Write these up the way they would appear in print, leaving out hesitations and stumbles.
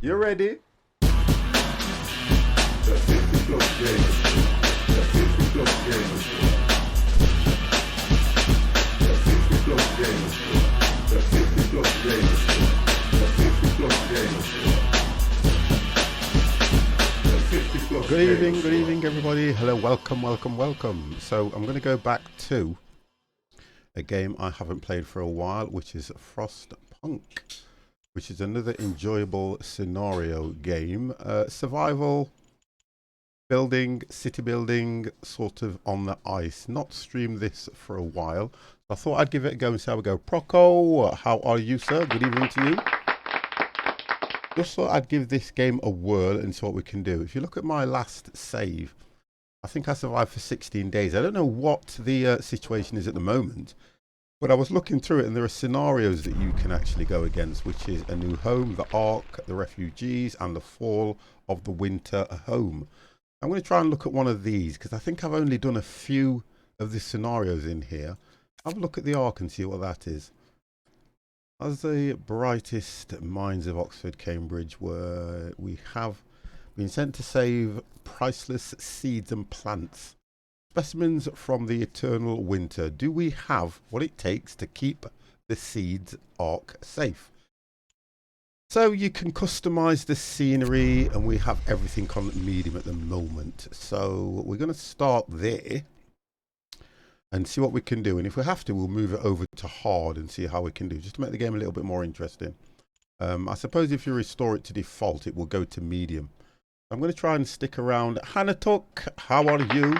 You ready? Good evening everybody. Hello, welcome. So I'm going to go back to a game I haven't played for a while, which is Frostpunk, which is another enjoyable scenario game. Survival, building, city building, sort of on the ice. Not streamed this for a while. I thought I'd give it a go and see how we go. Proco, how are you, sir? Good evening to you. Just thought I'd give this game a whirl and see what we can do. If you look at my last save, I think I survived for 16 days. I don't know what the situation is at the moment, but I was looking through it and there are scenarios that you can actually go against, which is A New Home, The Ark, The Refugees, and The Fall of the Winter Home. I'm going to try and look at one of these because I think I've only done a few of the scenarios in here. Have a look at The Ark and see what that is. As the brightest minds of Oxford, Cambridge, where we have been sent to save priceless seeds and plants, specimens from the eternal winter. Do we have what it takes to keep the seeds ark safe? So you can customize the scenery, and we have everything on medium at the moment. So we're going to start there and see what we can do, and if we have to, we'll move it over to hard and see how we can do, just to make the game a little bit more interesting. I suppose if you restore it to default, it will go to medium. I'm going to try and stick around. Hanatuk, how are you?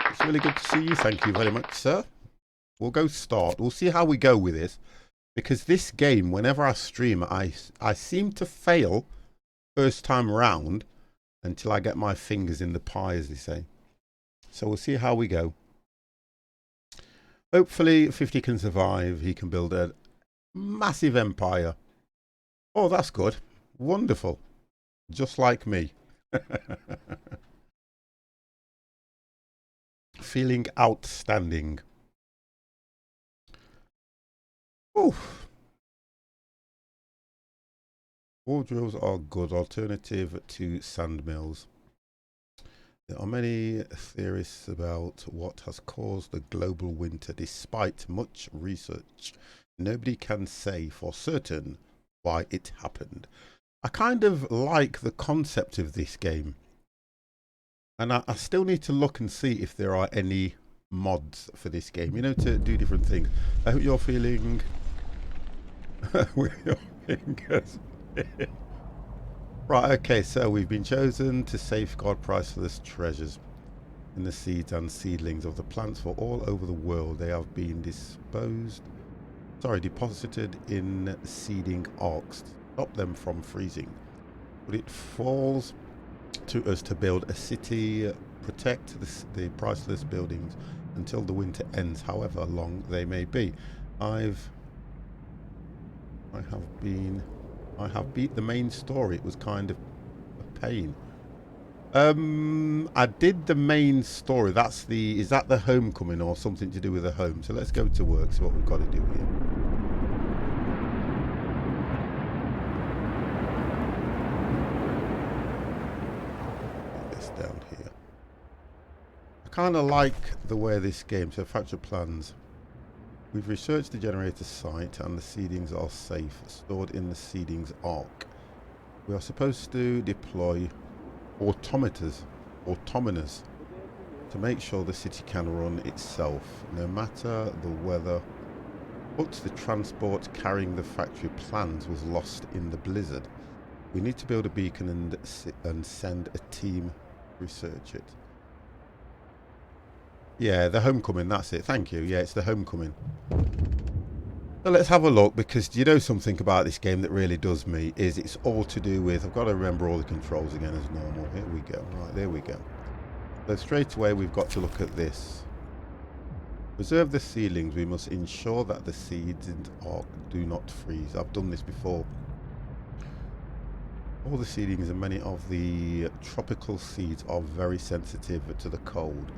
It's really good to see you. Thank you very much, sir. We'll go start. We'll see how we go with this, because this game, whenever I stream, I seem to fail first time round until I get my fingers in the pie, as they say. So we'll see how we go. Hopefully 50 can survive. He can build a massive empire. Oh, that's good. Wonderful. Just like me. Feeling outstanding. Oh. Ore drills are good alternative to sand mills. There are many theories about what has caused the global winter. Despite much research, nobody can say for certain why it happened. I kind of like the concept of this game, and I still need to look and see if there are any mods for this game, you know, to do different things. I hope you're feeling with your fingers. Right, okay, so we've been chosen to safeguard priceless treasures in the seeds and seedlings of the plants for all over the world. They have been deposited in seeding arks to stop them from freezing. But it falls to us to build a city, protect the priceless buildings until the winter ends, however long they may be. I have beat the main story. It was kind of a pain. I did the main story. Is that the homecoming or something to do with the home? So let's go to work, see what we've got to do here. Put this down here. I kind of like the way this game, so factory plans. We've researched the generator site and the seedings are safe, stored in the seedings ark. We are supposed to deploy automators to make sure the city can run itself, no matter the weather. But the transport carrying the factory plans was lost in the blizzard. We need to build a beacon and send a team to research it. Yeah, the homecoming, that's it. Thank you. Yeah, it's the homecoming. So let's have a look, because you know something about this game that really does me is it's all to do with, I've got to remember all the controls again as normal. Here we go. Right, there we go. So straight away we've got to look at this. Preserve the seedlings. We must ensure that the seeds in the ark do not freeze. I've done this before. All the seedlings and many of the tropical seeds are very sensitive to the cold.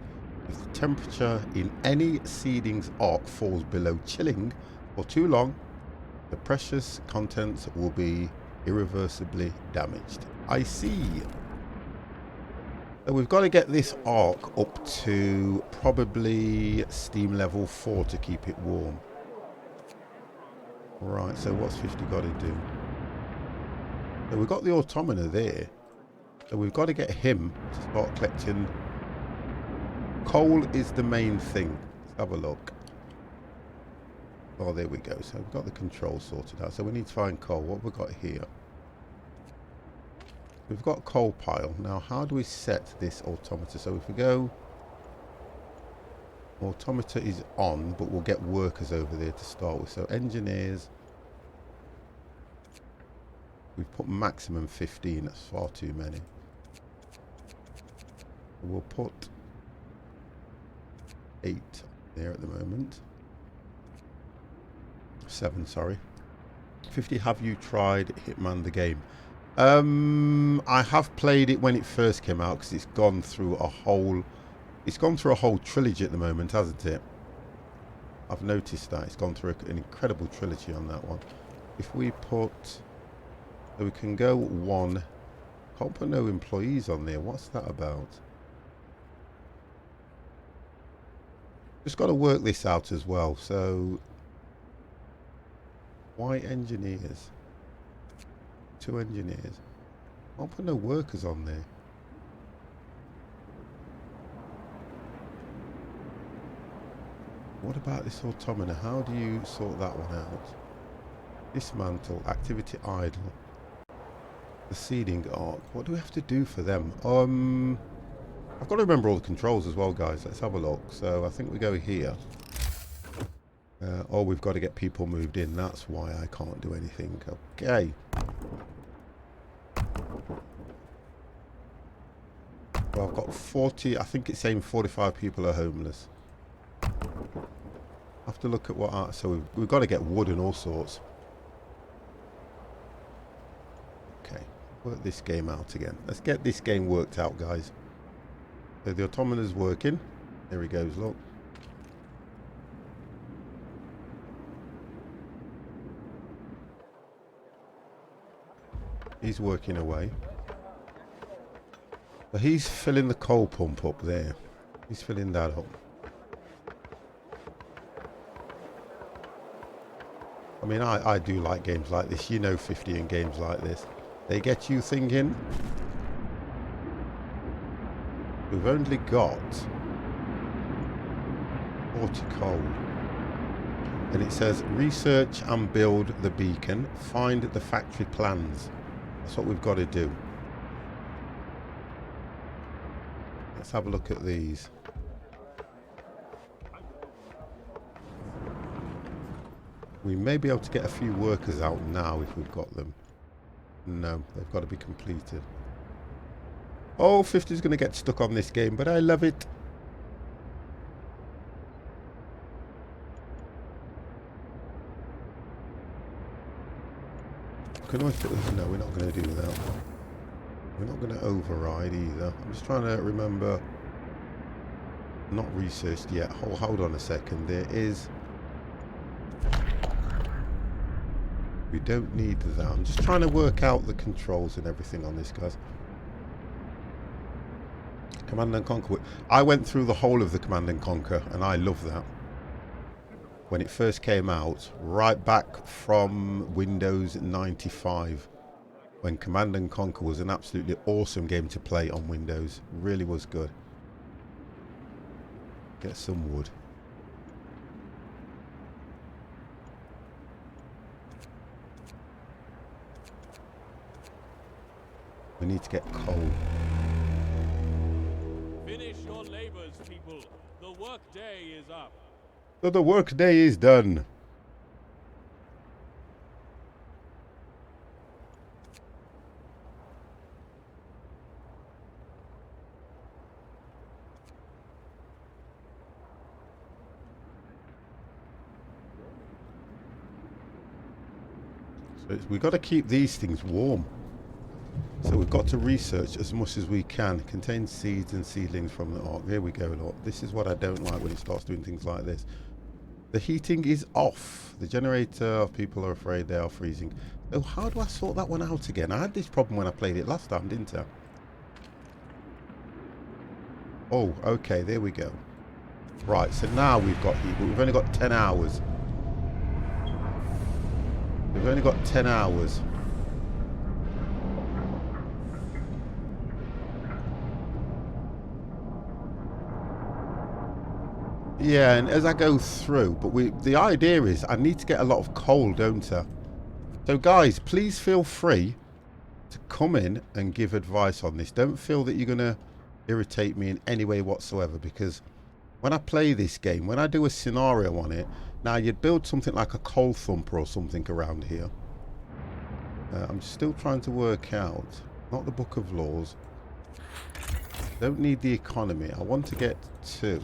If the temperature in any seedings ark falls below chilling for too long, the precious contents will be Irreversibly damaged. I see. So we've got to get this arc up to probably steam level 4 to keep it warm. Right, so what's 50 got to do? So we've got the automator there. So we've got to get him to start collecting. Coal is the main thing. Let's have a look. Oh, there we go. So we've got the control sorted out. So we need to find coal. What have we got here? We've got coal pile. Now, how do we set this automator? So if we go... Automator is on, but we'll get workers over there to start with. So engineers... We've put maximum 15. That's far too many. We'll put 8 there at the moment. 7, sorry. 50, have you tried Hitman the game? I have played it when it first came out because it's gone through a whole trilogy at the moment, hasn't it? I've noticed that it's gone through an incredible trilogy on that one. If we put, so we can go 1. Can't put no employees on there. What's that about? Just got to work this out as well. So why engineers? 2 engineers. I'll put no workers on there. What about this automator? How do you sort that one out? Dismantle, activity idle, the seeding arc. What do we have to do for them? I've got to remember all the controls as well, guys. Let's have a look. So I think we go here. We've got to get people moved in. That's why I can't do anything. Okay. Well, I've got 40. I think it's saying 45 people are homeless. I have to look at what. So we've got to get wood and all sorts. Okay. Work this game out again. Let's get this game worked out, guys. So the automator's working. There he goes. Look. He's working away. But he's filling the coal pump up there. He's filling that up. I mean, I do like games like this. You know, 50 in games like this. They get you thinking. We've only got 40 coal. And it says, research and build the beacon. Find the factory plans. That's what we've got to do. Let's have a look at these. We may be able to get a few workers out now if we've got them. No, they've got to be completed. Oh, 50's going to get stuck on this game, but I love it. Can I put this? No, we're not going to do that. We're not going to override either. I'm just trying to remember. Not researched yet. Hold on a second. There is. We don't need that. I'm just trying to work out the controls and everything on this, guys. Command and Conquer. I went through the whole of the Command and Conquer, and I love that. When it first came out, right back from Windows 95, when Command and Conquer was an absolutely awesome game to play on Windows. Really was good. Get some wood. We need to get coal. Finish your labors, people. The work day is up. So the work day is done. So we've got to keep these things warm. So we've got to research as much as we can. Contains seeds and seedlings from the ark. There we go, look. This is what I don't like when it starts doing things like this. The heating is off. The generator, people are afraid they are freezing. So how do I sort that one out again? I had this problem when I played it last time, didn't I? Oh, okay, there we go. Right, so now we've got heat, but we've only got 10 hours. We've only got 10 hours. Yeah, and as I go through, but the idea is I need to get a lot of coal, don't I? So guys, please feel free to come in and give advice on this. Don't feel that you're going to irritate me in any way whatsoever, because when I play this game, when I do a scenario on it, now you'd build something like a coal thumper or something around here. I'm still trying to work out, not the book of laws. Don't need the economy. I want to get to...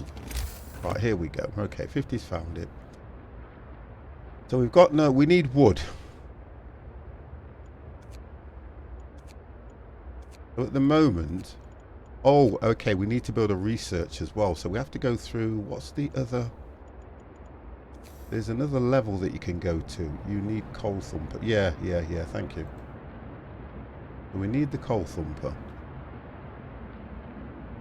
Right, here we go. Okay, 50's found it. So we've got we need wood. So at the moment, oh, okay, we need to build a research as well. So we have to go through, what's the other? There's another level that you can go to. You need coal thumper. Yeah, thank you. So we need the coal thumper.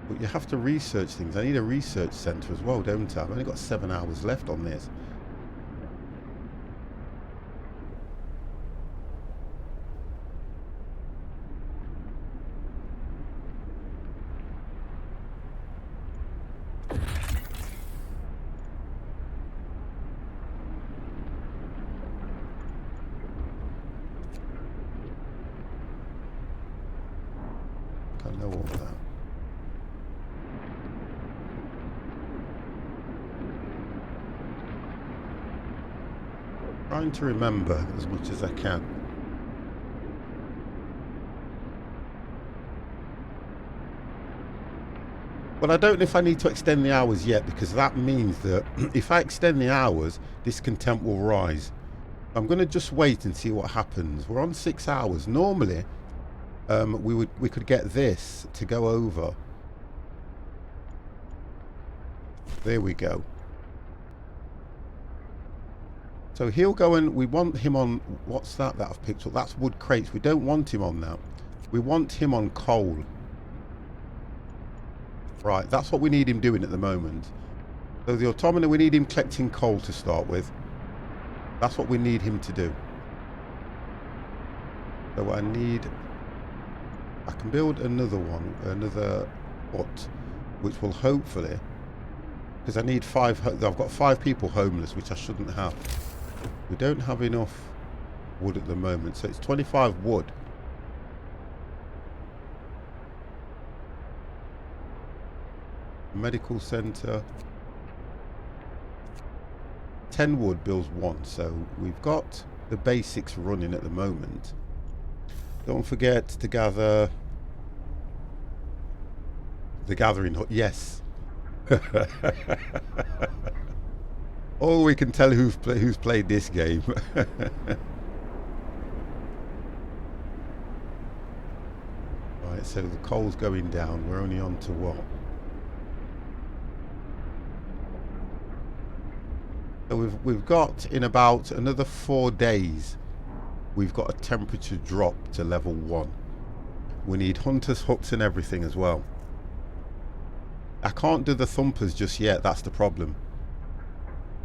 But you have to research things. I need a research centre as well, don't I? I've only got 7 hours left on this. I know all that. Trying to remember as much as I can. But I don't know if I need to extend the hours yet, because that means that if I extend the hours, discontent will rise. I'm going to just wait and see what happens. We're on 6 hours. Normally, we could get this to go over. There we go. So he'll go, and we want him on, what's that I've picked up? That's wood crates. We don't want him on that. We want him on coal. Right, that's what we need him doing at the moment. So the automaton, we need him collecting coal to start with. That's what we need him to do. So I can build another one, another hut, which will hopefully, because I need I've got 5 people homeless, which I shouldn't have. We don't have enough wood at the moment, so it's 25 wood. Medical centre. 10 wood builds 1, so we've got the basics running at the moment. Don't forget to gather the gathering hut. Yes. Oh, we can tell who's played this game. Right, so the coal's going down. We're only on to what? So we've got, in about another 4 days, we've got a temperature drop to level 1. We need hunters, huts and everything as well. I can't do the thumpers just yet, that's the problem.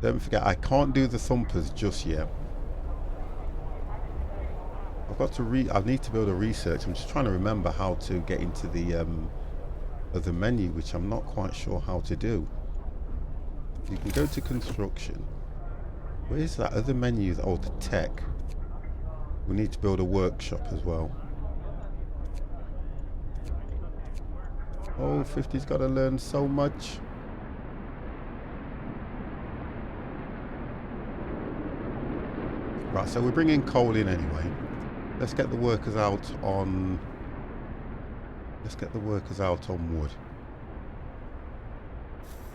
Don't forget, I can't do the thumpers just yet. I've got to I need to build a research. I'm just trying to remember how to get into the other menu, which I'm not quite sure how to do. You can go to construction. Where's that other menu? Oh, the tech. We need to build a workshop as well. Oh, 50's got to learn so much. Right, so we're bringing coal in anyway. Let's get the workers out on... Let's get the workers out on wood.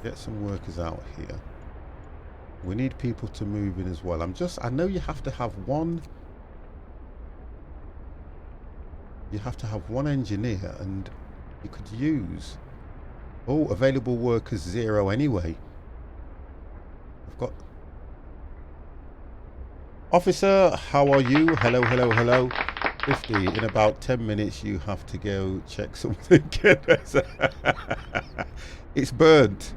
Get some workers out here. We need people to move in as well. I know you have to have one... You have to have one engineer, and you could use... Oh, available workers 0 anyway. I've got... Officer, how are you? Hello, hello, hello. 50. In about 10 minutes, you have to go check something. It's burnt.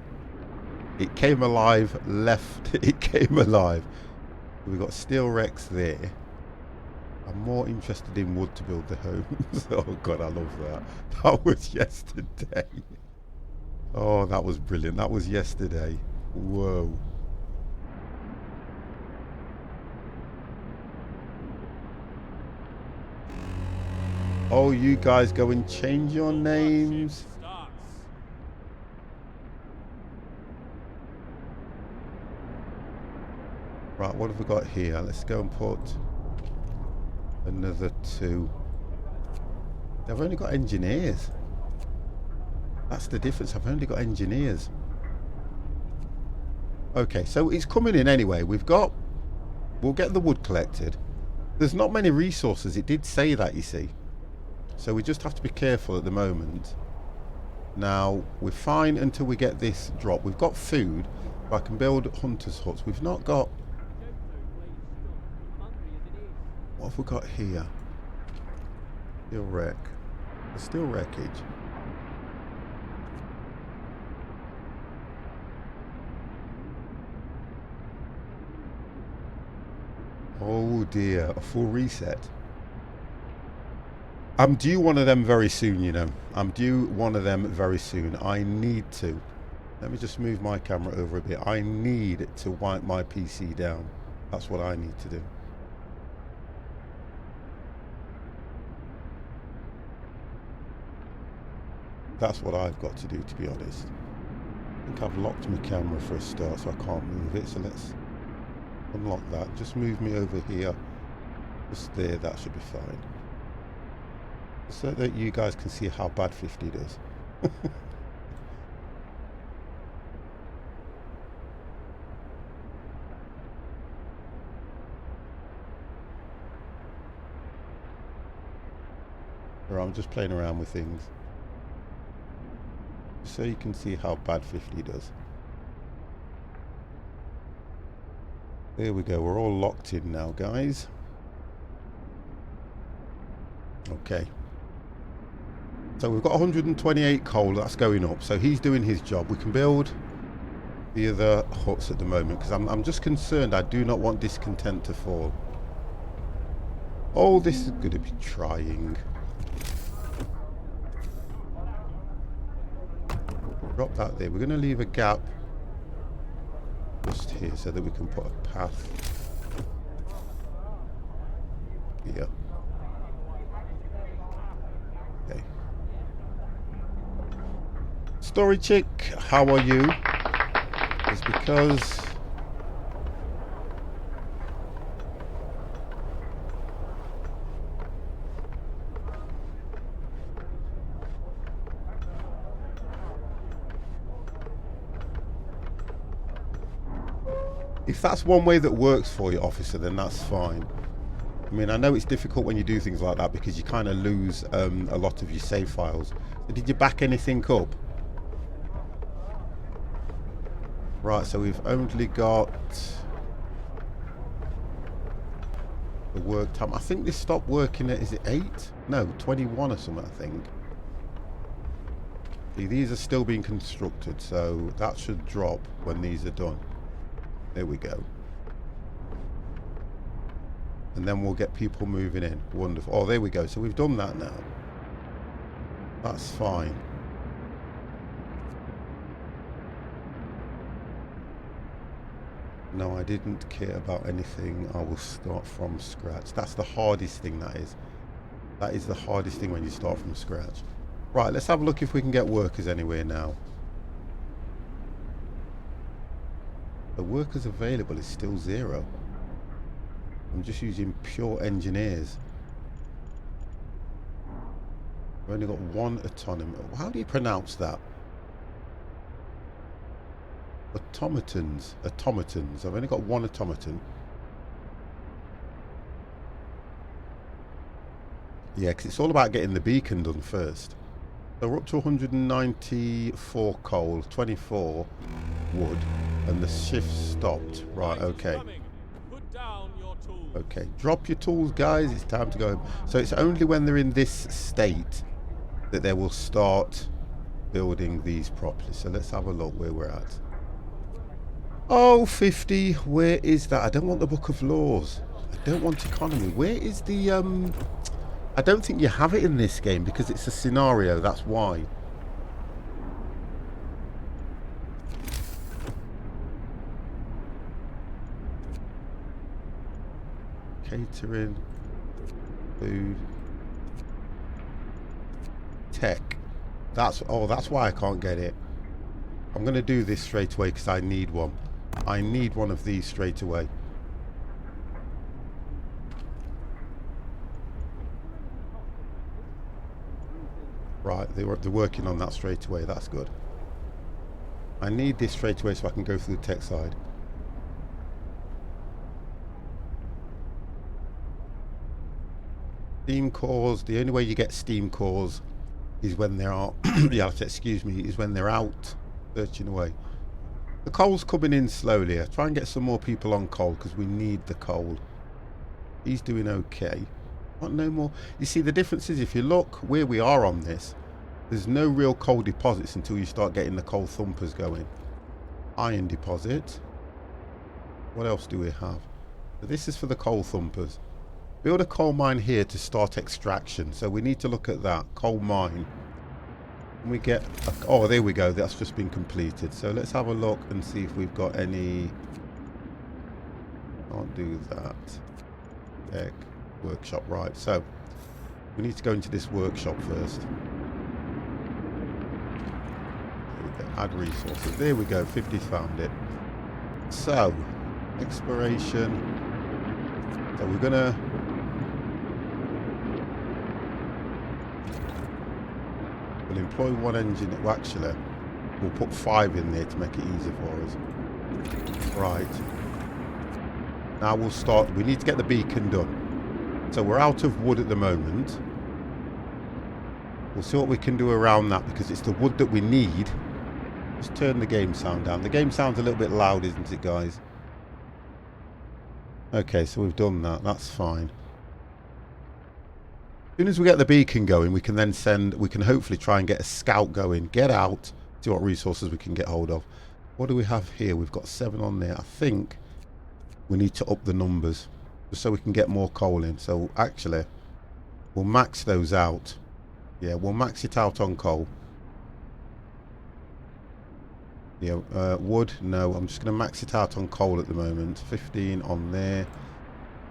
It came alive, left. It came alive. We've got steel wrecks there. I'm more interested in wood to build the homes. Oh, God, I love that. That was yesterday. Oh, that was brilliant. That was yesterday. Whoa. Oh, you guys go and change your names. Right, what have we got here? Let's go and put another 2. They've only got engineers. That's the difference. I've only got engineers. Okay, so it's coming in anyway. We'll get the wood collected. There's not many resources. It did say that, you see. So we just have to be careful at the moment. Now, we're fine until we get this drop. We've got food. I can build hunters' huts. We've not got... What have we got here? Steel wreck. Steel wreckage. Oh dear, a full reset. I'm due one of them very soon, you know. I'm due one of them very soon. I need to. Let me just move my camera over a bit. I need to wipe my PC down. That's what I need to do. That's what I've got to do, to be honest. I think I've locked my camera for a start, so I can't move it. So let's unlock that. Just move me over here. Just there, that should be fine. So that you guys can see how bad 50 does. Or I'm just playing around with things. So you can see how bad 50 does. There we go, we're all locked in now, guys. Okay. So we've got 128 coal, that's going up. So he's doing his job. We can build the other huts at the moment because I'm just concerned. I do not want discontent to fall. Oh, this is going to be trying. Drop that there. We're going to leave a gap just here so that we can put a path here. Okay. Story chick, how are you? It's because if that's one way that works for you, officer, then that's fine. I mean, I know it's difficult when you do things like that because you kind of lose a lot of your save files. So did you back anything up? Right, so we've only got the work time. I think this stopped working at, is it 8? No, 21 or something, I think. See, these are still being constructed, so that should drop when these are done. There we go. And then we'll get people moving in. Wonderful. Oh, there we go. So we've done that now. That's fine. No, I didn't care about anything. I will start from scratch. That's the hardest thing, that is. That is the hardest thing when you start from scratch. Right, let's have a look if we can get workers anywhere now. The workers available is still 0. I'm just using pure engineers. I've only got 1 autonomous. How do you pronounce that? Automatons. Automatons. I've only got 1 automaton. Yeah, because it's all about getting the beacon done first. So we're up to 194 coal, 24 wood, and the shift stopped. Right, okay. Put down your tools. Okay, drop your tools, guys. It's time to go home. So it's only when they're in this state that they will start building these properly. So let's have a look where we're at. Oh, 50. Where is that? I don't want the Book of Laws. I don't want economy. Where is the... I don't think you have it in this game because it's a scenario. That's why. Catering. Food. Tech. That's why I can't get it. I'm going to do this straight away because I need one. I need one of these straight away. Right, they're working on that straight away. That's good. I need this straight away so I can go through the tech side. Steam cores. The only way you get steam cores is when they are, you have to excuse me, is when they're out searching away. The coal's coming in slowly. I try and get some more people on coal because we need the coal. He's doing okay. Want no more? You see, the difference is if you look where we are on this, there's no real coal deposits until you start getting the coal thumpers going. Iron deposit. What else do we have? So this is for the coal thumpers. Build a coal mine here to start extraction. So we need to look at that. Coal mine. And we get... oh, there we go. That's just been completed. So let's have a look and see if we've got any... can't do that. Tech. Workshop. Right. So we need to go into this workshop first. There we go. Add resources. There we go. 50's found it. So, exploration. So we're going to... we'll employ one engine. Well, actually, we'll put 5 in there to make it easier for us. Right. Now we'll start. We need to get the beacon done. So we're out of wood at the moment. We'll see what we can do around that because it's the wood that we need. Just turn the game sound down. The game sounds a little bit loud, isn't it, guys? Okay, so we've done that. That's fine. As soon as we get the beacon going, we can then send... we can hopefully try and get a scout going. Get out. See what resources we can get hold of. What do we have here? We've got 7 on there. I think we need to up the numbers just so we can get more coal in. So actually, we'll max those out. Yeah, we'll max it out on coal. Yeah, wood, no. I'm just going to max it out on coal at the moment. 15 on there.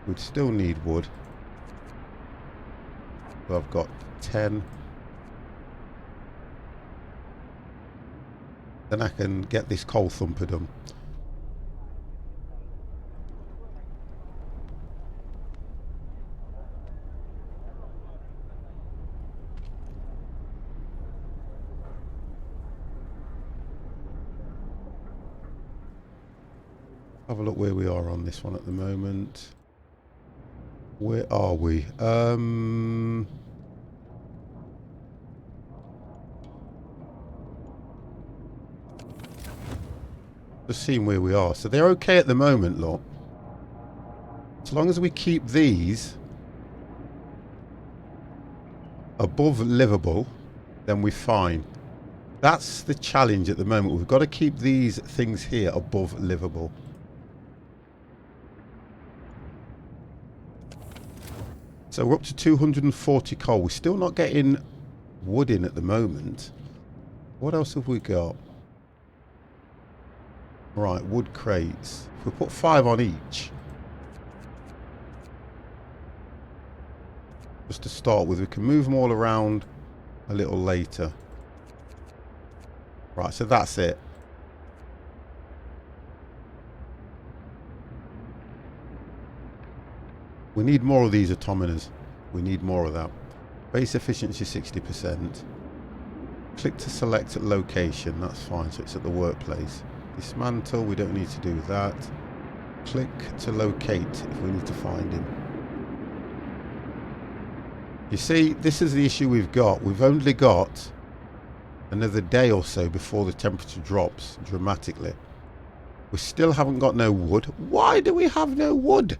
We'd still need wood. So I've got 10. Then I can get this coal thumper done. Have a look where we are on this one at the moment. Where are we? Just seeing where we are. So they're okay at the moment, look. As long as we keep these above livable, then we're fine. That's the challenge at the moment. We've got to keep these things here above livable. So we're up to 240 coal. We're still not getting wood in at the moment. What else have we got? Right, wood crates. If we put 5 on each, just to start with, we can move them all around a little later. Right, so that's it. We need more of these autominers. We need more of that. Base efficiency 60%. Click to select location. That's fine. So it's at the workplace. Dismantle. We don't need to do that. Click to locate if we need to find him. You see, this is the issue we've got. We've only got another day or so before the temperature drops dramatically. We still haven't got no wood. Why do we have no wood?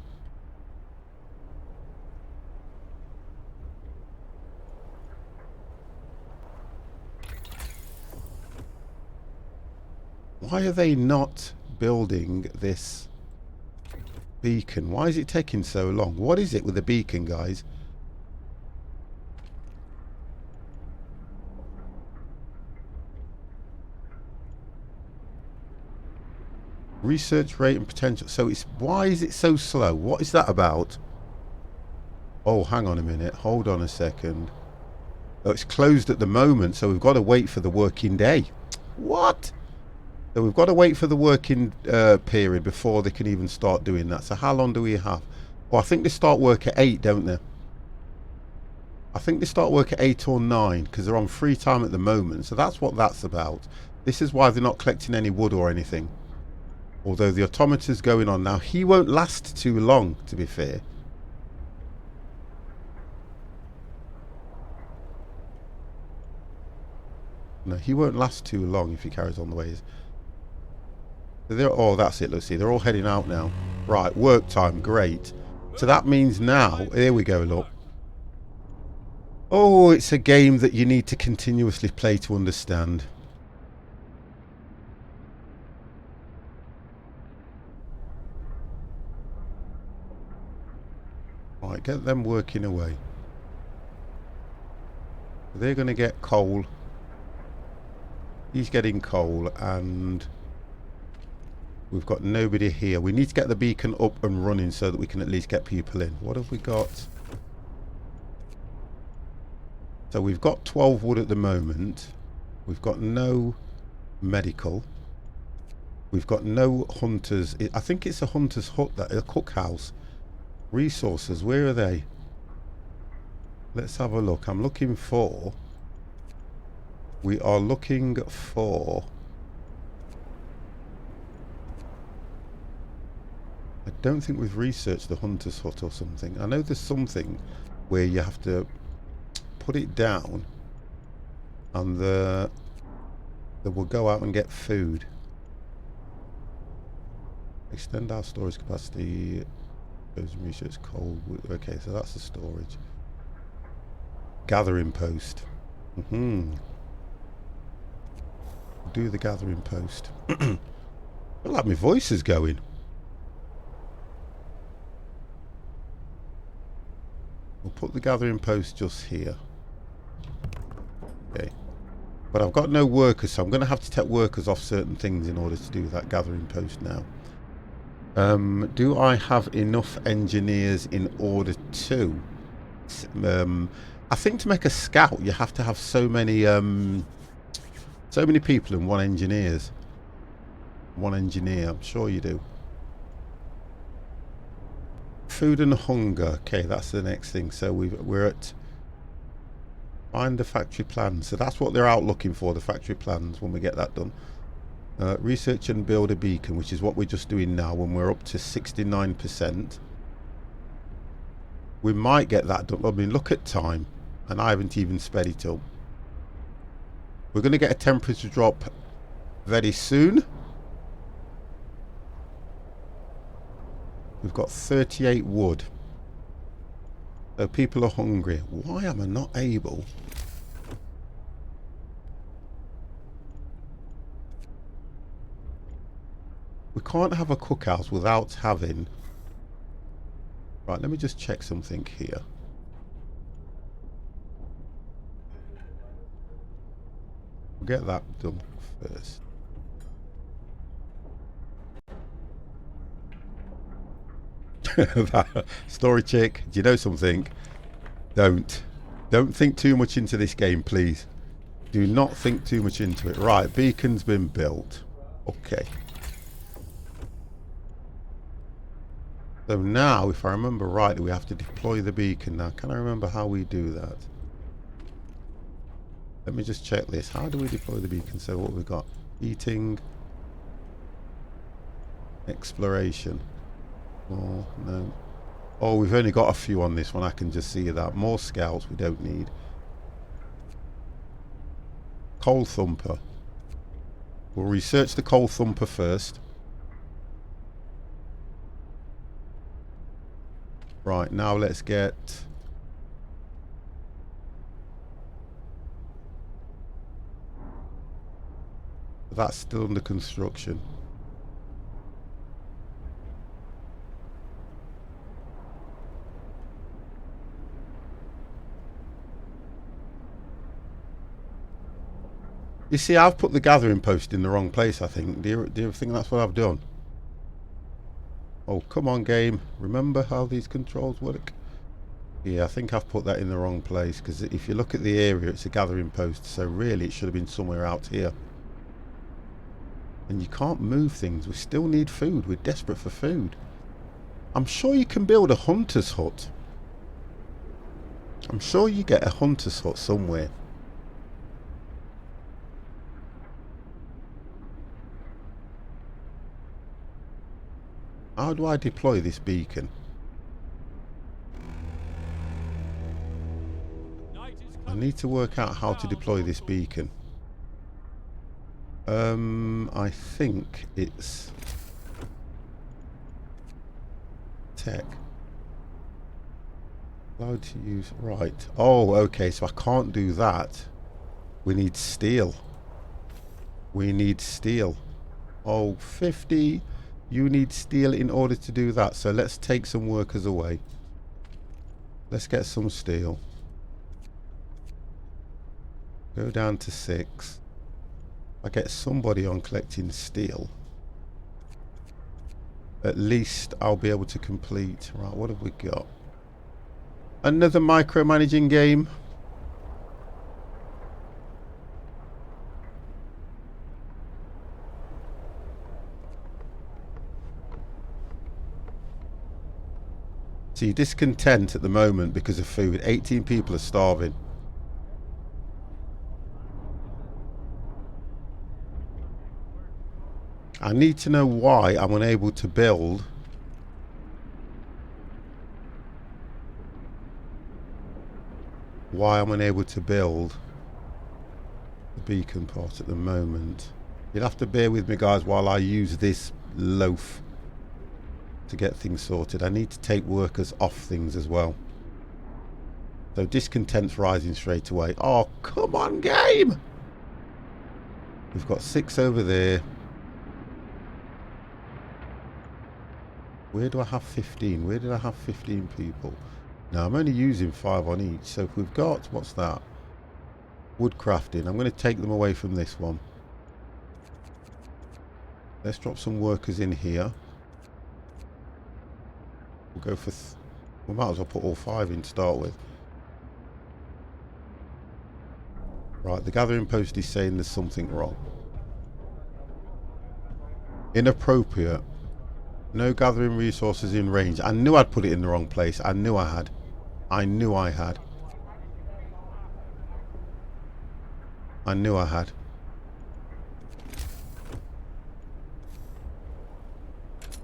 Why are they not building this beacon? Why is it taking so long? What is it with the beacon, guys? Research rate and potential. So it's, why is it so slow? What is that about? Oh, hang on a minute. Hold on a second. Oh, it's closed at the moment, so we've got to wait for the working day. What? So we've got to wait for the working period before they can even start doing that. So how long do we have? Well, I think they start work at 8, don't they? I think they start work at 8 or 9 because they're on free time at the moment. So that's what that's about. This is why they're not collecting any wood or anything. Although the automator's going on now. He won't last too long, to be fair. No, he won't last too long if he carries on the way he is. Oh, that's it. Let's see. They're all heading out now. Right, work time. Great. So that means now... Here we go, look. Oh, it's a game that you need to continuously play to understand. Right, get them working away. They're going to get coal. He's getting coal, and we've got nobody here. We need to get the beacon up and running so that we can at least get people in. What have we got? So we've got 12 wood at the moment. We've got no medical. We've got no hunters. I think it's a hunter's hut, that a cookhouse. Resources, where are they? Let's have a look. I'm looking for... We are looking for... I don't think we've researched the hunter's hut or something. I know there's something where you have to put it down and they will go out and get food. Extend our storage capacity. Research coal. Okay, so that's the storage. Gathering post. Do the gathering post. I feel like my voice is going. We'll put the gathering post just here. Okay. But I've got no workers, so I'm going to have to take workers off certain things in order to do that gathering post now. Do I have enough engineers in order to... I think to make a scout you have to have so many people and one engineer. I'm sure you do. Food and hunger. Okay, that's the next thing. So we're at find the factory plans. So that's what they're out looking for, the factory plans, when we get that done. Research and build a beacon, which is what we're just doing now when we're up to 69%. We might get that done. I mean, look at time. And I haven't even sped it up. We're going to get a temperature drop very soon. We've got 38 wood. So people are hungry. Why am I not able? We can't have a cookhouse without having... Right, let me just check something here. We'll get that done first. Story chick, do you know something? Don't think too much into this game, please. Do not think too much into it. Right, beacon's been built. Okay. So now, if I remember rightly, we have to deploy the beacon. Now, can I remember how we do that? Let me just check this. How do we deploy the beacon? So what we've got? Eating. Exploration. Oh, no. Oh, we've only got a few on this one. I can just see that. More scouts we don't need. Coal thumper. We'll research the coal thumper first. Right, now let's get... that's still under construction. You see, I've put the gathering post in the wrong place, I think. Do you think that's what I've done? Oh, come on, game. Remember how these controls work? Yeah, I think I've put that in the wrong place, because if you look at the area, it's a gathering post, so really it should have been somewhere out here. And you can't move things. We still need food. We're desperate for food. I'm sure you can build a hunter's hut. I'm sure you get a hunter's hut somewhere. How do I deploy this beacon? I need to work out how to deploy this beacon. I think it's tech. Allowed to use, right. Oh, okay, so I can't do that. We need steel. We need steel. Oh, 50. You need steel in order to do that. So let's take some workers away. Let's get some steel. Go down to 6. I get somebody on collecting steel. At least I'll be able to complete. Right, what have we got? Another micromanaging game. See, discontent at the moment because of food. 18 people are starving. I need to know why I'm unable to build. Why I'm unable to build the beacon part at the moment. You'll have to bear with me, guys, while I use this loaf to get things sorted. I need to take workers off things as well. So discontent's rising straight away. Oh, come on, game! We've got 6 over there. Where do I have 15? Where did I have 15 people? Now, I'm only using 5 on each. So if we've got, what's that? Woodcrafting. I'm going to take them away from this one. Let's drop some workers in here. We'll go for... we might as well put all 5 in to start with. Right, the gathering post is saying there's something wrong. Inappropriate. No gathering resources in range. I knew I'd put it in the wrong place. I knew I had. I knew I had. I knew I had.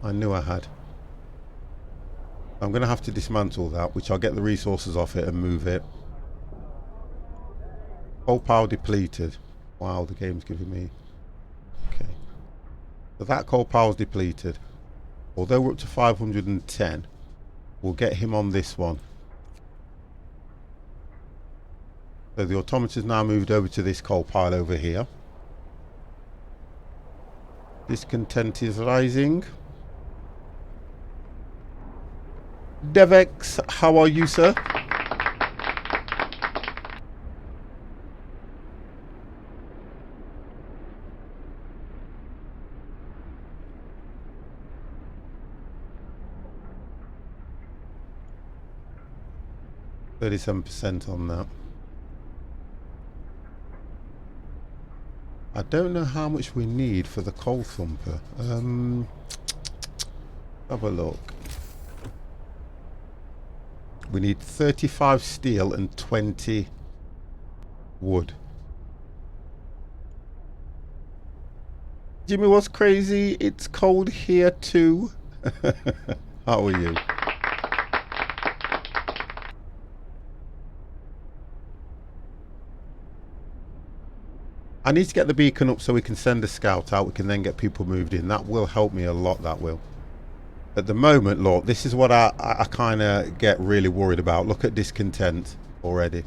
I knew I had. I'm going to have to dismantle that, which I'll get the resources off it and move it. Coal power depleted. Wow, the game's giving me... okay. So that coal power's depleted. Although we're up to 510, we'll get him on this one. So the automator's now moved over to this coal pile over here. Discontent is rising. Devex, how are you, sir? %37 on that. I don't know how much we need for the coal thumper. Have a look. We need 35 steel and 20 wood. Jimmy, what's crazy? It's cold here too. How are you? I need to get the beacon up so we can send a scout out. We can then get people moved in. That will help me a lot, that will. At the moment, look, this is what I kind of get really worried about. Look at discontent already.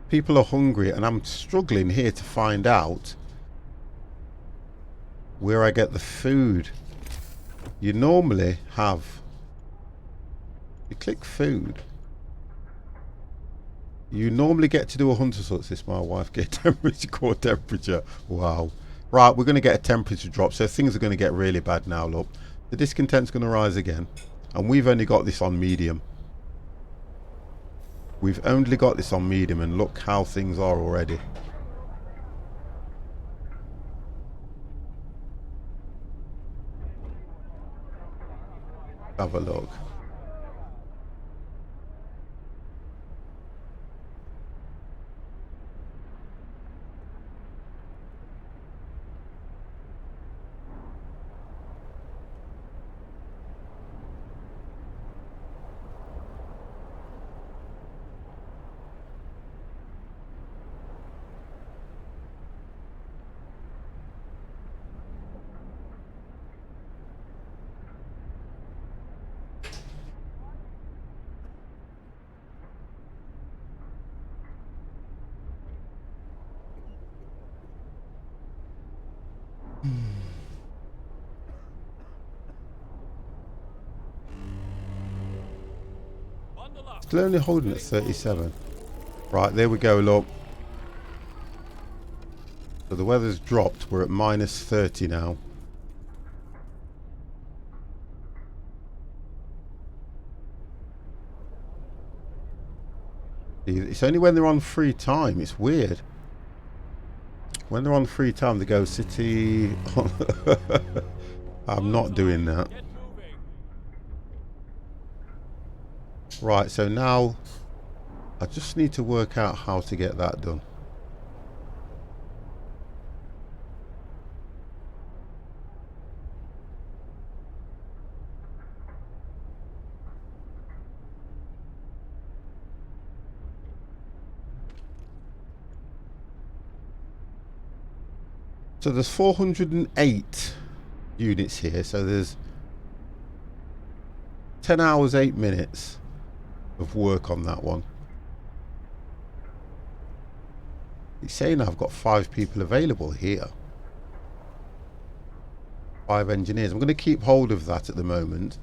People are hungry and I'm struggling here to find out where I get the food. You normally have, you click food, you normally get to do a hunter's hut. This my wife get temperature, core temperature. Wow. Right, we're going to get a temperature drop, so things are going to get really bad now. Look, the discontent's going to rise again, and we've only got this on medium. We've only got this on medium, and look how things are already. Have a look. Still only holding at 37. Right, there we go, look. So the weather's dropped. We're at minus 30 now. It's only when they're on free time. It's weird. When they're on free time, they go city. I'm not doing that. Right, so now I just need to work out how to get that done. So there's 408 units here, so there's 10 hours 8 minutes of work on that one. It's saying I've got 5 people available here. 5 engineers. I'm going to keep hold of that at the moment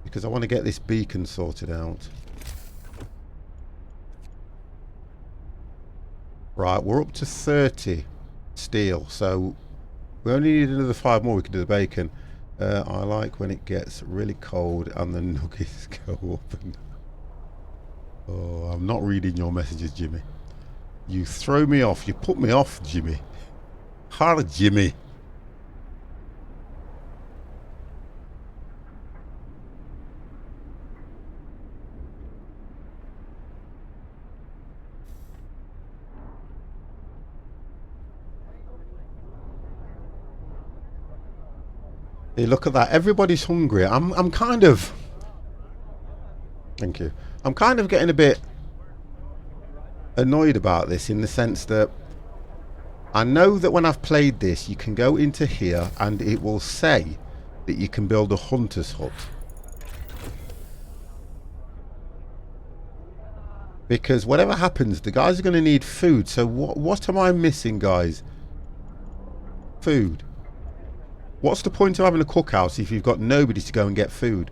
because I want to get this beacon sorted out. Right, we're up to 30 steel, so we only need another 5 more. We can do the bacon. I like when it gets really cold and the nuggets go up. And oh, I'm not reading your messages, Jimmy. You throw me off. You put me off, Jimmy. Hard, Jimmy. Hey, look at that. Everybody's hungry. I'm kind of... Thank you. I'm kind of getting a bit annoyed about this in the sense that I know that when I've played this, you can go into here and it will say that you can build a hunter's hut. Because whatever happens, the guys are going to need food. So what am I missing, guys? Food. What's the point of having a cookhouse if you've got nobody to go and get food?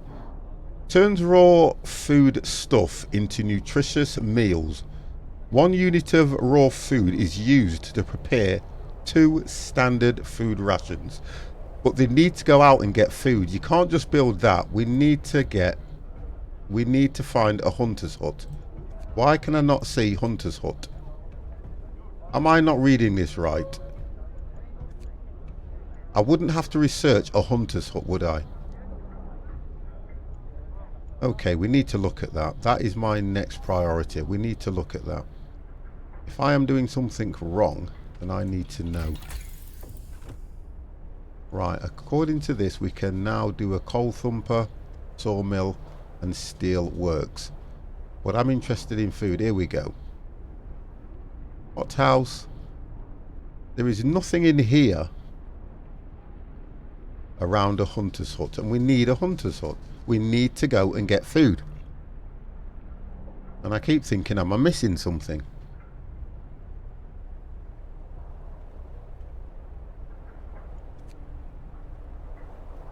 Turns raw food stuff into nutritious meals. 1 unit of raw food is used to prepare 2 standard food rations. But they need to go out and get food. You can't just build that. We need to find a hunter's hut. Why can I not see hunter's hut? Am I not reading this right? I wouldn't have to research a hunter's hut, would I? Okay, we need to look at that. That is my next priority. We need to look at that. If I am doing something wrong, then I need to know. Right, according to this, we can now do a coal thumper, sawmill, and steel works. But I'm interested in food. Here we go. Hothouse. There is nothing in here around a hunter's hut, and we need a hunter's hut. We need to go and get food. And I keep thinking, am I missing something?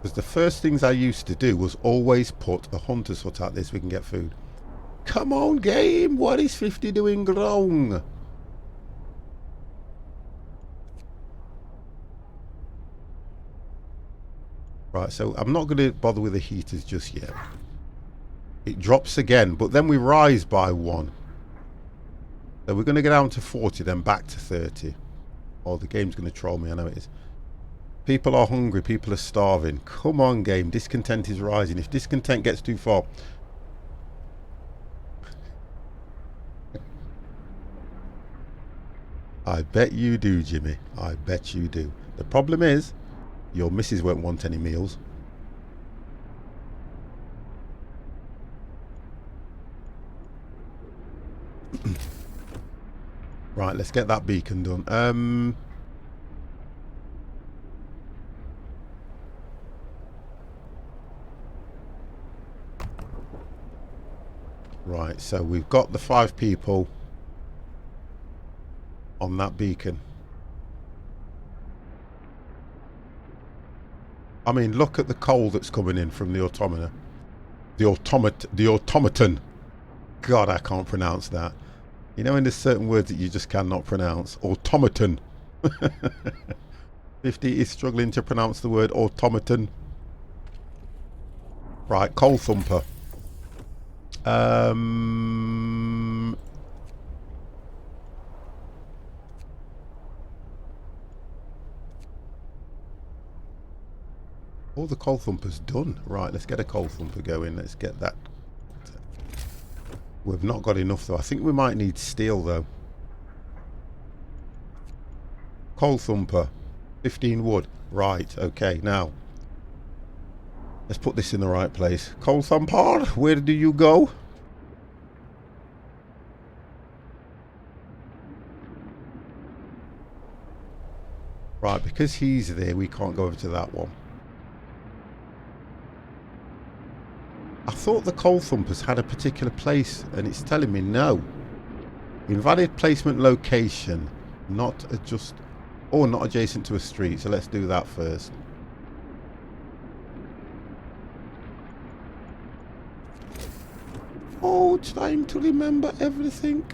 Because the first things I used to do was always put a hunter's hut out there so we can get food. Come on, game! What is 50 doing wrong? Right, so I'm not going to bother with the heaters just yet. It drops again, but then we rise by 1. So we're going to go down to 40, then back to 30. Oh, the game's going to troll me, I know it is. People are hungry, people are starving. Come on, game, discontent is rising. If discontent gets too far... I bet you do, Jimmy. I bet you do. The problem is, your missus won't want any meals. Right, let's get that beacon done. Right, so we've got the 5 people on that beacon. I mean, look at the coal that's coming in from the automaton. The automaton. God, I can't pronounce that. You know, when there's certain words that you just cannot pronounce. Automaton. 50 is struggling to pronounce the word automaton. Right, coal thumper. Oh, the coal thumper's done. Right, let's get a coal thumper going. Let's get that. We've not got enough though. I think we might need steel though. Coal thumper. 15 wood. Right, okay, now. Let's put this in the right place. Coal thumper, where do you go? Right, because he's there, we can't go over to that one. I thought the coal thumpers had a particular place, and it's telling me no. Invalid placement location, not not adjacent to a street. So let's do that first. Oh, trying to remember everything.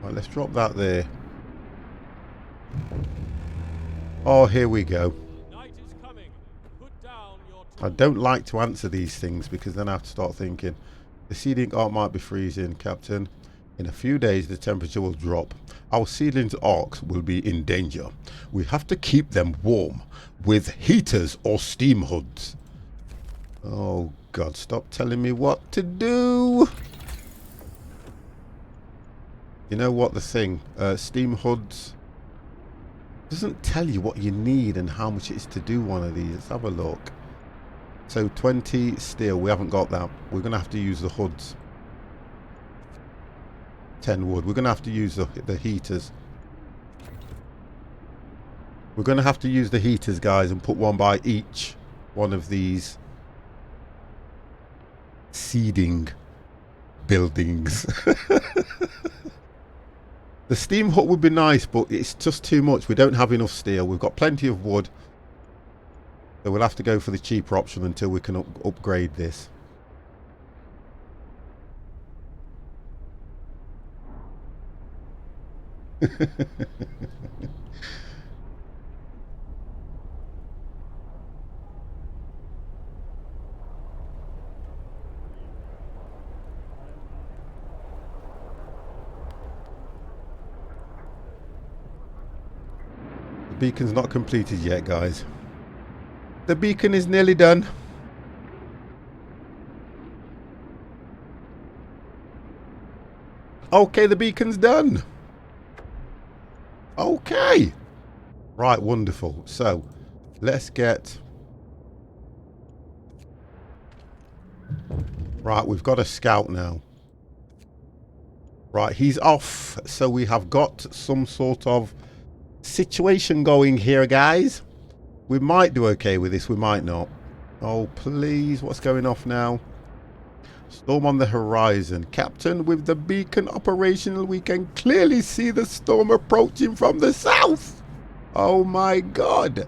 Right, let's drop that there. Oh, here we go. Night is coming. Put down your I don't like to answer these things because then I have to start thinking. The seeding arc might be freezing, Captain. In a few days the temperature will drop. Our seedlings arcs will be in danger. We have to keep them warm with heaters or steam hoods. Oh God, stop telling me what to do. You know what the thing, steam hoods doesn't tell you what you need and how much it is to do one of these. Let's have a look. So 20 steel, we haven't got that. We're going to have to use the hoods. 10 wood. We're going to have to use the heaters. We're going to have to use the heaters, guys, and put one by each one of these seeding buildings. The steam hut would be nice, but it's just too much. We don't have enough steel. We've got plenty of wood. So we'll have to go for the cheaper option until we can upgrade this. The beacon's not completed yet, guys. The beacon is nearly done. Okay, the beacon's done. Okay. Right, wonderful. So, let's get... Right, we've got a scout now. Right, he's off. So we have got some sort of situation going here, guys. We might do okay with this, we might not. Oh, please, what's going off now? Storm on the horizon. Captain, with the beacon operational, we can clearly see the storm approaching from the south. Oh my God.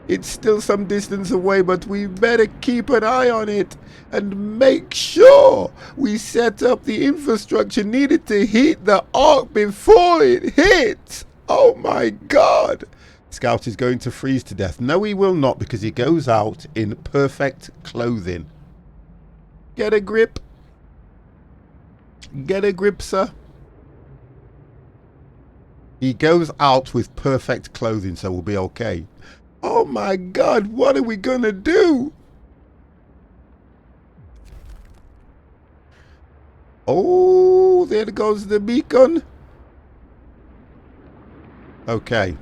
It's still some distance away, but we better keep an eye on it and make sure we set up the infrastructure needed to heat the ark before it hits. Oh my God. Scout is going to freeze to death. No, he will not, because he goes out in perfect clothing. Get a grip. Get a grip, sir. He goes out with perfect clothing, so we'll be okay. Oh my God, what are we gonna do? Oh, there goes the beacon. Okay.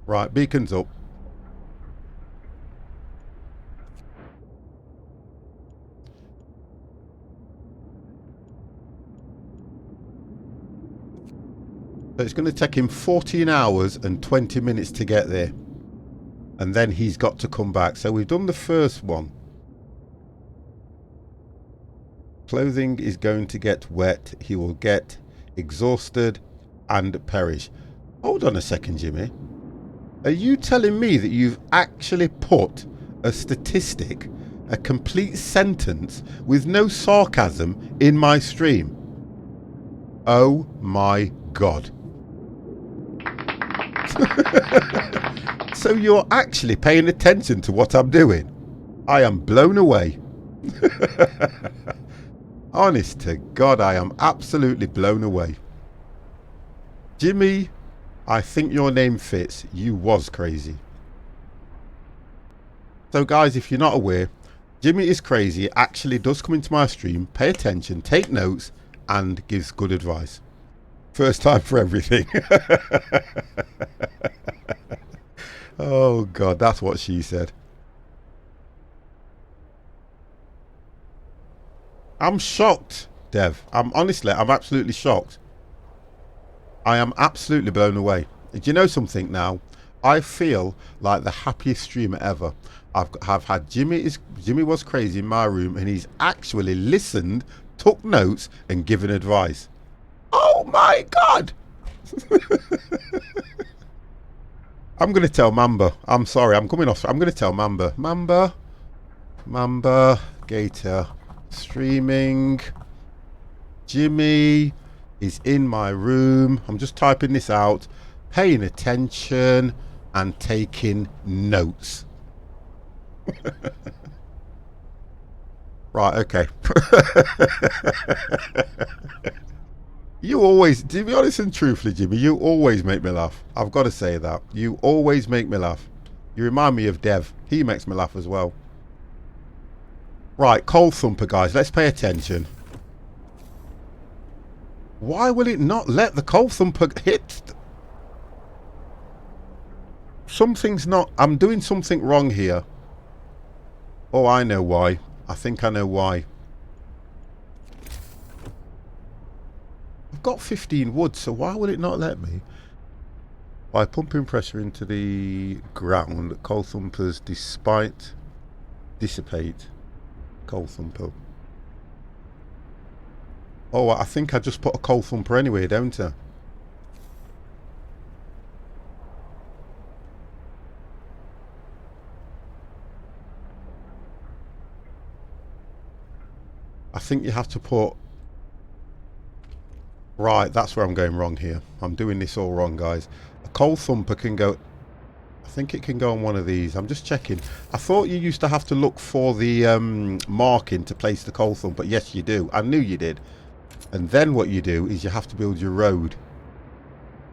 Right, beacon's up. So it's going to take him 14 hours and 20 minutes to get there. And then he's got to come back. So we've done the first one. Clothing is going to get wet. He will get exhausted and perish. Hold on a second, Jimmy. Are you telling me that you've actually put a statistic, a complete sentence with no sarcasm in my stream? Oh my God. So you're actually paying attention to what I'm doing? I am blown away. Honest to God, I am absolutely blown away. Jimmy, I think your name fits. You was crazy. So guys, if you're not aware, Jimmy is crazy, actually does come into my stream, pay attention, take notes, and gives good advice. First time for everything. Oh God, that's what she said. I'm shocked, Dev. I'm absolutely shocked. I am absolutely blown away. Do you know something now? I feel like the happiest streamer ever. I've had Jimmy was crazy in my room, and he's actually listened, took notes, and given advice. Oh my God! I'm going to tell Mamba. I'm sorry, I'm coming off. I'm going to tell Mamba. Mamba, Gator, streaming. Jimmy is in my room. I'm just typing this out, paying attention and taking notes. Right, okay. You always, to be honest and truthfully, Jimmy, you always make me laugh. I've got to say that. You always make me laugh. You remind me of Dev. He makes me laugh as well. Right, Coal Thumper, guys. Let's pay attention. Why will it not let the Coal Thumper hit? Something's not... I'm doing something wrong here. Oh, I know why. I think I know why. I've got 15 wood, so why will it not let me? By pumping pressure into the ground, Coal Thumpers dissipate. Coal Thumper. Oh, I think I just put a Coal Thumper anyway, don't I? I think you have to put... Right, that's where I'm going wrong here. I'm doing this all wrong, guys. A Coal Thumper can go... I think it can go on one of these. I'm just checking. I thought you used to have to look for the marking to place the Coal Thumper. Yes, you do. I knew you did. And then what you do is you have to build your road.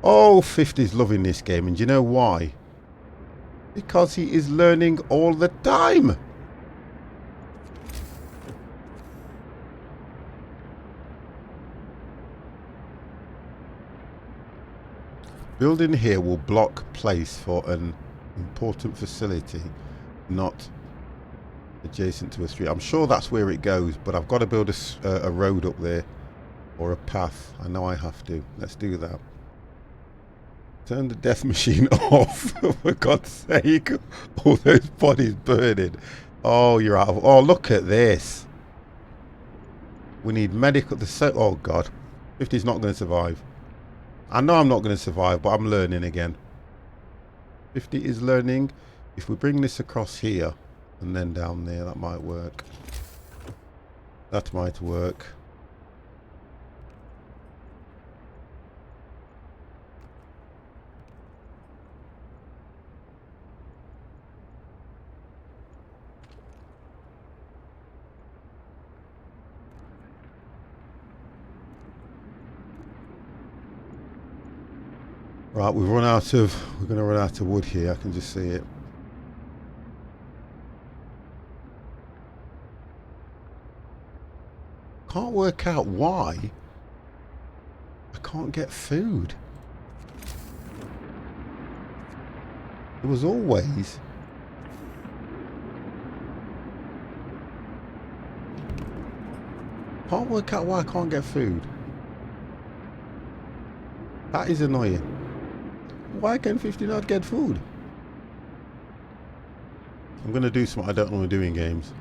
Oh, 50's loving this game. And do you know why? Because he is learning all the time. Building here will block place for an important facility, not adjacent to a street. I'm sure that's where it goes, but I've got to build a road up there, or a path. I know I have to. Let's do that. Turn the death machine off. For God's sake. All those bodies burning. Oh, you're out of... Oh, look at this. We need medical... Oh, God. 50's not going to survive. I know I'm not going to survive, but I'm learning again. 50 is learning. If we bring this across here and then down there, that might work. That might work. Right, we're going to run out of wood here. I can just see it. Can't work out why I can't get food. It was always... Can't work out why I can't get food. That is annoying. Why can 50 not get food? I'm going to do something I don't want to do in games.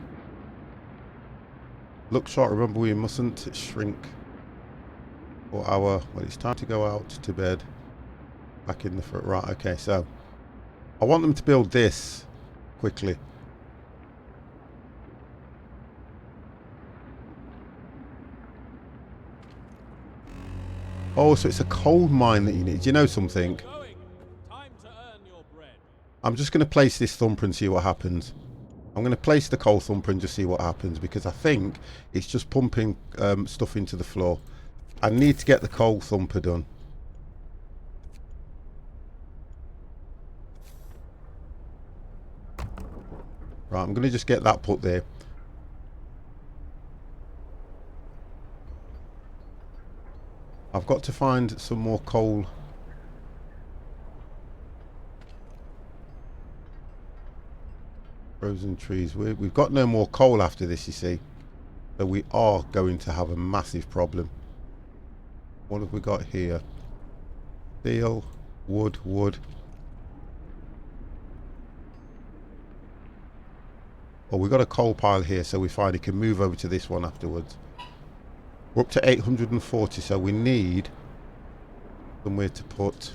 Look short, remember we mustn't shrink for our... Well, it's time to go out to bed. Back in the front. Right, okay, so... I want them to build this quickly. Oh, so it's a coal mine that you need. Do you know something? I'm just going to place this thumper and see what happens. I'm going to place the coal thumper and just see what happens, because I think it's just pumping stuff into the floor. I need to get the coal thumper done. Right, I'm going to just get that put there. I've got to find some more coal. Frozen trees. We've got no more coal after this, you see. So we are going to have a massive problem. What have we got here? Steel, wood, wood. Well, we've got a coal pile here, so we finally can move over to this one afterwards. We're up to 840, so we need somewhere to put...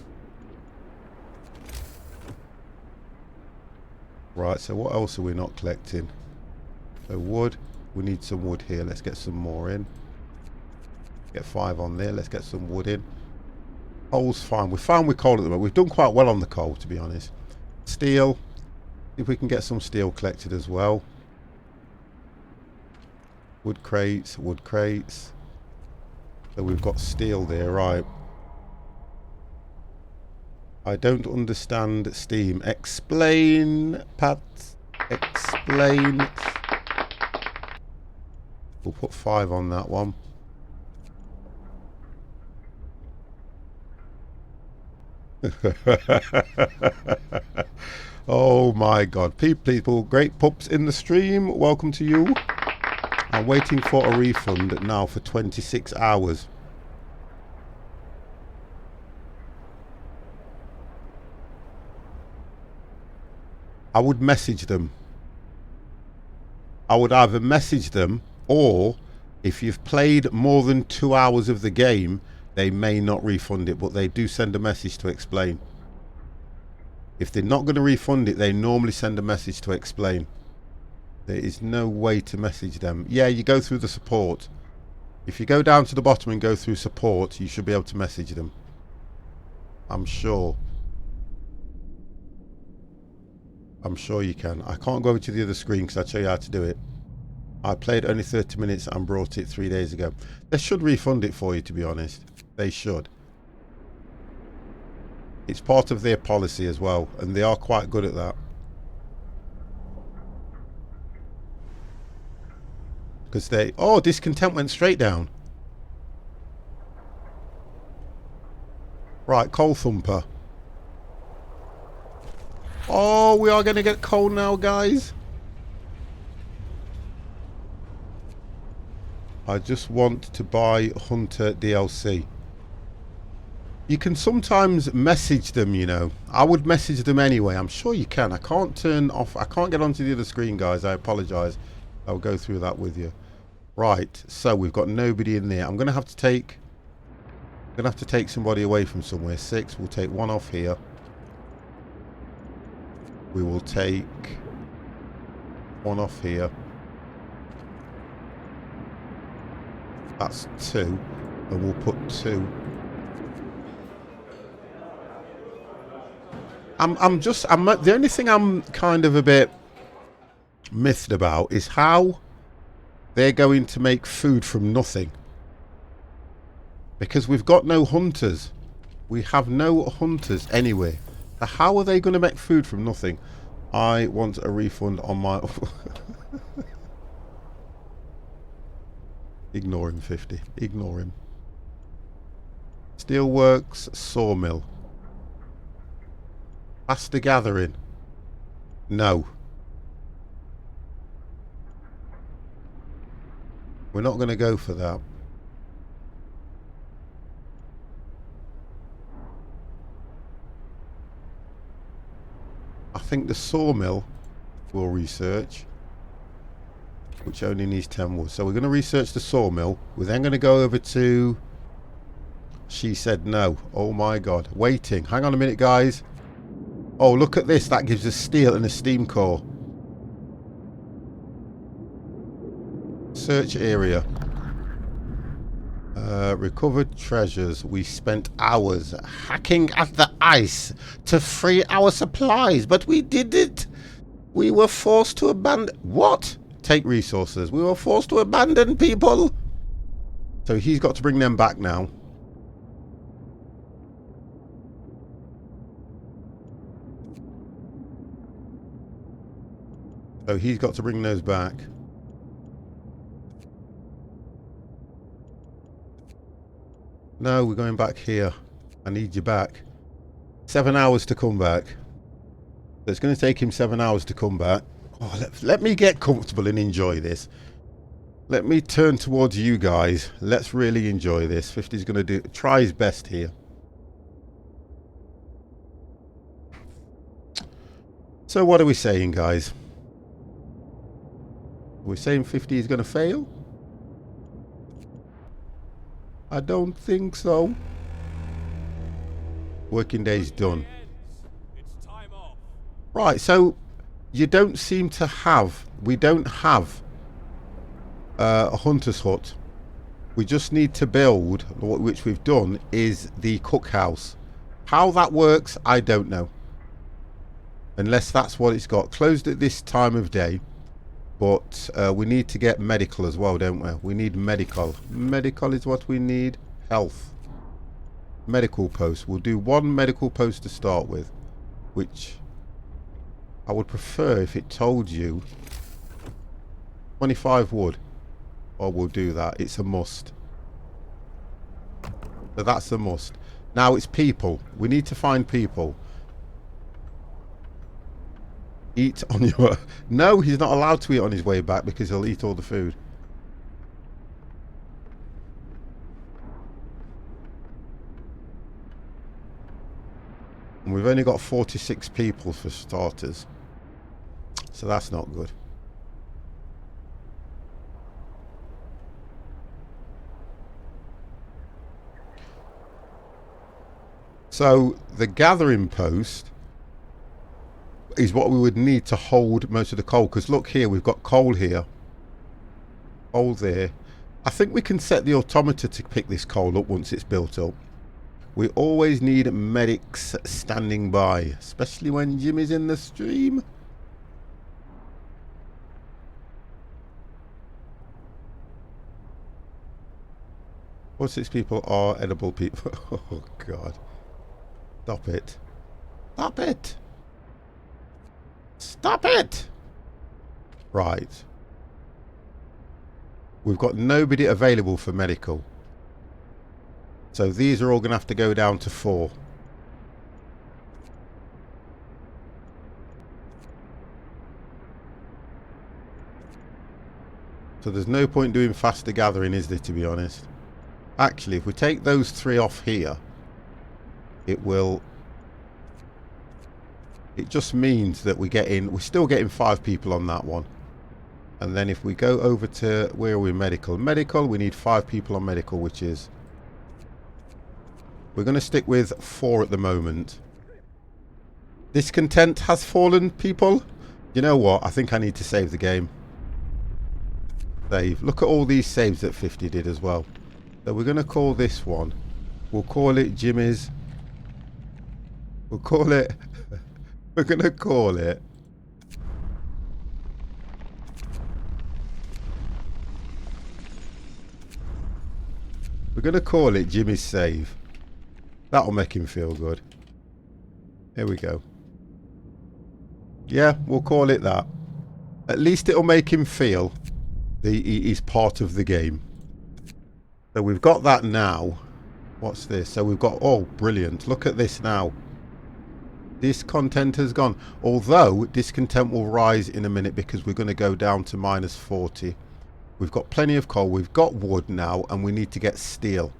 Right, so what else are we not collecting? So wood, we need some wood here. Let's get some more in. Get 5 on there. Let's get some wood in. Coal's fine. We're fine with coal at the moment. We've done quite well on the coal, to be honest. Steel. If we can get some steel collected as well. Wood crates, wood crates. So we've got steel there, right. I don't understand Steam. Explain, Pat. Explain. We'll put 5 on that one. Oh my god. People, great pups in the stream. Welcome to you. I'm waiting for a refund now for 26 hours. I would message them. I would either message them, or if you've played more than 2 hours of the game, they may not refund it, but they do send a message to explain. If they're not going to refund it, they normally send a message to explain. There is no way to message them. Yeah, you go through the support. If you go down to the bottom and go through support, you should be able to message them. I'm sure. I'm sure you can. I can't go over to the other screen because I'll show you how to do it. I played only 30 minutes and brought it 3 days ago. They should refund it for you, to be honest. They should. It's part of their policy as well, and they are quite good at that. Because they... Oh, discontent went straight down. Right, coal thumper. Oh, we are going to get coal now, guys. I just want to buy Hunter DLC. You can sometimes message them, you know. I would message them anyway. I'm sure you can. I can't turn off. I can't get onto the other screen, guys. I apologise. I'll go through that with you. Right. So we've got nobody in there. I'm going to have to take somebody away from somewhere. 6. We'll take 1 off here. We will take 1 off here. That's 2. And we'll put 2. The only thing I'm kind of a bit miffed about is how they're going to make food from nothing. Because we've got no hunters. We have no hunters anywhere. So how are they going to make food from nothing? I want a refund on my... Ignore him, 50. Ignore him. Steelworks, sawmill. Faster gathering. No. We're not going to go for that. I think the sawmill we'll research, which only needs 10 wood. So we're going to research the sawmill. We're then going to go over to... She said no. Oh my god. Waiting. Hang on a minute, guys. Oh, look at this. That gives us steel and a steam core. Search area. Recovered treasures. We spent hours hacking at the ice to free our supplies, but we did it. We were forced to abandon... What? Take resources. We were forced to abandon people. So he's got to bring them back now. So he's got to bring those back. No, we're going back here. I need you back. 7 hours to come back. So it's going to take him 7 hours to come back. Oh, let me get comfortable and enjoy this. Let me turn towards you guys. Let's really enjoy this. 50's going to try his best here. So what are we saying, guys? We're saying 50 is going to fail? I don't think so. Working day's done. Right, so you don't seem to have... We don't have a hunter's hut. We just need to build, which we've done, is the cookhouse. How that works, I don't know. Unless that's what it's got. Closed at this time of day. But we need to get medical as well, don't we? We need medical. Medical is what we need. Health. Medical post. We'll do 1 medical post to start with. Which I would prefer if it told you 25 wood. Or we'll do that. It's a must. So that's a must. Now it's people. We need to find people. Eat on your... No, he's not allowed to eat on his way back because he'll eat all the food. And we've only got 46 people for starters. So that's not good. So the gathering post is what we would need to hold most of the coal, because look here, we've got coal here, coal there. I think we can set the automator to pick this coal up once it's built up. We always need medics standing by, especially when Jimmy's in the stream. All 6 people are edible people. Oh god, stop it, stop it. Stop it! Right. We've got nobody available for medical. So these are all going to have to go down to 4. So there's no point doing faster gathering, is there, to be honest? Actually, if we take those 3 off here, it will... It just means that we're still getting 5 people on that one. And then if we go over to, where are we, medical? Medical, we need 5 people on medical, which is... We're going to stick with 4 at the moment. Discontent has fallen, people. You know what? I think I need to save the game. Save. Look at all these saves that 50 did as well. So we're going to call this one. We'll call it Jimmy's. We'll call it... We're going to call it... We're going to call it Jimmy's save. That'll make him feel good. Here we go. Yeah, we'll call it that. At least it'll make him feel that he's part of the game. So we've got that now. What's this? So we've got... Oh, brilliant. Look at this now. Discontent has gone. Although, discontent will rise in a minute because we're going to go down to -40. We've got plenty of coal. We've got wood now, and we need to get steel.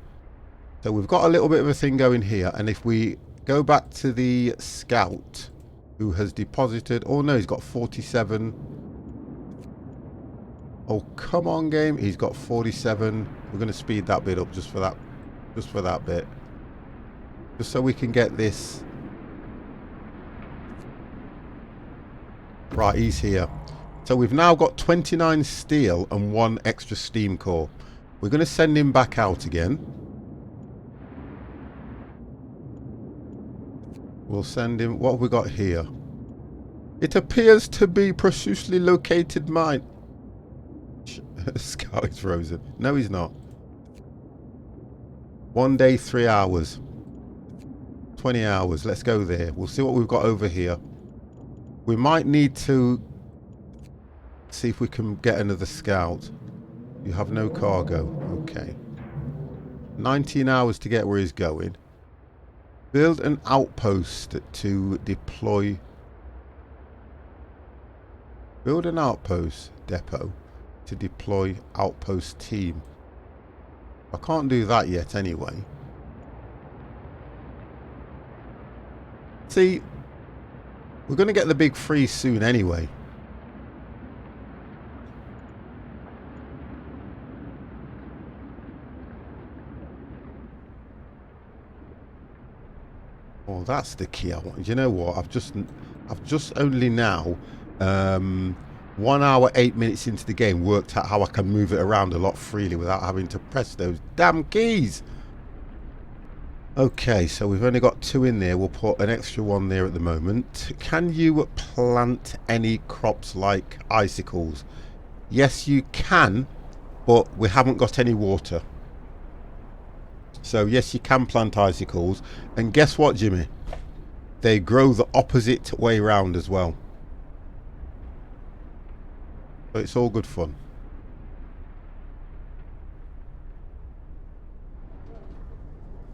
So we've got a little bit of a thing going here. And if we go back to the scout who has deposited... Oh, no, he's got 47. Oh, come on, game. He's got 47. We're going to speed that bit up just for that. Just for that bit. Just so we can get this... Right, he's here. So we've now got 29 steel and 1 extra steam core. We're going to send him back out again. We'll send him... What have we got here? It appears to be precisely located mine. Scout is frozen. No, he's not. 1 day, 3 hours. 20 hours. Let's go there. We'll see what we've got over here. We might need to see if we can get another scout. You have no cargo. Okay. 19 hours to get where he's going. Build an outpost to deploy. Build an outpost depot to deploy outpost team. I can't do that yet anyway. See, we're going to get the big freeze soon anyway. Oh, that's the key I want. You know what? I've just only now 1 hour 8 minutes into the game worked out how I can move it around a lot freely without having to press those damn keys. Okay, so we've only got 2 in there. We'll put an extra 1 there at the moment. Can you plant any crops like icicles? Yes, you can, but we haven't got any water. So yes, you can plant icicles. And guess what, Jimmy? They grow the opposite way round as well. So it's all good fun.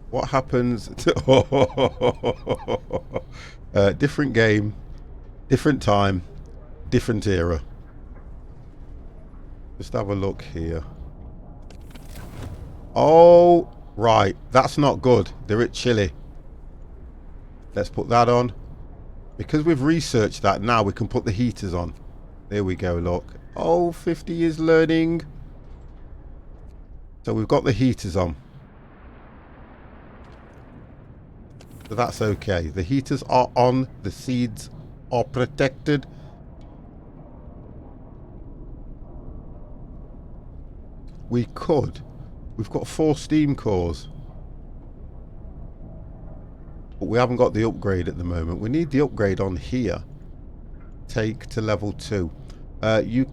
What happens to different game, different time, different era. Just have a look here. Oh, right. That's not good. They're at Chile. Let's put that on. Because we've researched that, now we can put the heaters on. There we go, look. Oh, 50 is learning. So we've got the heaters on. So that's okay. The heaters are on. The seeds are protected. We could. We've got 4 steam cores. But we haven't got the upgrade at the moment. We need the upgrade on here. Take to level 2. You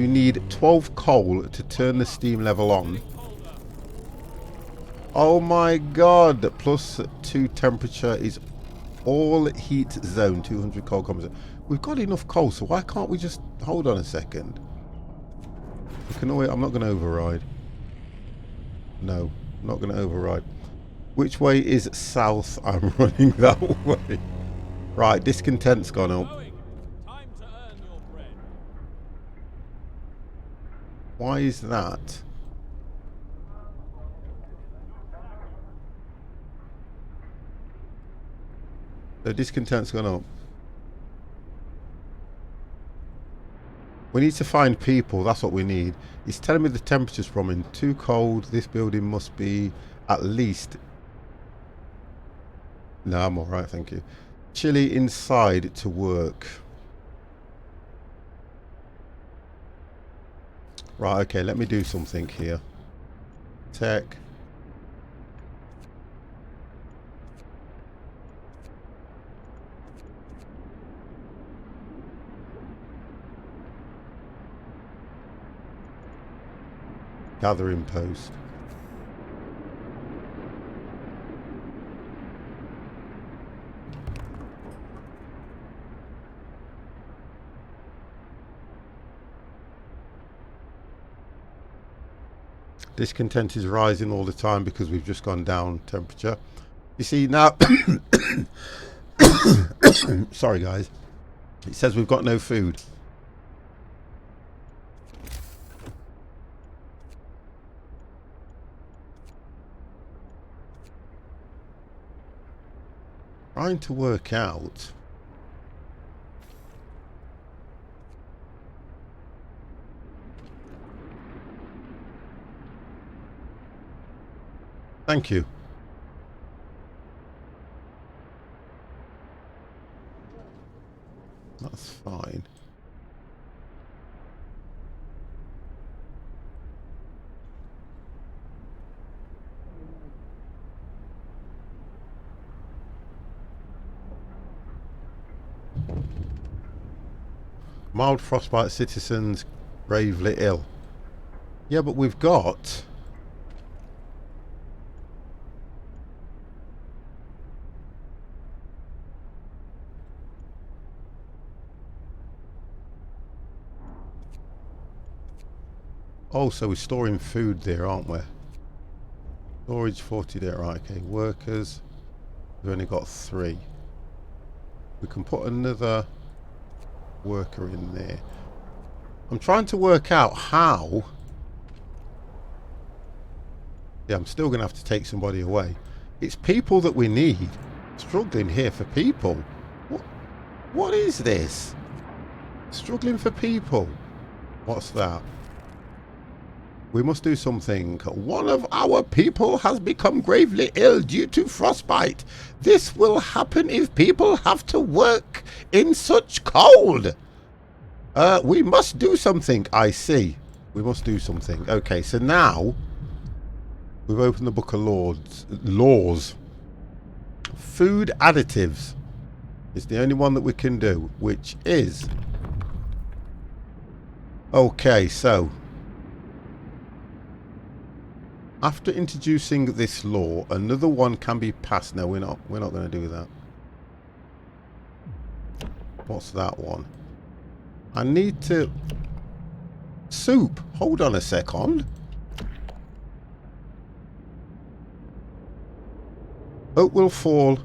need 12 coal to turn the steam level on. Oh my god, +2 temperature is all heat zone, 200 coal composite. We've got enough coal, so why can't we just hold on a second? We can always, I'm not going to override. No, I'm not going to override. Which way is south? I'm running that way. Right, discontent's gone up. Time to earn your bread. Why is that? The discontent's gone up. We need to find people. That's what we need. It's telling me the temperature's from in too cold. This building must be at least... No, I'm alright, thank you. Chilly inside to work. Right, okay, let me do something here. Tech. Gathering post. Discontent is rising all the time because we've just gone down temperature. You see now, sorry guys, it says we've got no food. Trying to work out. Thank you. That's fine. Mild frostbite, citizens gravely ill. Yeah, but we've got... Oh, so we're storing food there, aren't we? Storage 40 there, right, okay. Workers, we've only got 3. We can put another worker in there. I'm trying to work out how... Yeah, I'm still going to have to take somebody away. It's people that we need. Struggling here for people. What is this? Struggling for people. What's that? We must do something. One of our people has become gravely ill due to frostbite. This will happen if people have to work in such cold. We must do something. I see. We must do something. Okay, so now we've opened the book of laws. Food additives is the only one that we can do, which is... Okay, so... After introducing this law, another one can be passed. No, we're not going to do that. What's that one? I need to... Soup. Hold on a second. Oak will fall.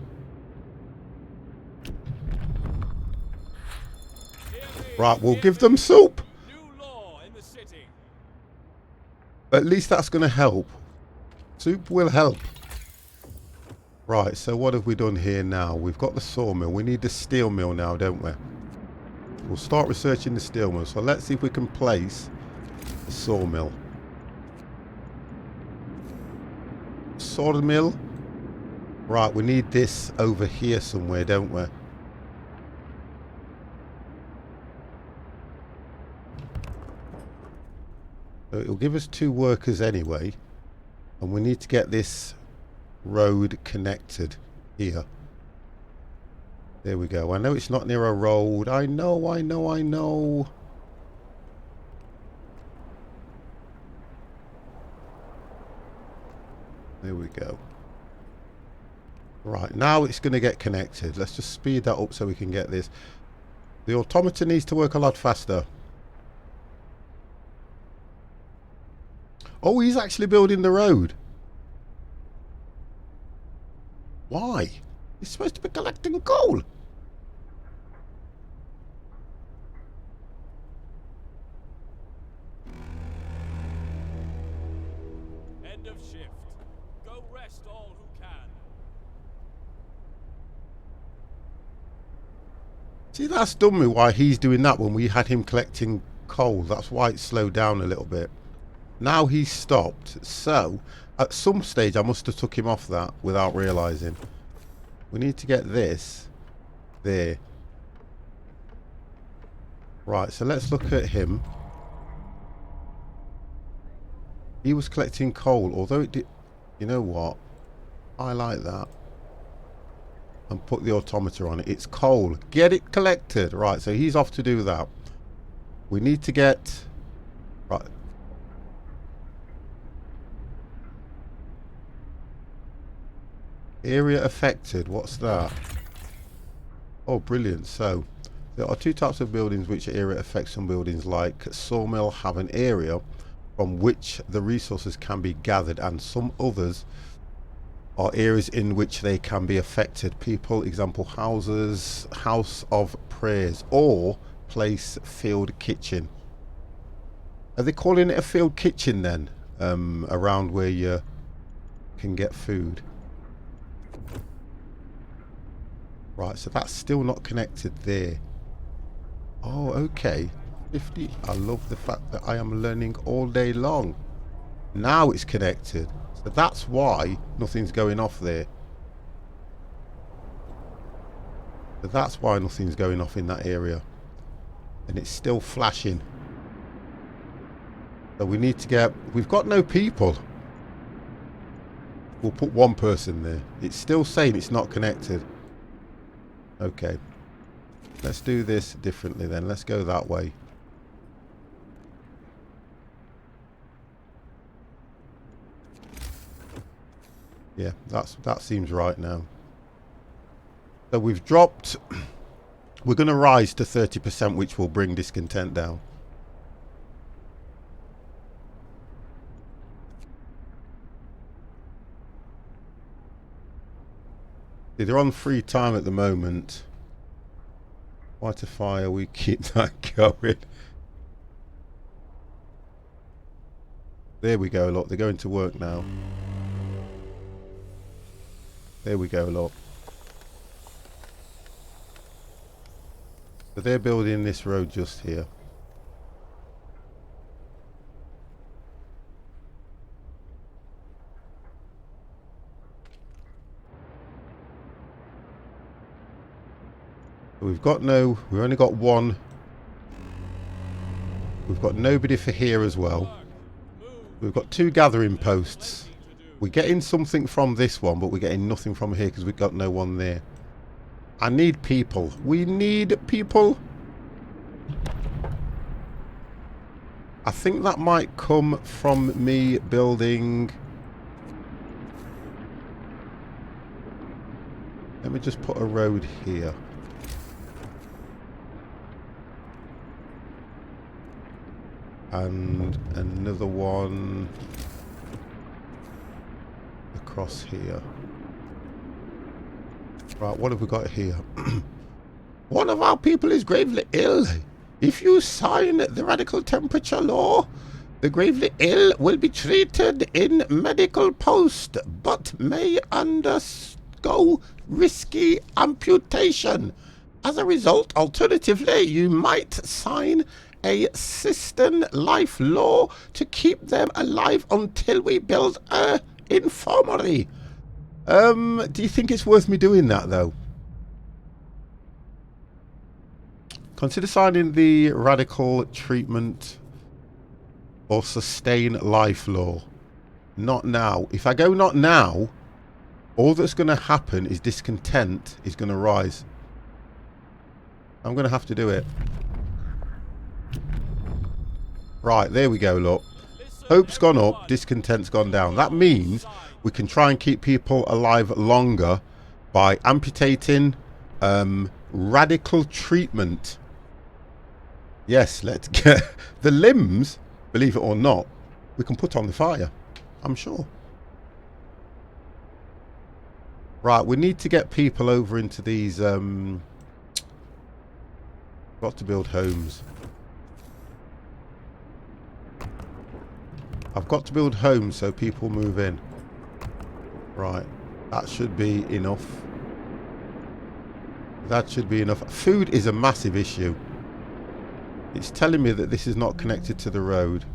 Right, we'll give them soup. New law in the city. At least that's going to help. Soup will help. Right, so what have we done here now? We've got the sawmill. We need the steel mill now, don't we? We'll start researching the steel mill. So let's see if we can place the sawmill. Sawmill. Right, we need this over here somewhere, don't we? So it'll give us 2 workers anyway. And we need to get this road connected here. There we go. I know it's not near a road. I know. There we go. Right, now it's going to get connected. Let's just speed that up so we can get this. The automaton needs to work a lot faster. Oh, he's actually building the road. Why? He's supposed to be collecting coal. End of shift. Go rest all who can. See, that's done me why he's doing that when we had him collecting coal. That's why it slowed down a little bit. Now he's stopped. So, at some stage I must have took him off that without realising. We need to get this there. Right, so let's look at him. He was collecting coal, although it did... You know what? I like that. And put the automator on it. It's coal. Get it collected. Right, so he's off to do that. We need to get... Right. Area affected. What's that? Oh, brilliant. So, there are two types of buildings which area affects. Some buildings, like sawmill, have an area from which the resources can be gathered, and some others are areas in which they can be affected. People, example, houses, house of prayers, or place field kitchen. Are they calling it a field kitchen then? Around where you can get food. Right, so that's still not connected there. Oh, okay. 50. I love the fact that I am learning all day long. Now it's connected. So that's why nothing's going off there. So that's why nothing's going off in that area. And it's still flashing. So we need to get... We've got no people. We'll put one person there. It's still saying it's not connected. Okay. Let's do this differently then. Let's go that way. Yeah, that seems right now. So we've dropped... We're going to rise to 30%, which will bring discontent down. They're on free time at the moment. Why to fire? We keep that going. There we go, look. They're going to work now. There we go, look. So they're building this road just here. We've only got one. We've got nobody for here as well. We've got 2 gathering posts. We're getting something from this one, but we're getting nothing from here because we've got no one there. I need people. We need people. I think that might come from me building... Let me just put a road here. And another one across here. Right, what have we got here? One of our people is gravely ill. If you sign the radical temperature law, the gravely ill will be treated in medical post, but may undergo risky amputation. As a result, alternatively, you might sign a cistern life law to keep them alive until we build a infirmary. Do you think it's worth me doing that though? Consider signing the radical treatment or sustain life law. Not now. If I go not now, all that's going to happen is discontent is going to rise. I'm going to have to do it. Right, there we go, look. Hope's gone up, discontent's gone down. That means we can try and keep people alive longer by amputating radical treatment. Yes, let's get the limbs, believe it or not, we can put on the fire, I'm sure. Right, we need to get people over into these, got to build homes. I've got to build homes so people move in. Right, that should be enough. That should be enough. Food is a massive issue. It's telling me that this is not connected to the road.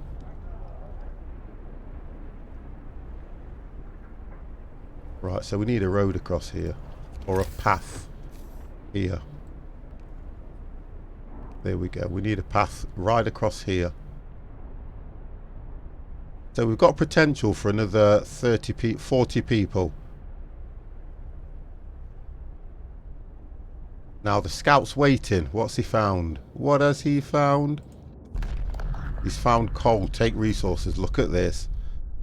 Right, so we need a road across here. Or a path here. There we go. We need a path right across here. So we've got potential for another 40 people. Now the scout's waiting. What's he found? What has he found? He's found coal. Take resources. Look at this.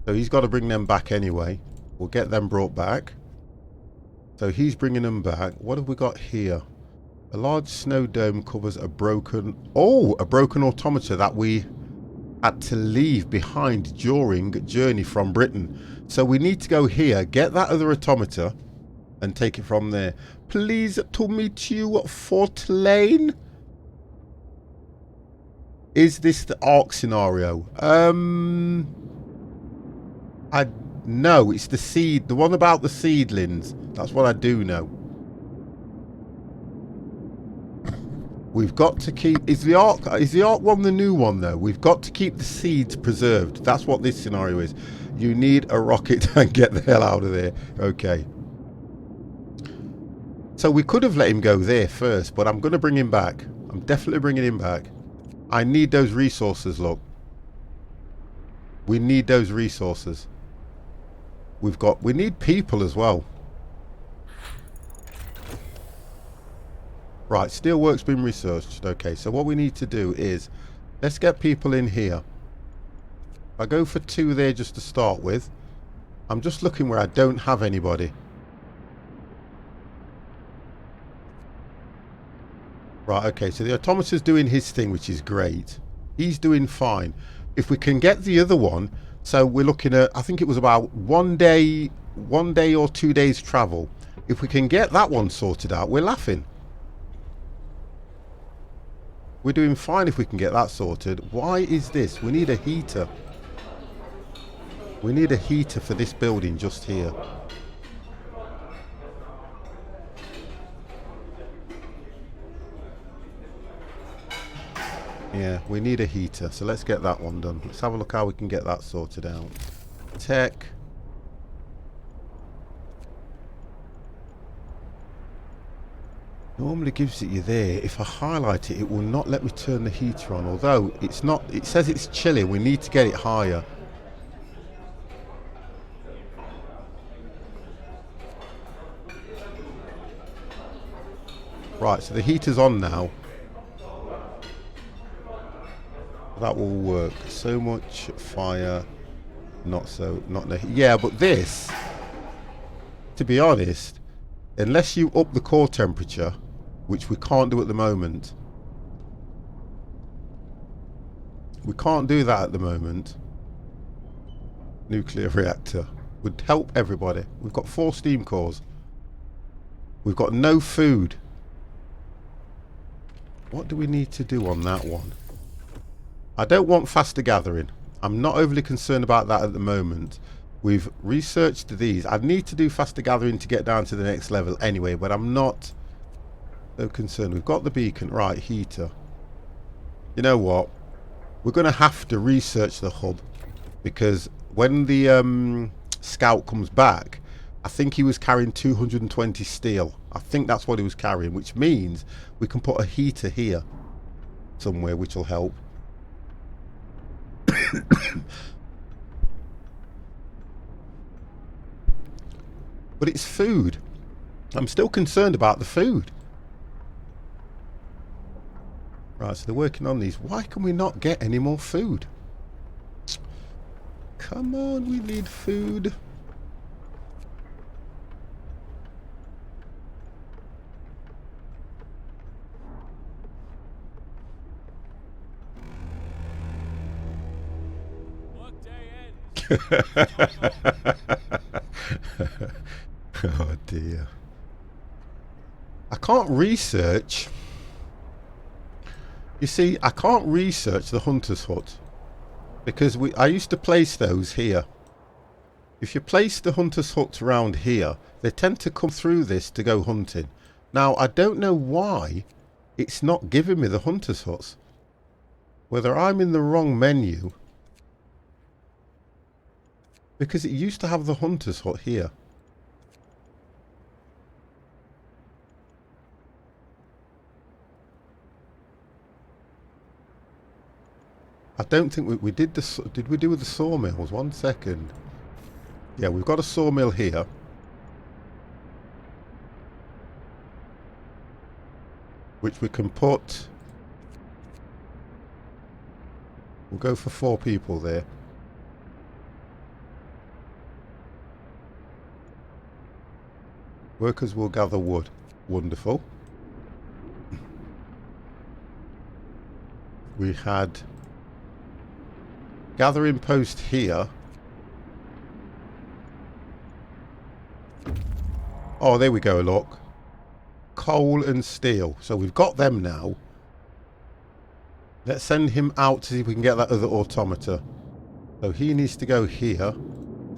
So he's got to bring them back anyway. We'll get them brought back. So he's bringing them back. What have we got here? A large snow dome covers a broken... Oh! A broken automata that we had to leave behind during journey from Britain. So we need to go here, get that other automata, and take it from there. Please to meet you at Fort Lane. Is this the Ark scenario? No, it's the seed, the one about the seedlings. That's what I do know. We've got to keep... Is the Ark one the new one though? We've got to keep the seeds preserved. That's what this scenario is. You need a rocket and get the hell out of there. Okay. So we could have let him go there first, but I'm going to bring him back. I'm definitely bringing him back. I need those resources, look. We need those resources. We need people as well. Right, steelwork's been researched. Okay, so what we need to do is, let's get people in here. I go for 2 there just to start with. I'm just looking where I don't have anybody. Right, okay, so the automata's doing his thing, which is great. He's doing fine. If we can get the other one, so we're looking at, I think it was about 1 day or 2 days travel. If we can get that one sorted out, we're laughing. We're doing fine if we can get that sorted. Why is this? We need a heater. We need a heater for this building just here. Yeah, we need a heater. So let's get that one done. Let's have a look how we can get that sorted out. Tech. Normally gives it you there. If I highlight it, it will not let me turn the heater on. Although it's not, it says it's chilly. We need to get it higher. Right, so the heater's on now. That will work. So much fire. Not so, not the, yeah, but this, to be honest, unless you up the core temperature, which we can't do at the moment. We can't do that at the moment. Nuclear reactor would help everybody. We've got 4 steam cores. We've got no food. What do we need to do on that one? I don't want faster gathering. I'm not overly concerned about that at the moment. We've researched these. I need to do faster gathering to get down to the next level anyway, but I'm not so concerned. We've got the beacon. Right, heater. You know what? We're going to have to research the hub, because when the scout comes back, I think he was carrying 220 steel. I think that's what he was carrying, which means we can put a heater here somewhere, which will help. But it's food. I'm still concerned about the food. Right, so they're working on these. Why can we not get any more food? Come on, we need food. Oh dear. I can't research. You see, I can't research the hunter's hut because I used to place those here. If you place the hunter's huts around here, they tend to come through this to go hunting. Now, I don't know why it's not giving me the hunter's huts. Whether I'm in the wrong menu. Because it used to have the hunter's hut here. I don't think we did the... Did we do with the sawmills? 1 second. Yeah, we've got a sawmill here. Which we can put... We'll go for 4 people there. Workers will gather wood. Wonderful. We had... Gathering post here. Oh, there we go, look. Coal and steel. So we've got them now. Let's send him out to see if we can get that other automata. So he needs to go here.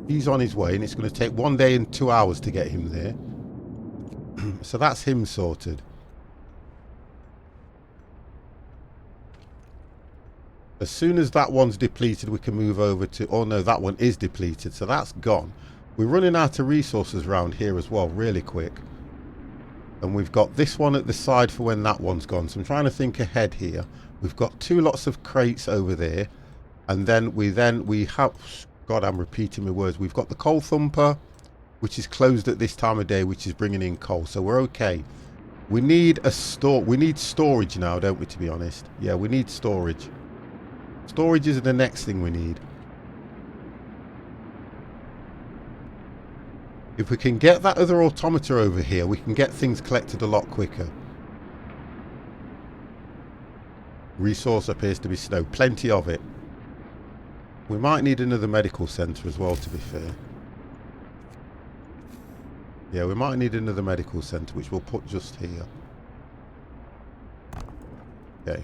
He's on his way, and it's going to take 1 day and 2 hours to get him there. So that's him sorted. As soon as that one's depleted, we can move over to... Oh no, that one is depleted, so that's gone. We're running out of resources around here as well, really quick. And we've got this one at the side for when that one's gone. So I'm trying to think ahead here. We've got 2 lots of crates over there. And then we have... God, I'm repeating my words. We've got the coal thumper, which is closed at this time of day, which is bringing in coal. So we're okay. We need we need storage now, don't we, to be honest? Yeah, we need storage. Storage is the next thing we need. If we can get that other automata over here, we can get things collected a lot quicker. Resource appears to be snow. Plenty of it. We might need another medical centre as well, to be fair. Yeah, we might need another medical centre, which we'll put just here. Okay.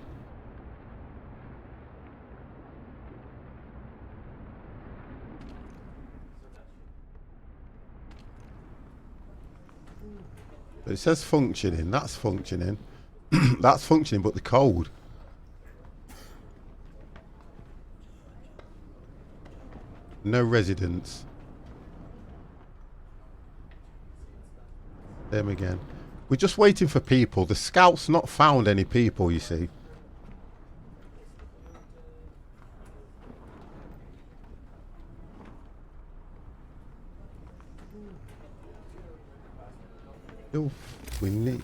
But it says functioning. That's functioning. That's functioning, but the code. No residents. Them again. We're just waiting for people. The scout's not found any people, you see. We need...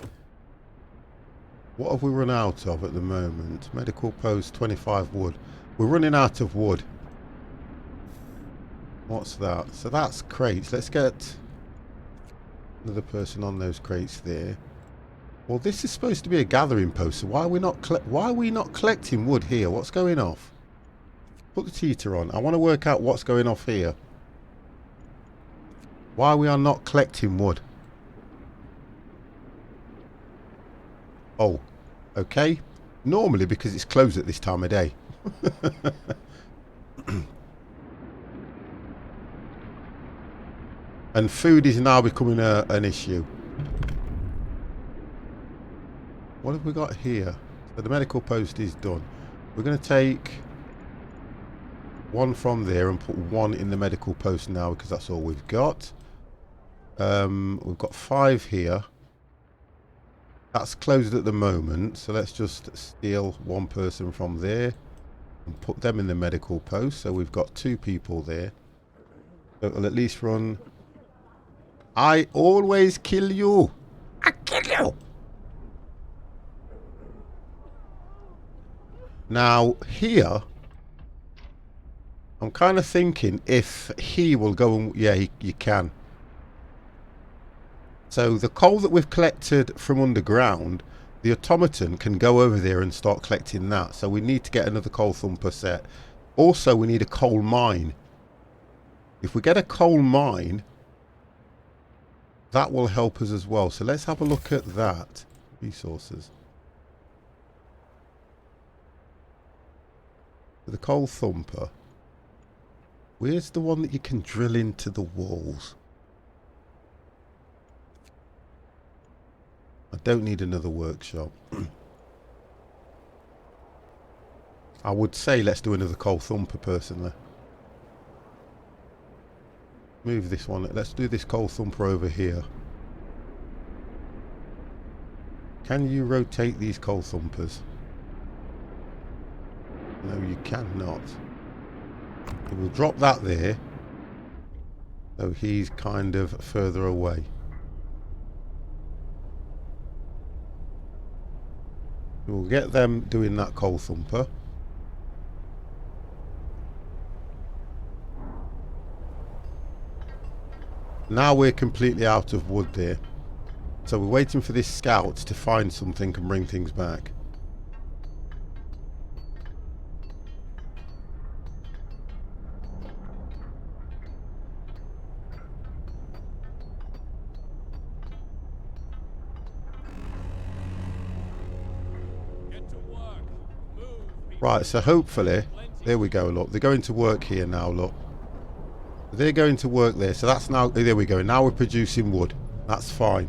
What have we run out of at the moment? Medical post, 25 wood. We're running out of wood. What's that? So that's crates. Let's get another person on those crates there. Well, this is supposed to be a gathering post, so why are we not collecting wood here? What's going off? Put the teeter on. I want to work out what's going off here. Why we are not collecting wood. Oh, okay. Normally because it's closed at this time of day. And food is now becoming an issue. What have we got here? So the medical post is done. We're going to take one from there and put one in the medical post now because that's all we've got. We've got 5 here. That's closed at the moment, so let's just steal one person from there and put them in the medical post. So we've got 2 people there. So it'll at least run... I always kill you. I kill you. Now, here, I'm kind of thinking if he will go and... Yeah, you can. So the coal that we've collected from underground, the automaton can go over there and start collecting that. So we need to get another coal thumper set. Also, we need a coal mine. If we get a coal mine, that will help us as well. So let's have a look at that. Resources. The coal thumper. Where's the one that you can drill into the walls? I don't need another workshop. I would say let's do another coal thumper personally. Move this one. Let's do this coal thumper over here. Can you rotate these coal thumpers? No, you cannot. We'll drop that there. So he's kind of further away. We'll get them doing that coal thumper. Now we're completely out of wood there. So we're waiting for this scout to find something and bring things back. Get to work. Move, people. Right, so hopefully, there we go, look. They're going to work here now, look. They're going to work there. So that's now, there we go. Now we're producing wood. That's fine.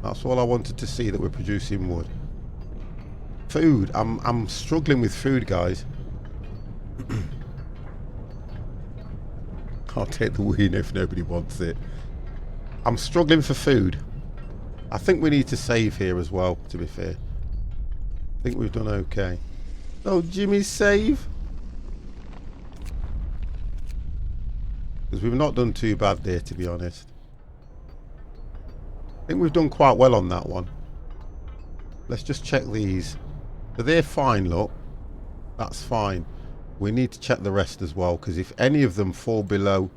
That's all I wanted to see, that we're producing wood. Food. I'm struggling with food, guys. I'll take the win if nobody wants it. I'm struggling for food. I think we need to save here as well, to be fair. I think we've done okay. Oh, Jimmy, save. Because we've not done too bad there, to be honest. I think we've done quite well on that one. Let's just check these. So they're fine, look. That's fine. We need to check the rest as well, because if any of them fall below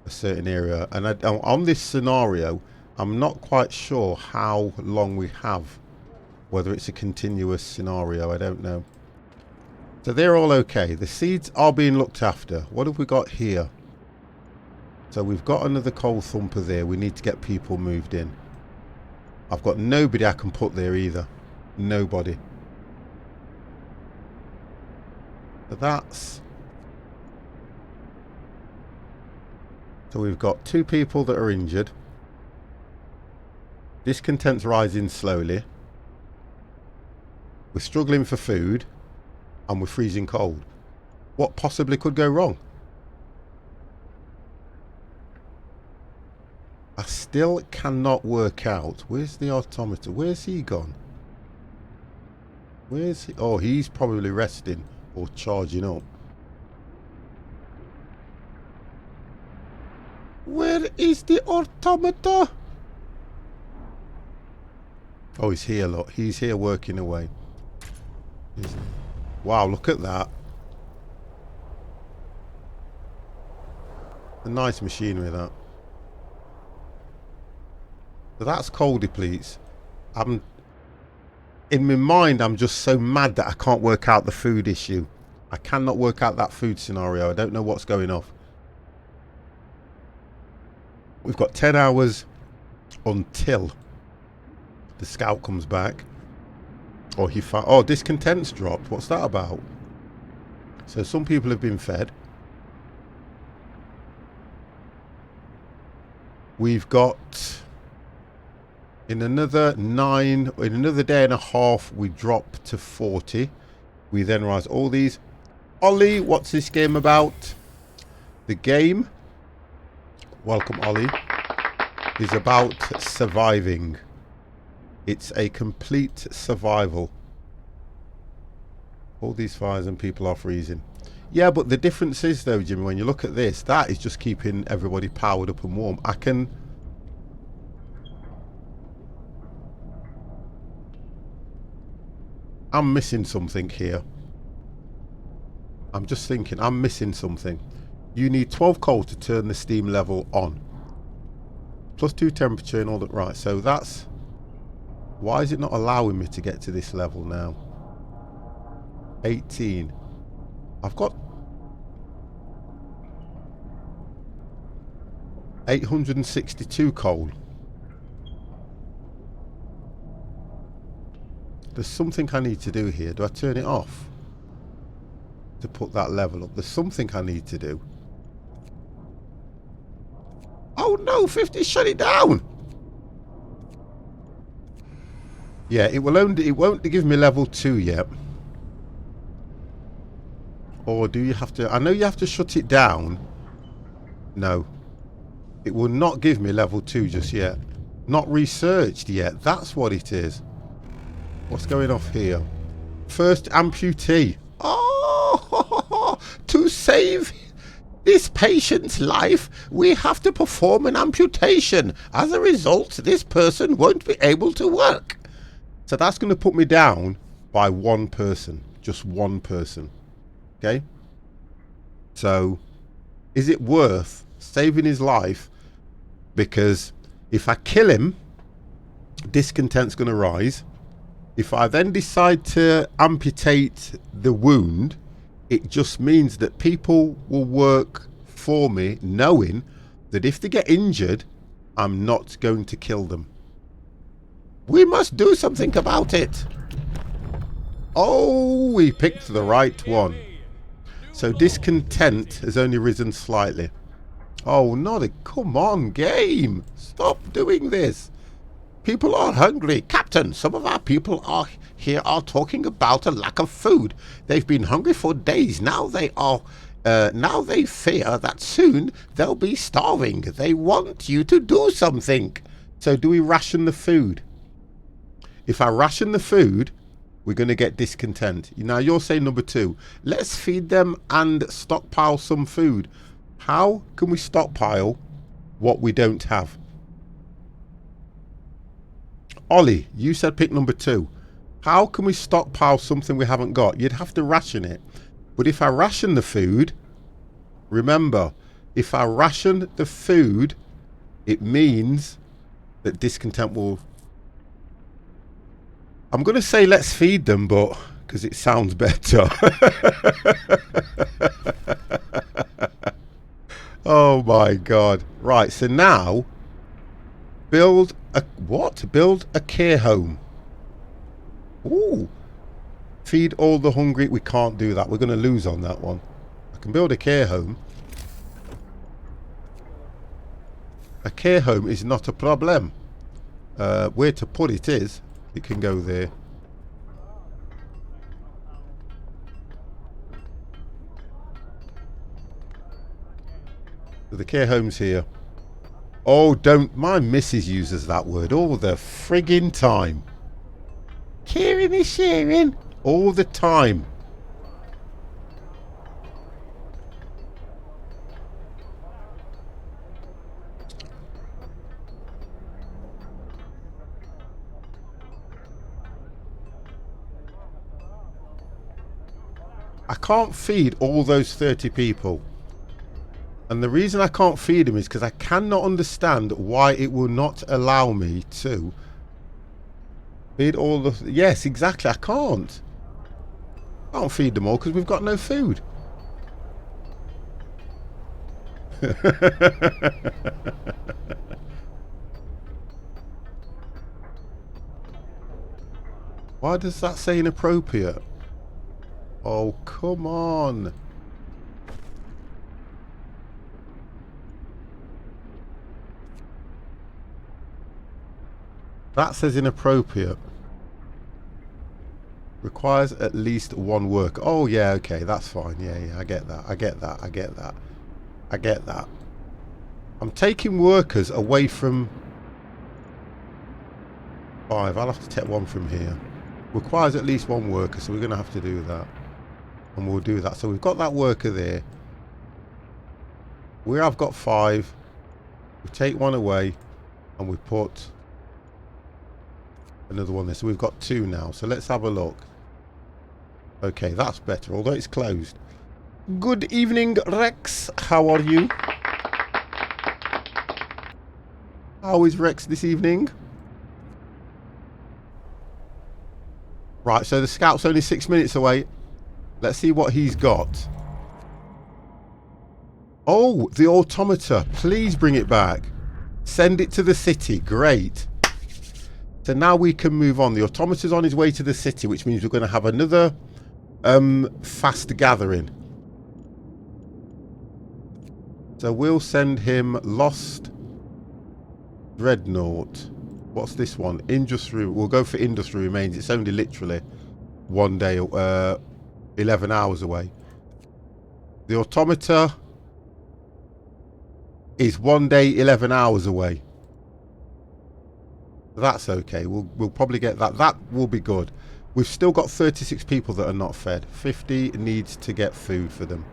a certain area, and on this scenario, I'm not quite sure how long we have. Whether it's a continuous scenario, I don't know. So they're all okay. The seeds are being looked after. What have we got here? So we've got another coal thumper there. We need to get people moved in. I've got nobody I can put there either. Nobody. So that's... So we've got 2 people that are injured. Discontent's rising slowly. We're struggling for food. And we're freezing cold. What possibly could go wrong? I still cannot work out. Where's the automator? Where's he gone? Where's he? Oh, he's probably resting or charging up. Where is the automator? Oh, he's here, look. He's here working away. Wow, look at that. A nice machinery, that. So that's coal depletes. In my mind, I'm just so mad that I can't work out the food issue. I cannot work out that food scenario. I don't know what's going off. We've got 10 hours until the scout comes back. Or he found... Oh, discontent's dropped. What's that about? So some people have been fed. We've got... In another day and a half, we drop to 40. We then rise all these. Ollie, what's this game about? The game, welcome Ollie, is about surviving. It's a complete survival. All these fires and people are freezing. Yeah, but the difference is though, Jimmy, when you look at this, that is just keeping everybody powered up and warm. I'm missing something here. I'm just thinking, I'm missing something. You need 12 coal to turn the steam level on. +2 temperature and all that. Right, so that's... Why is it not allowing me to get to this level now? 18. I've got 862 coal. There's something I need to do here. Do I turn it off to put that level up? There's something I need to do. No, 50, shut it down. Yeah, it won't give me level 2 yet. Or do you have to? I know you have to shut it down. No. It will not give me level 2 just yet. Not researched yet. That's what it is. What's going off here? First amputee. Oh, to save this patient's life, we have to perform an amputation. As a result, this person won't be able to work. So that's going to put me down by one person. Just one person. Okay? So, is it worth saving his life? Because if I kill him, discontent's going to rise. If I then decide to amputate the wound, it just means that people will work for me, knowing that if they get injured, I'm not going to kill them. We must do something about it. Oh, we picked the right one. So discontent has only risen slightly. Oh, not a... Come on, game. Stop doing this. People are hungry. Captain, some of our people here are talking about a lack of food. They've been hungry for days. Now they fear that soon they'll be starving. They want you to do something. So do we ration the food? If I ration the food, we're going to get discontent. Now you're saying number 2. Let's feed them and stockpile some food. How can we stockpile what we don't have? Ollie, you said pick number 2. How can we stockpile something we haven't got? You'd have to ration it. But if I ration the food, remember, if I ration the food, it means that discontent will... I'm going to say let's feed them, but because it sounds better. Oh my God. Right, so now build a what? Build a care home. Ooh. Feed all the hungry. We can't do that. We're going to lose on that one. I can build a care home. A care home is not a problem. Where to put it is, it can go there. The care home's here. Oh, don't. My missus uses that word all the friggin' time. Caring is sharing. All the time. I can't feed all those 30 people. And the reason I can't feed them is because I cannot understand why it will not allow me to feed all the... Yes, exactly. I can't. I can't feed them all because we've got no food. Why does that say inappropriate? Oh, come on. That says inappropriate. Requires at least one worker. Oh, yeah, okay, that's fine. Yeah, I get that. I get that. I get that. I get that. I'm taking workers away from 5. I'll have to take one from here. Requires at least one worker, so we're going to have to do that. And we'll do that. So we've got that worker there. Where I've got 5, we take one away and we put another one there. So we've got 2 now. So let's have a look. Okay, that's better, although it's closed. Good evening, Rex. How are you? How is Rex this evening? Right, so the scout's only 6 minutes away. Let's see what he's got. Oh, the automata. Please bring it back. Send it to the city. Great. So now we can move on. The automata's on his way to the city, which means we're going to have another fast gathering. So we'll send him lost Dreadnought. What's this one? Industry. We'll go for industry remains. It's only literally 1 day, 11 hours away. The automata is 1 day, 11 hours away. That's okay. We'll probably get that. That will be good. We've still got 36 people that are not fed. 50 needs to get food for them.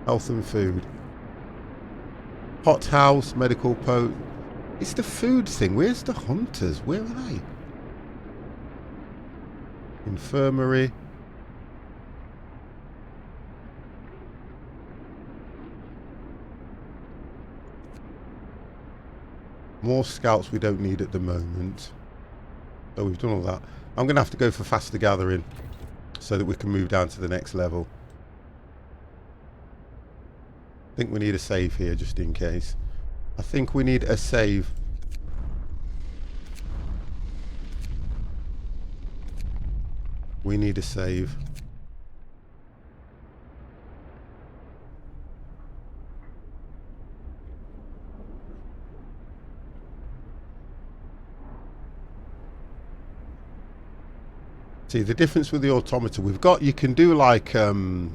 Health and food. Hot house, medical post. It's the food thing. Where's the hunters? Where are they? Infirmary. More scouts we don't need at the moment. So we've done all that. I'm going to have to go for faster gathering so that we can move down to the next level. I think we need a save here just in case. I think we need a save. We need a save. See, the difference with the automata, we've got, you can do like, you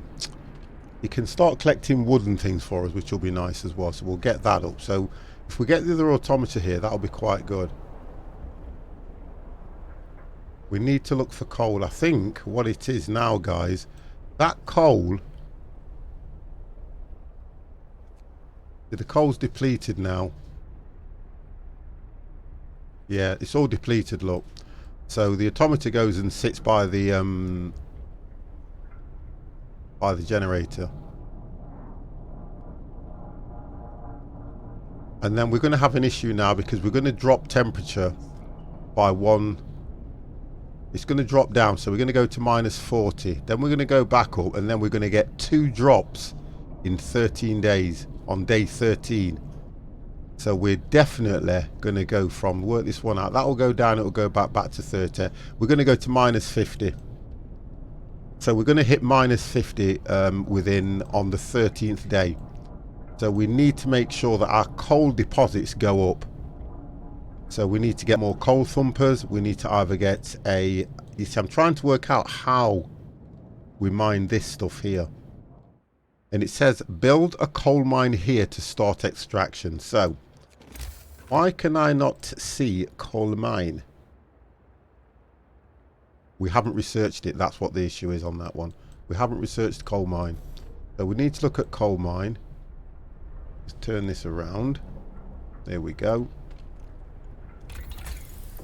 can start collecting wooden things for us, which will be nice as well. So we'll get that up. So if we get the other automata here, that'll be quite good. We need to look for coal. I think what it is now, guys, that coal, the coal's depleted now. Yeah, it's all depleted, look. So the automata goes and sits by the generator. And then we're going to have an issue now because we're going to drop temperature by 1. It's going to drop down, so we're going to go to -40. Then we're going to go back up, and then we're going to get 2 drops in 13 days on day 13. So we're definitely going to go from, work this one out. That will go down, it will go back to 30. We're going to go to -50. So we're going to hit -50 within on the 13th day. So we need to make sure that our coal deposits go up. So we need to get more coal thumpers. We need to either get a... You see, I'm trying to work out how we mine this stuff here. And it says build a coal mine here to start extraction. So why can I not see coal mine? We haven't researched it. That's what the issue is on that one. We haven't researched coal mine. So we need to look at coal mine. Let's turn this around. There we go.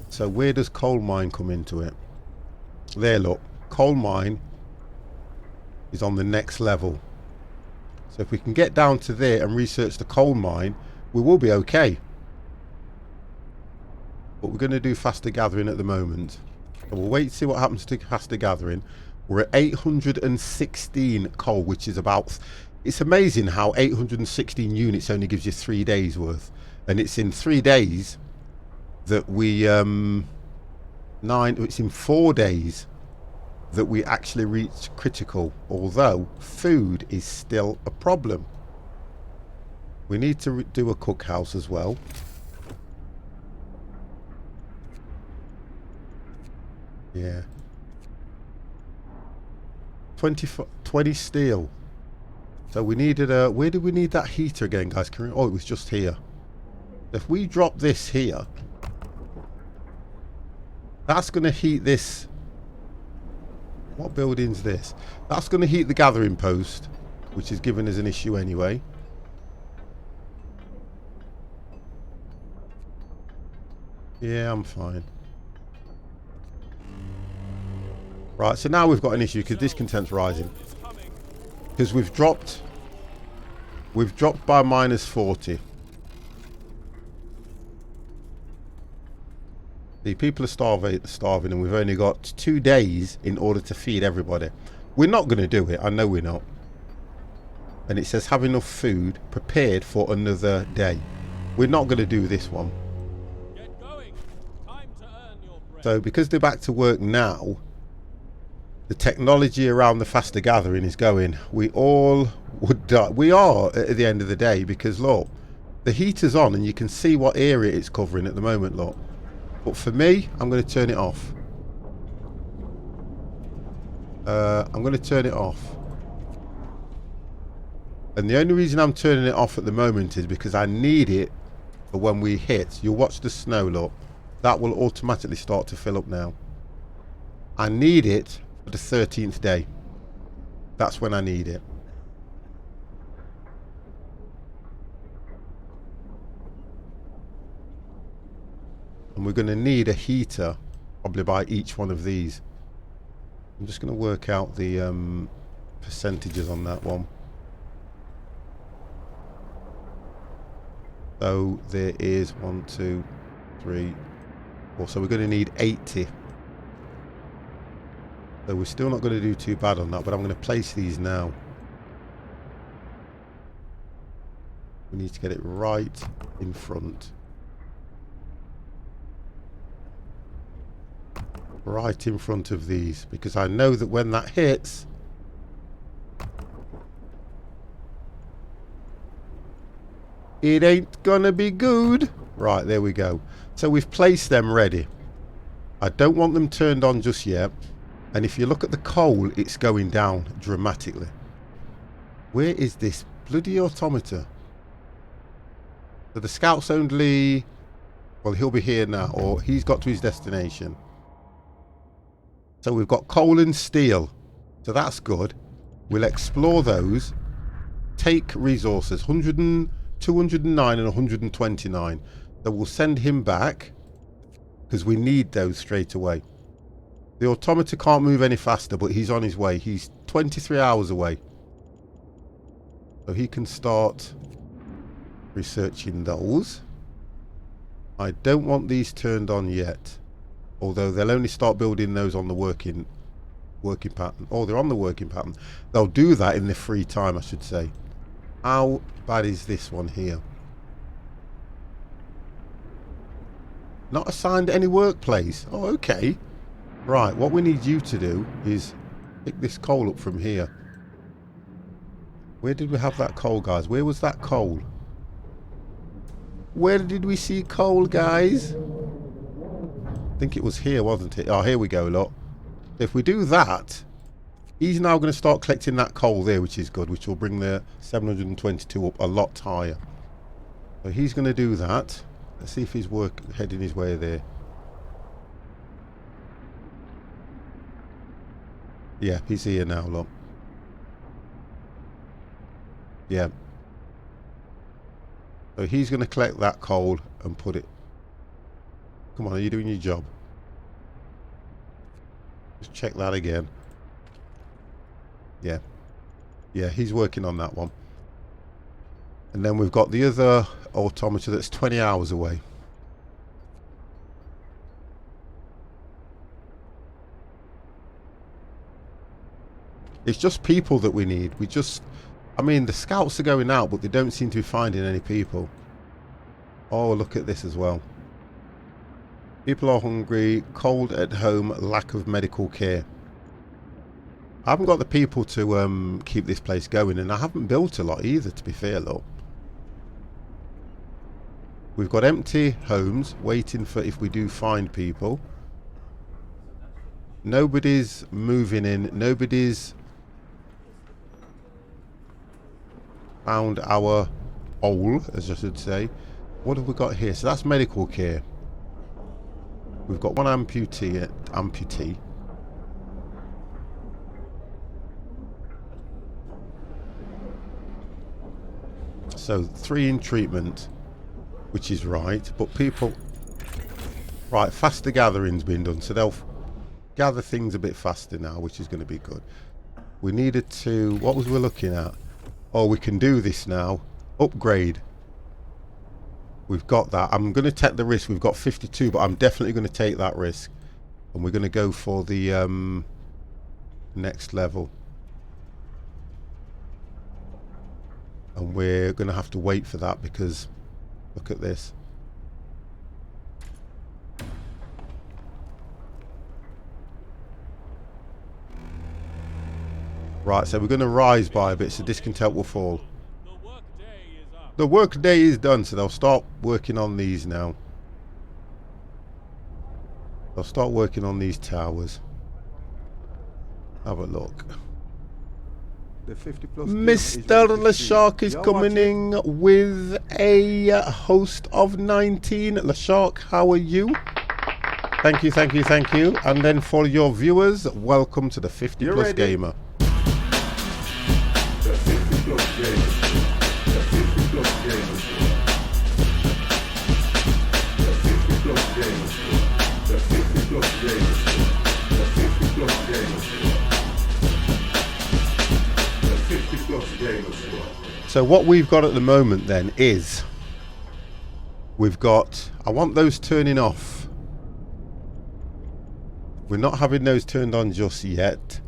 So where does coal mine come into it? There, look. Coal mine is on the next level. So if we can get down to there and research the coal mine, we will be okay. But we're going to do faster gathering at the moment. So we'll wait to see what happens to faster gathering. We're at 816 coal, which is about... It's amazing how 816 units only gives you 3 days worth. And it's in 3 days that we... It's in 4 days that we actually reach critical, although food is still a problem. We need to do a cookhouse as well. Yeah. 20 steel. So we needed a... Where did we need that heater again, guys? Oh, it was just here. If we drop this here, that's going to heat this... What building's this? That's going to heat the gathering post, which is giving us an issue anyway. Yeah, I'm fine. Right, so now we've got an issue because discontent's rising. Because we've dropped by -40. The people are starving, and we've only got 2 days in order to feed everybody. We're not going to do it. I know we're not. And it says have enough food prepared for another day. We're not going to do this one. Get going. Time to earn your bread. So because they're back to work now, the technology around the faster gathering is going. We all would die. We are at the end of the day, because look, the heater's on and you can see what area it's covering at the moment, look. But for me, I'm going to turn it off. I'm going to turn it off. And the only reason I'm turning it off at the moment is because I need it for when we hit. You'll watch the snow, look. That will automatically start to fill up now. I need it for the 13th day. That's when I need it. And we're going to need a heater probably by each one of these. I'm just going to work out the percentages on that one. So there is 1, 2, 3, 4. So we're going to need 80. So we're still not going to do too bad on that, but I'm going to place these now. We need to get it right in front. Right in front of these, because I know that when that hits, it ain't gonna be good. Right, there we go. So we've placed them ready. I don't want them turned on just yet. And if you look at the coal, it's going down dramatically. Where is this bloody automator? So the scout's only... Well, he'll be here now, or he's got to his destination. So we've got coal and steel. So that's good. We'll explore those. Take resources. 209 and 129. So we'll send him back, because we need those straight away. The automata can't move any faster, but he's on his way. He's 23 hours away. So he can start researching those. I don't want these turned on yet. Although they'll only start building those on the working pattern. Oh, they're on the working pattern. They'll do that in their free time, I should say. How bad is this one here? Not assigned any workplace. Oh, okay. Right, what we need you to do is pick this coal up from here. Where did we have that coal, guys? Where was that coal? Where did we see coal, guys? I think it was here, wasn't it? Oh, here we go, look. If we do that, he's now going to start collecting that coal there, which is good, which will bring the 722 up a lot higher. So he's going to do that. Let's see if he's heading his way there. Yeah, he's here now, look. Yeah. So he's going to collect that coal and put it... Come on, are you doing your job? Just check that again. Yeah. Yeah, he's working on that one. And then we've got the other automata that's 20 hours away. It's just people that we need. We just... I mean, the scouts are going out, but they don't seem to be finding any people. Oh, look at this as well. People are hungry, cold at home, lack of medical care. I haven't got the people to keep this place going, and I haven't built a lot either, to be fair, look. We've got empty homes waiting for if we do find people. Nobody's moving in. Nobody's found our hole, as I should say. What have we got here? So that's medical care. We've got one amputee. So 3 in treatment, which is right. But people... Right, faster gathering's been done. So they'll gather things a bit faster now, which is going to be good. We needed to... What was we looking at? Oh, we can do this now. Upgrade. We've got that. I'm going to take the risk. We've got 52, but I'm definitely going to take that risk. And we're going to go for the next level. And we're going to have to wait for that because look at this. Right, so we're going to rise by a bit, so discontent will fall. The work day is up. The work day is done, so they'll start working on these now. They'll start working on these towers. Have a look. The 50 plus Mr. LeShark is coming in with a host of 19. LeShark, how are you? Thank you, thank you, thank you. And then for your viewers, welcome to the 50 You're plus ready. gamer. The 50 plus gamers. The 50 plus gamers. The 50 plus gamers. The 50 plus gamers. The 50 plus gamers. The 50 plus gamers. So what we've got at the moment then is we've got, I want those turning off. We're not having those turned on just yet.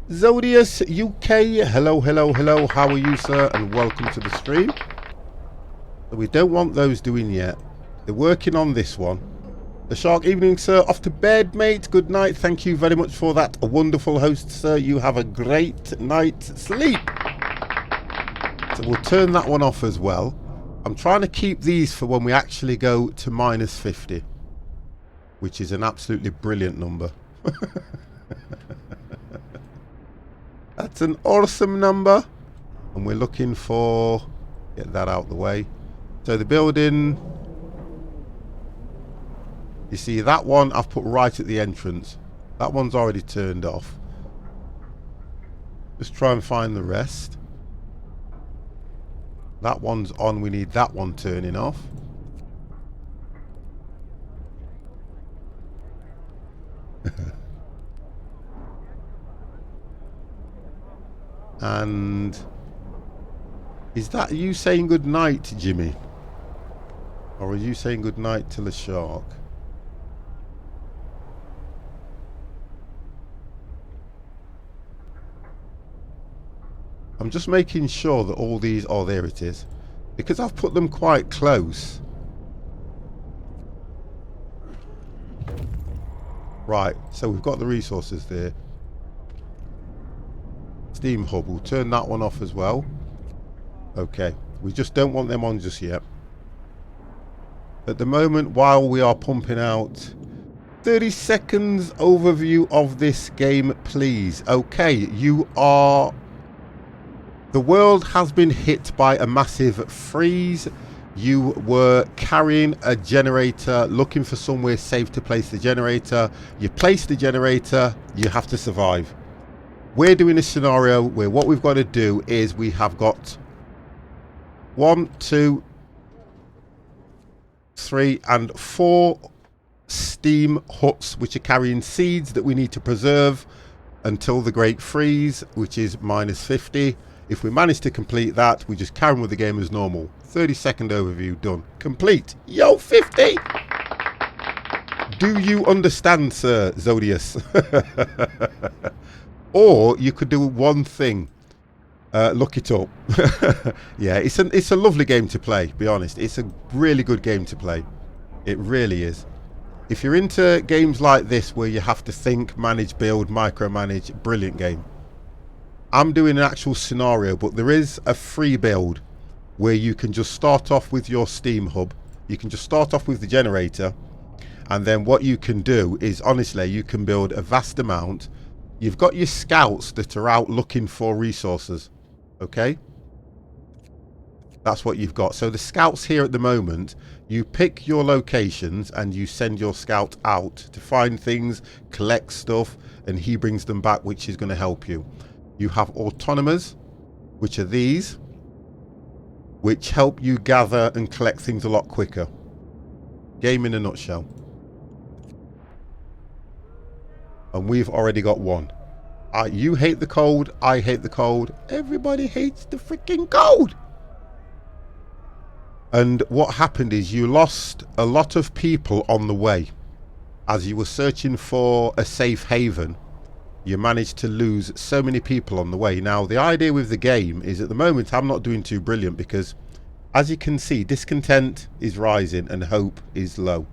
Zodius UK, hello, hello, hello. How are you, sir? And welcome to the stream. So we don't want those doing yet. They're working on this one. The Shark, evening, sir. Off to bed, mate. Good night. Thank you very much for that. A wonderful host, sir. You have a great night's sleep. So we'll turn that one off as well. I'm trying to keep these for when we actually go to minus 50, which is an absolutely brilliant number. That's an awesome number, and we're looking for, get that out the way. So the building, you see that one I've put right at the entrance. That one's already turned off. Just try and find the rest. That one's on, we need that one turning off. And is that you saying good night, Jimmy? Or are you saying good night to the Shark? I'm just making sure that all these, oh, there it is. Because I've put them quite close. Right, so we've got the resources there. Steam hub, we'll turn that one off as well. Okay, we just don't want them on just yet. At the moment, while we are pumping out 30 seconds overview of this game, please. Okay, you are... The world has been hit by a massive freeze. You were carrying a generator, looking for somewhere safe to place the generator. You place the generator, you have to survive. We're doing a scenario where what we've got to do is we have got 1, 2, 3 and 4 steam huts which are carrying seeds that we need to preserve until the great freeze, which is minus 50. If we manage to complete that, we just carry on with the game as normal. 30-second overview done. Complete. Yo, 50! Do you understand, sir, Zodius? Or you could do one thing. Look it up. Yeah, it's a lovely game to play, be honest. It's a really good game to play. It really is. If you're into games like this where you have to think, manage, build, micromanage, brilliant game. I'm doing an actual scenario, but there is a free build where you can just start off with your steam hub. You can just start off with the generator, and then what you can do is, honestly, you can build a vast amount. You've got your scouts that are out looking for resources. Okay? That's what you've got. So the scouts here at the moment, you pick your locations and you send your scout out to find things, collect stuff, and he brings them back, which is going to help you. You have autonomous, which are these, which help you gather and collect things a lot quicker. Game in a nutshell. And we've already got one. You hate the cold, I hate the cold, everybody hates the freaking cold. And what happened is you lost a lot of people on the way. As you were searching for a safe haven, you managed to lose so many people on the way. Now, the idea with the game is at the moment I'm not doing too brilliant because, as you can see, discontent is rising and hope is low.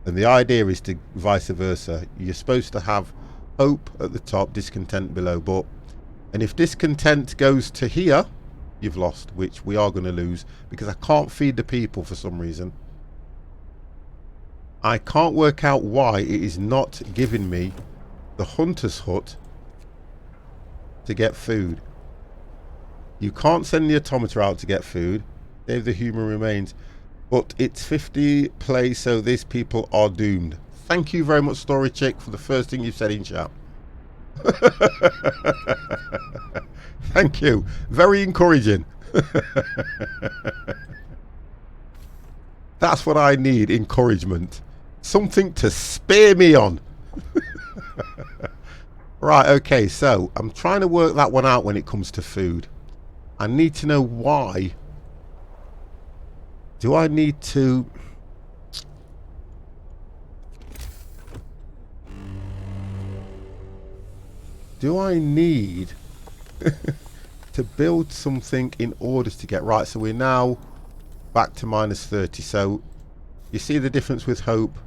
And the idea is to vice versa. You're supposed to have hope at the top, discontent below. But And if discontent goes to here, you've lost, which we are going to lose because I can't feed the people for some reason. I can't work out why it is not giving me the hunter's hut to get food. You can't send the automata out to get food. Save the human remains. But it's 50 plays, so these people are doomed. Thank you very much, Story Chick, for the first thing you've said in chat. Thank you. Very encouraging. That's what I need, encouragement. Something to spear me on. Right, okay, so I'm trying to work that one out when it comes to food. I need to know why. Do I need to... Do I need to build something in order to get... Right, so we're now back to minus 30. So you see the difference with hope?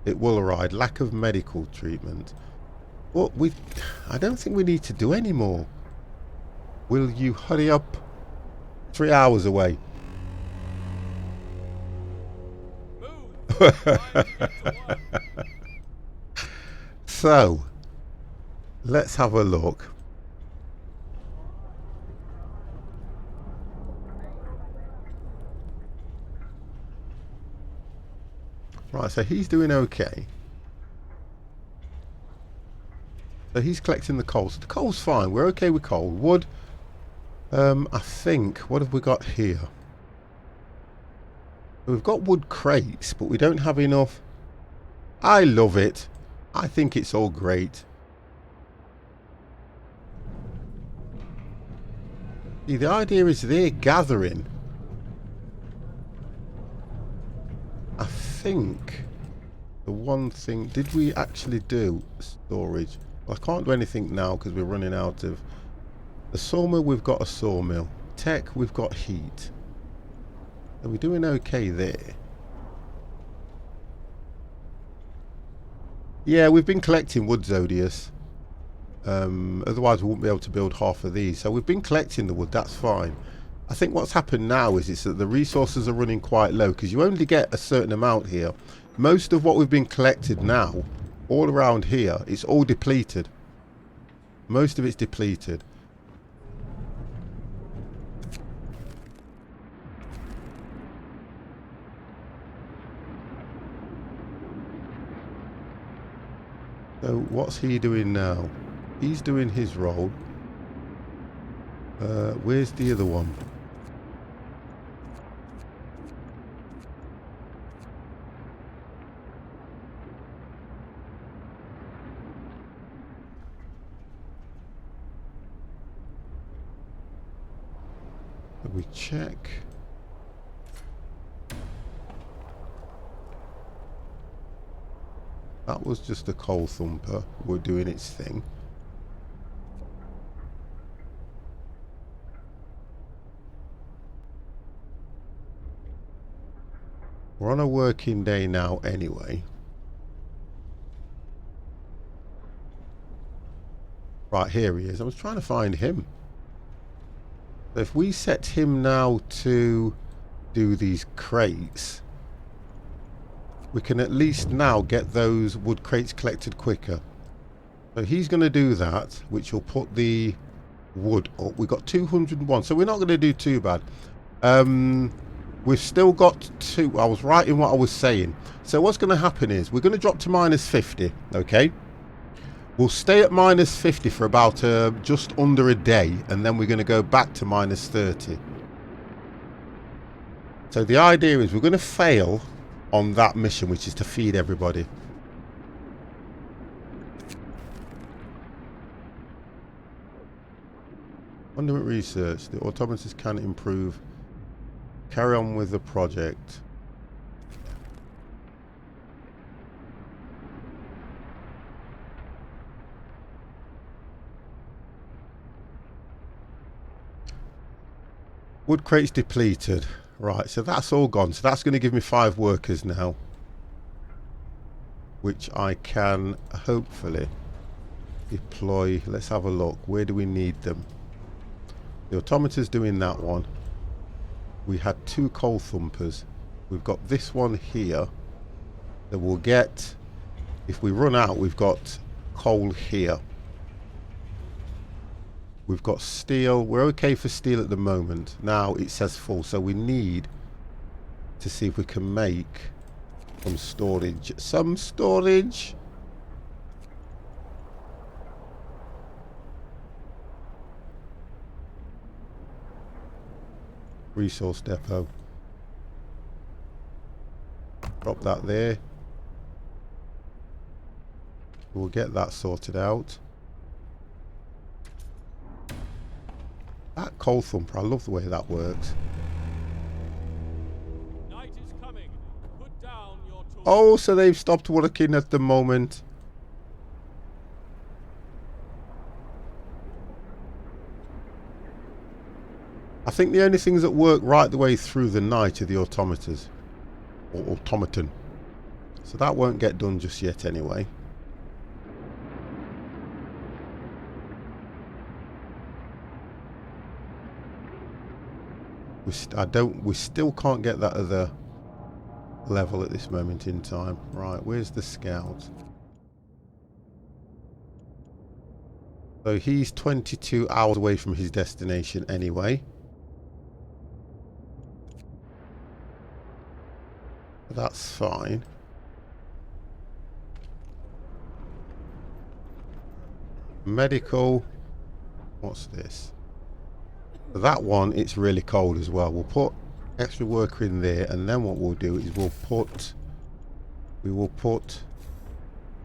It will ride. Lack of medical treatment. Well, I don't think we need to do any more. Will you hurry up? 3 hours away. So, let's have a look. Right, so he's doing okay. So he's collecting the coal. So the coal's fine. We're okay with coal. Wood, I think, what have we got here? We've got wood crates, but we don't have enough. I love it. I think it's all great. See, the idea is they're gathering. I think the one thing... Did we actually do storage? Well, I can't do anything now because we're running out of... The sawmill, we've got a sawmill. Tech, we've got heat. Are we doing okay there? Yeah, we've been collecting wood, Zodius. Otherwise we wouldn't be able to build half of these. So we've been collecting the wood, that's fine. I think what's happened now is it's that the resources are running quite low because you only get a certain amount here. Most of what we've been collected now, all around here, it's all depleted. Most of it's depleted. So what's he doing now? He's doing his role. Where's the other one? We check. That was just a coal thumper. We're doing its thing. We're on a working day now anyway. Right, here he is. I was trying to find him. So if we set him now to do these crates, we can at least now get those wood crates collected quicker. So he's going to do that, which will put the wood up. We've got 201, so we're not going to do too bad. We've still got two. I was right in what I was saying. So what's going to happen is we're going to drop to minus 50, okay? We'll stay at minus 50 for about just under a day, and then we're going to go back to minus 30. So the idea is we're going to fail on that mission, which is to feed everybody. Fundament research. The automatons can improve. Carry on with the project. Wood crates depleted. Right, so that's all gone. So that's going to give me 5 workers now, which I can hopefully Deploy. Let's have a look. Where do we need them? The automator's doing that one. We had 2 coal thumpers. We've got this one here that we'll get. If we run out, we've got coal here. We've got steel. We're okay for steel at the moment. Now it says full, so we need to see if we can make some storage. Some storage. Resource depot. Drop that there. We'll get that sorted out. That coal thumper, I love the way that works. Night is coming. Put down your tools. Oh, so they've stopped working at the moment. I think the only things that work right the way through the night are the automators. Or automaton. So that won't get done just yet anyway. We still can't get that other level at this moment in time. Right, where's the scout? So he's 22 hours away from his destination anyway. That's fine. Medical. What's this? For that one, it's really cold as well. We'll put extra worker in there, and then what we'll do is we will put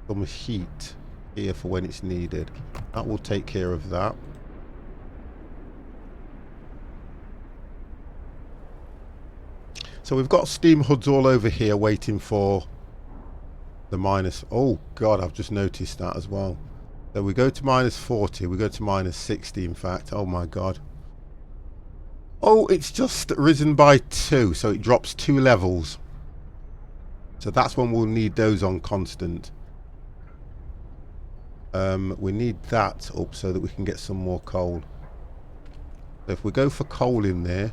some heat here for when it's needed. That will take care of that. So we've got steam hoods all over here waiting for the minus. Oh god, I've just noticed that as well. So we go to minus 40, we go to minus 60 in fact. Oh my god. Oh, it's just risen by 2, so it drops 2 levels. So that's when we'll need those on constant. We need that up so that we can get some more coal. So if we go for coal in there,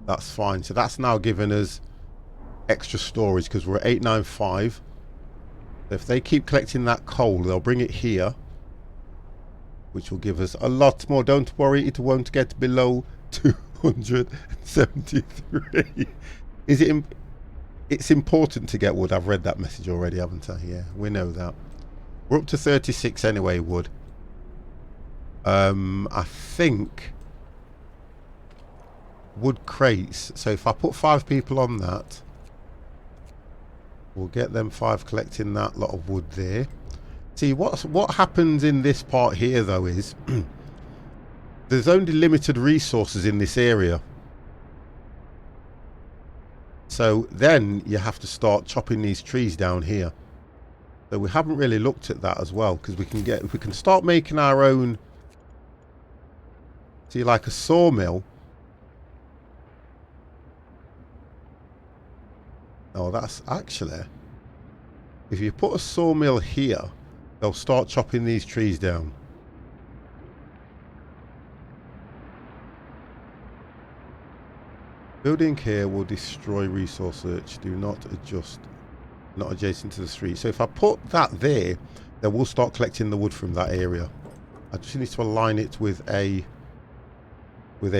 that's fine. So that's now given us extra storage because we're at 895. So if they keep collecting that coal, they'll bring it here, which will give us a lot more. Don't worry, it won't get below 273. Is it? It's important to get wood. I've read that message already, haven't I? Yeah, we know that. We're up to 36 anyway, wood. I think wood crates. So if I put 5 people on that, we'll get them 5 collecting that lot of wood there. See, what happens in this part here though is there's only limited resources in this area. So then you have to start chopping these trees down here. So we haven't really looked at that as well, because we can start making our own. See, like a sawmill. Oh, that's actually, if you put a sawmill here, they'll start chopping these trees down. Building here will destroy resource search. Do not adjust. Not adjacent to the street. So if I put that there, then we'll start collecting the wood from that area. I just need to align it with a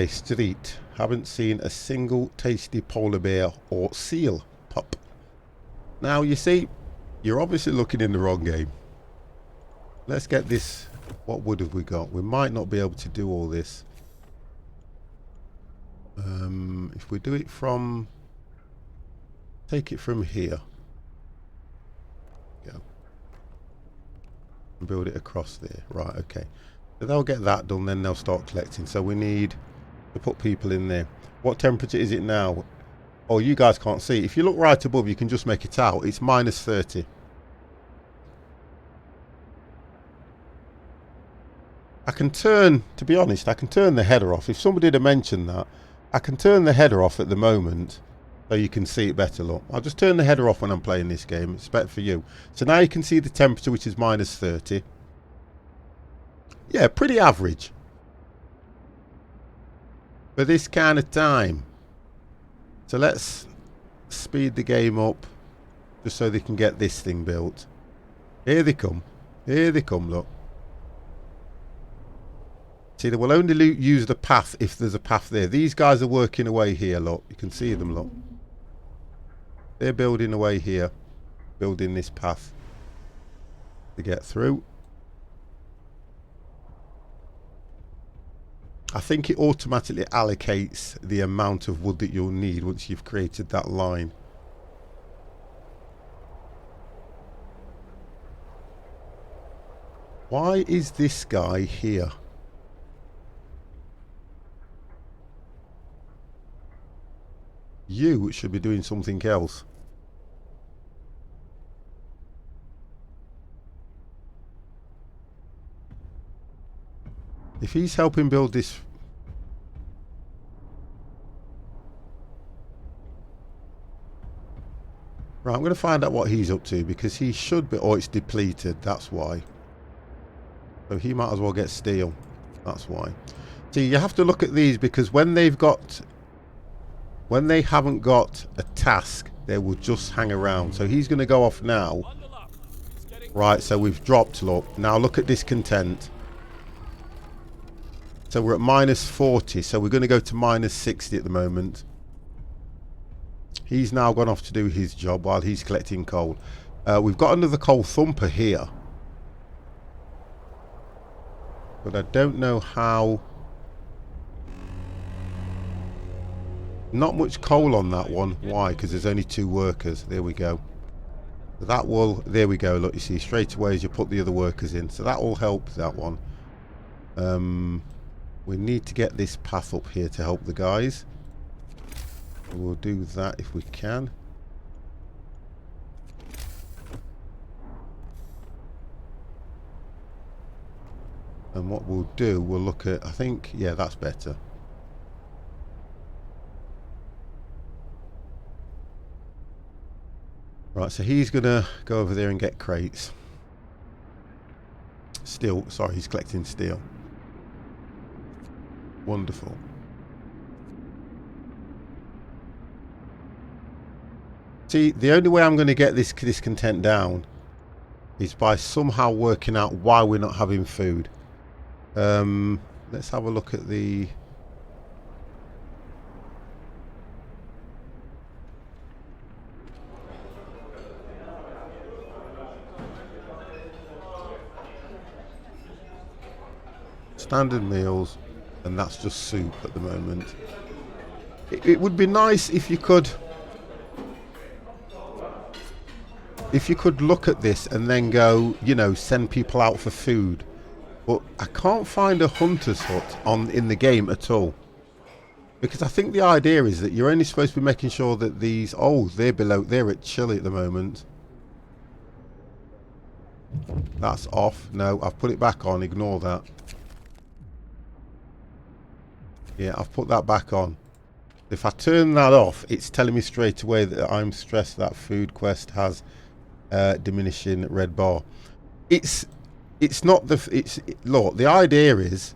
street. Haven't seen a single tasty polar bear or seal pup. Now you see, you're obviously looking in the wrong game. Let's get this. What wood have we got? We might not be able to do all this. If we do it from, take it from here. Go. And build it across there. Right, okay. So they'll get that done, then they'll start collecting. So we need to put people in there. What temperature is it now? Oh, you guys can't see. If you look right above, you can just make it out. It's minus 30. I can turn, to be honest, I can turn the header off. If somebody had mentioned that, I can turn the header off at the moment So you can see it better, look. I'll just turn the header off when I'm playing this game. It's better for you. So now you can see the temperature, which is minus 30. Yeah, pretty average for this kind of time. So let's speed the game up just so they can get this thing built. Here they come. Here they come, look. See, they will only use the path if there's a path there. These guys are working away here, look. You can see them, look. They're building away here. Building this path to get through. I think it automatically allocates the amount of wood that you'll need once you've created that line. Why is this guy here? You should be doing something else. If he's helping build this... Right, I'm going to find out what he's up to, because he should be... Oh, it's depleted, that's why. So he might as well get steel. That's why. See, you have to look at these, because when they've got... When they haven't got a task, they will just hang around. So he's going to go off now. Right, so we've dropped, look. Now look at discontent. So we're at minus 40. So we're going to go to minus 60 at the moment. He's now gone off to do his job while he's collecting coal. We've got another coal thumper here. But I don't know how... Not much coal on that one. Why? Because there's only 2 workers. There we go. That will... There we go. Look, you see, straight away as you put the other workers in. So that will help that one. We need to get this path up here to help the guys. We'll do that if we can. And what we'll do, we'll look at... I think, yeah, that's better. Right, so he's going to go over there and get crates. Steel, sorry, he's collecting steel. Wonderful. See, the only way I'm going to get this discontent down is by somehow working out why we're not having food. Let's have a look at the... Standard meals, and that's just soup at the moment. It would be nice if you could look at this and then go, you know, send people out for food. But I can't find a hunter's hut in the game at all, because I think the idea is that you're only supposed to be making sure that these... Oh, they're at chili at the moment. That's off. No, I've put it back on. Ignore that. Yeah, I've put that back on. If I turn that off, it's telling me straight away that I'm stressed that food quest has diminishing red bar. It's not the... Look, the idea is,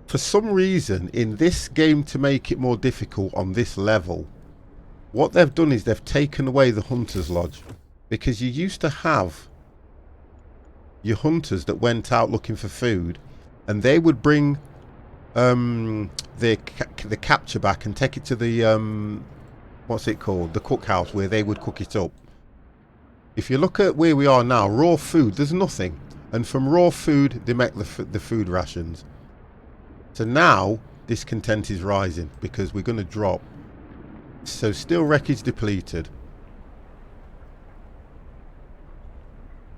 for some reason, in this game, to make it more difficult on this level, what they've done is they've taken away the hunter's lodge. Because you used to have your hunters that went out looking for food, and they would bring... the capture back and take it to the what's it called, the cookhouse, where they would cook it up. If you look at where we are now, raw food, there's nothing, and from raw food they make the food rations. So now discontent is rising because we're going to drop. So steel wreckage depleted.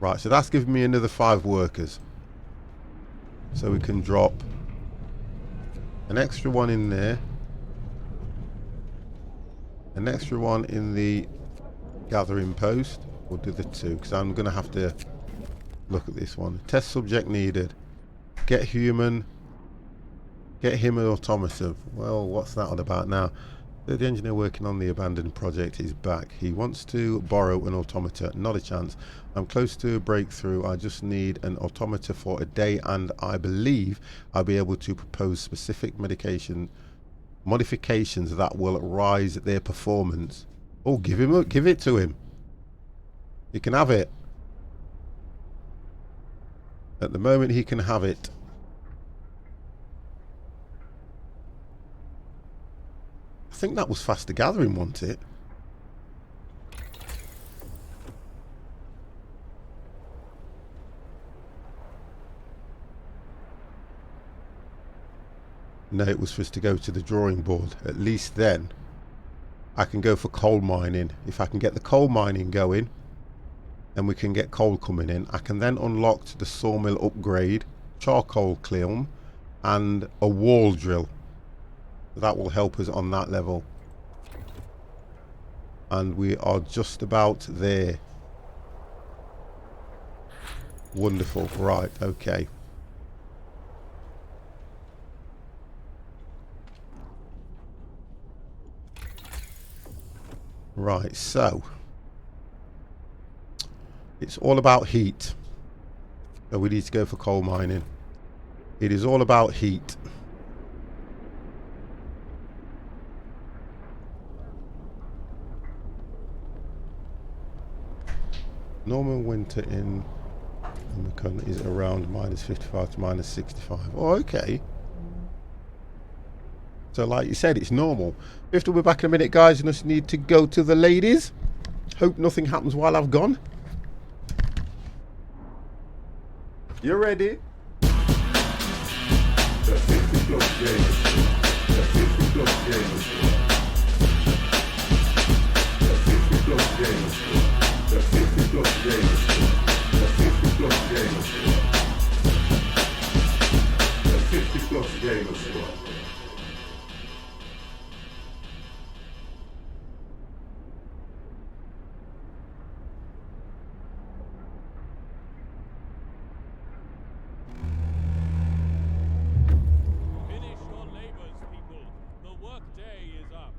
Right, so that's giving me another 5 workers, so we can drop an extra one in there, an extra one in the gathering post. We'll do the 2 because I'm going to have to look at this one. Test subject needed. Get human. Get him an automaton. Well, what's that all about now? The engineer working on the abandoned project is back. He wants to borrow an automata. Not a chance. I'm close to a breakthrough. I just need an automata for a day, and I believe I'll be able to propose specific modifications that will rise their performance. Oh, give it to him. He can have it. At the moment, he can have it. I think that was faster gathering, wasn't it? No, it was for us to go to the drawing board. At least then I can go for coal mining. If I can get the coal mining going, and we can get coal coming in, I can then unlock the sawmill upgrade, charcoal kiln, and a wall drill. That will help us on that level. And we are just about there. Wonderful. Right, okay. Right, so it's all about heat. So we need to go for coal mining. It is all about heat. Normal winter in Omicron is around -55 to -65. Oh, okay. So like you said, it's normal. If we're back in a minute, guys. I just need to go to the ladies. Hope nothing happens while I've gone. You ready? The 50 plus games. The 50 plus games. The 50 plus games. The 50 plus games. The 50 plus games. The 50 plus gamers. Finish your labors, people. The work day is up.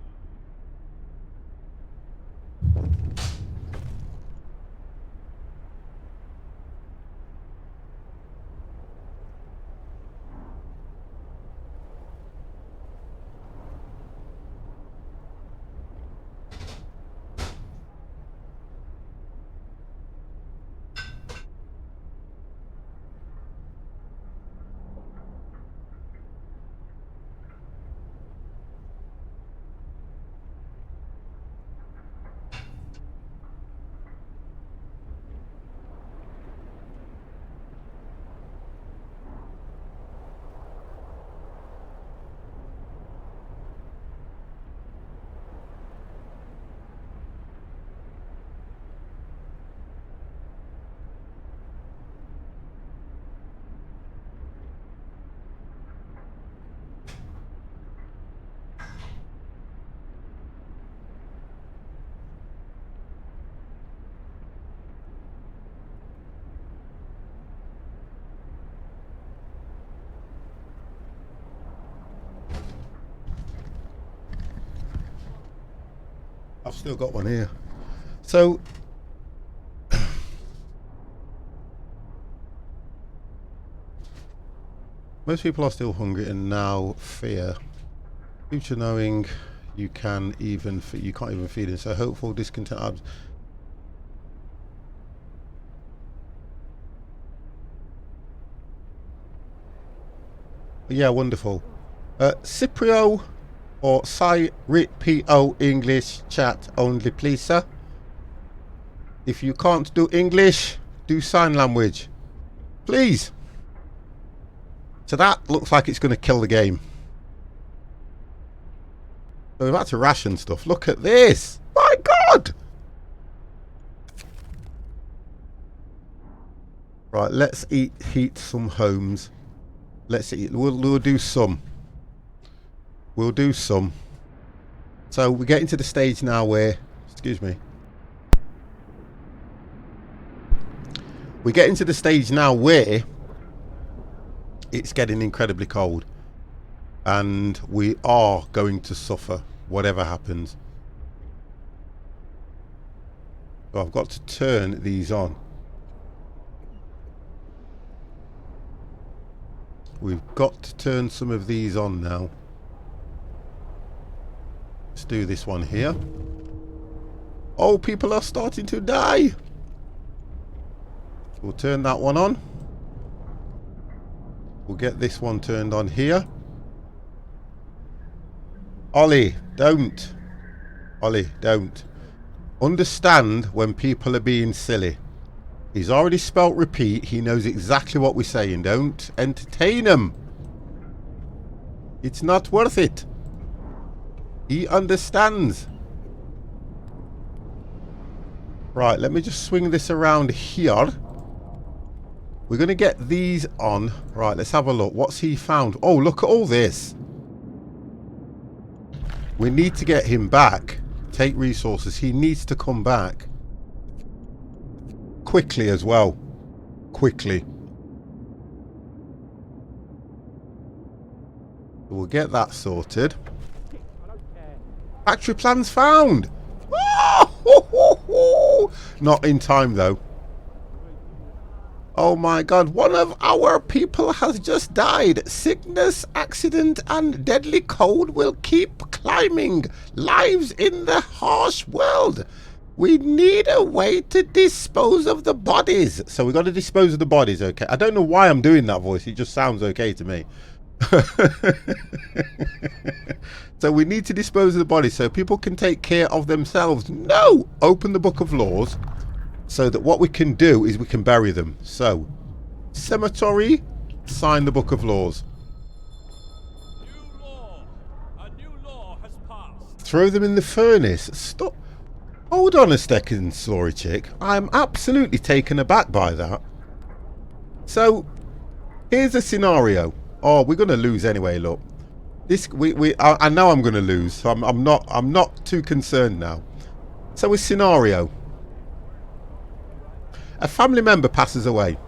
I've still got one here. So most people are still hungry and now fear. Future knowing you can't even feed it. So hopeful, discontent. Yeah, wonderful. Cyprio or Cyprio English chat only, please, sir. If you can't do English, do sign language, please. So that looks like it's going to kill the game. So we've had to ration stuff. Look at this. My God. Right, let's heat some homes. Let's eat. We'll do some. We'll do some. So we're getting to the stage now where, excuse me. We're getting to the stage now where it's getting incredibly cold. And we are going to suffer. whatever happens. So I've got to turn these on. We've got to turn some of these on now. Let's do this one here. Oh, people are starting to die. We'll turn that one on. We'll get this one turned on here. Ollie, don't. Ollie, don't. Understand when people are being silly. He's already spelt repeat. He knows exactly what we're saying. Don't entertain him. It's not worth it. He understands. Right, let me just swing this around here. We're going to get these on. Right, let's have a look. What's he found? Oh, look at all this. We need to get him back. Take resources. He needs to come back. Quickly as well. Quickly. We'll get that sorted. Factory plans found. Not in time though. Oh my god, one of our people has just died. Sickness, accident and deadly cold will keep climbing lives in the harsh world. We need a way to dispose of the bodies. So we got to dispose of the bodies, okay? I don't know why I'm doing that voice. It just sounds okay to me. So we need to dispose of the bodies so people can take care of themselves. No! Open the book of laws so that what we can do is we can bury them. So, cemetery, sign the book of laws. New law. A new law has passed. Throw them in the furnace. Stop. Hold on a second, Slory Chick. I'm absolutely taken aback by that. So, here's a scenario. Oh, we're going to lose anyway, look. I know I'm going to lose, so I'm not too concerned now. So a scenario. A family member passes away.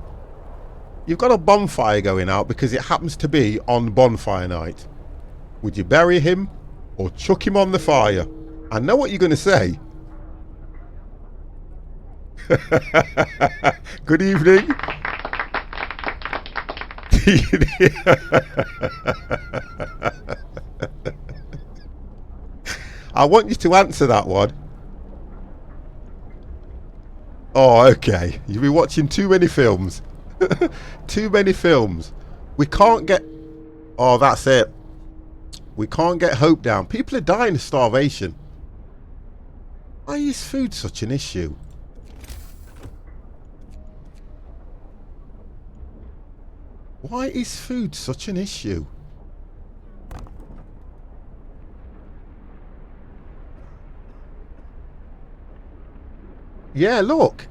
You've got a bonfire going out because it happens to be on bonfire night. Would you bury him or chuck him on the fire? I know what you're going to say. Good evening. I want you to answer that one. Oh, okay. You've been watching too many films. Too many films. We can't get... Oh, that's it. We can't get hope down. People are dying of starvation. Why is food such an issue? Why is food such an issue? Yeah, look.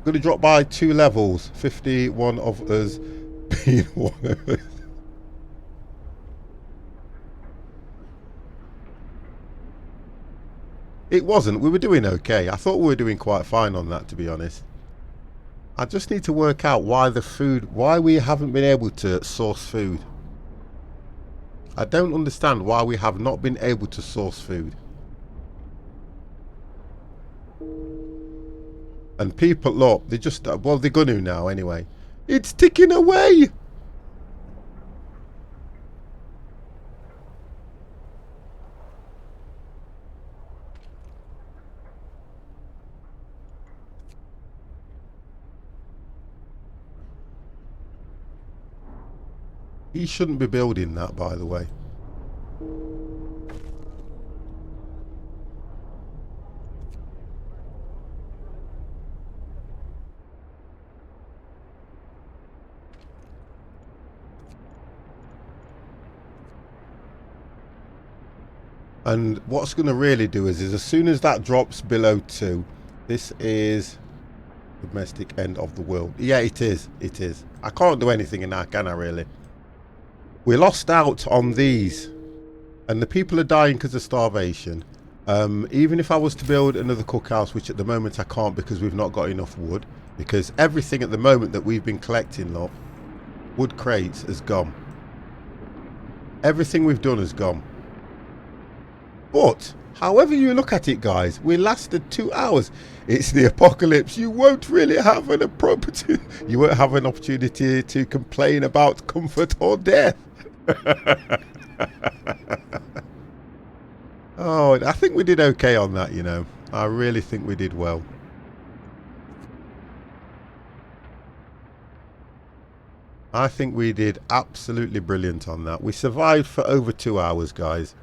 Going to drop by 2 levels. 51 of us being one of us. It wasn't. We were doing okay. I thought we were doing quite fine on that, to be honest. I just need to work out why we haven't been able to source food. I don't understand why we have not been able to source food. And people, look, they just, well, they're going to now anyway. It's ticking away. He shouldn't be building that, by the way. And what's going to really do is as soon as that drops below 2, this is domestic end of the world. Yeah, it is. It is. I can't do anything in that, can I, really? We lost out on these. And the people are dying because of starvation. Even if I was to build another cookhouse, which at the moment I can't because we've not got enough wood. Because everything at the moment that we've been collecting, look, wood crates has gone. Everything we've done has gone. But however you look at it, guys, we lasted 2 hours. It's the apocalypse. You won't really have an opportunity. You won't have an opportunity to complain about comfort or death. Oh, I think we did okay on that, you know. I really think we did well. I think we did absolutely brilliant on that. We survived for over 2 hours, guys.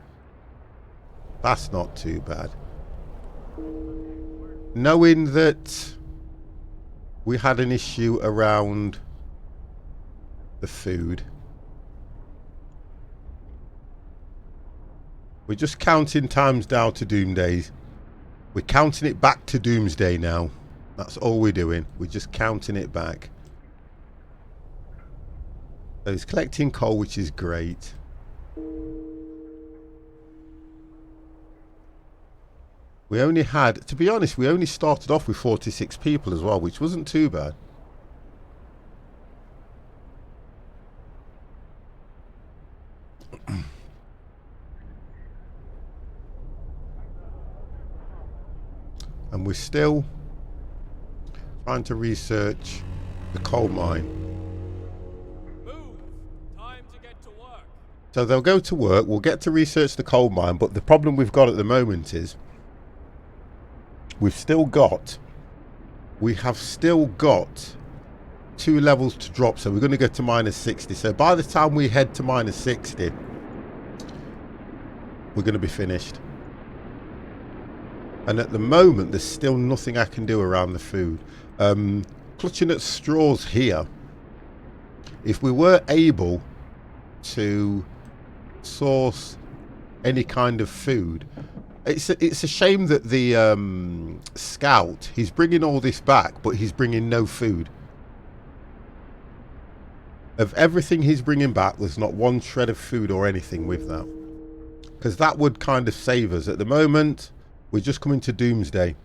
That's not too bad. Knowing that we had an issue around the food. We're just counting times down to Doomsday. We're counting it back to Doomsday now. That's all we're doing. We're just counting it back. So he's collecting coal, which is great. We only had, to be honest, we only started off with 46 people as well, which wasn't too bad. And we're still trying to research the coal mine. Move! Time to get to work. So they'll go to work, we'll get to research the coal mine, but the problem we've got at the moment is we have still got 2 levels to drop, so we're going to go to -60. So by the time we head to -60, we're going to be finished. And at the moment, there's still nothing I can do around the food. Clutching at straws here. If we were able to source any kind of food, it's a shame that the scout, he's bringing all this back, but he's bringing no food. Of everything he's bringing back, there's not one shred of food or anything with that. Because that would kind of save us. At the moment, we're just coming to Doomsday.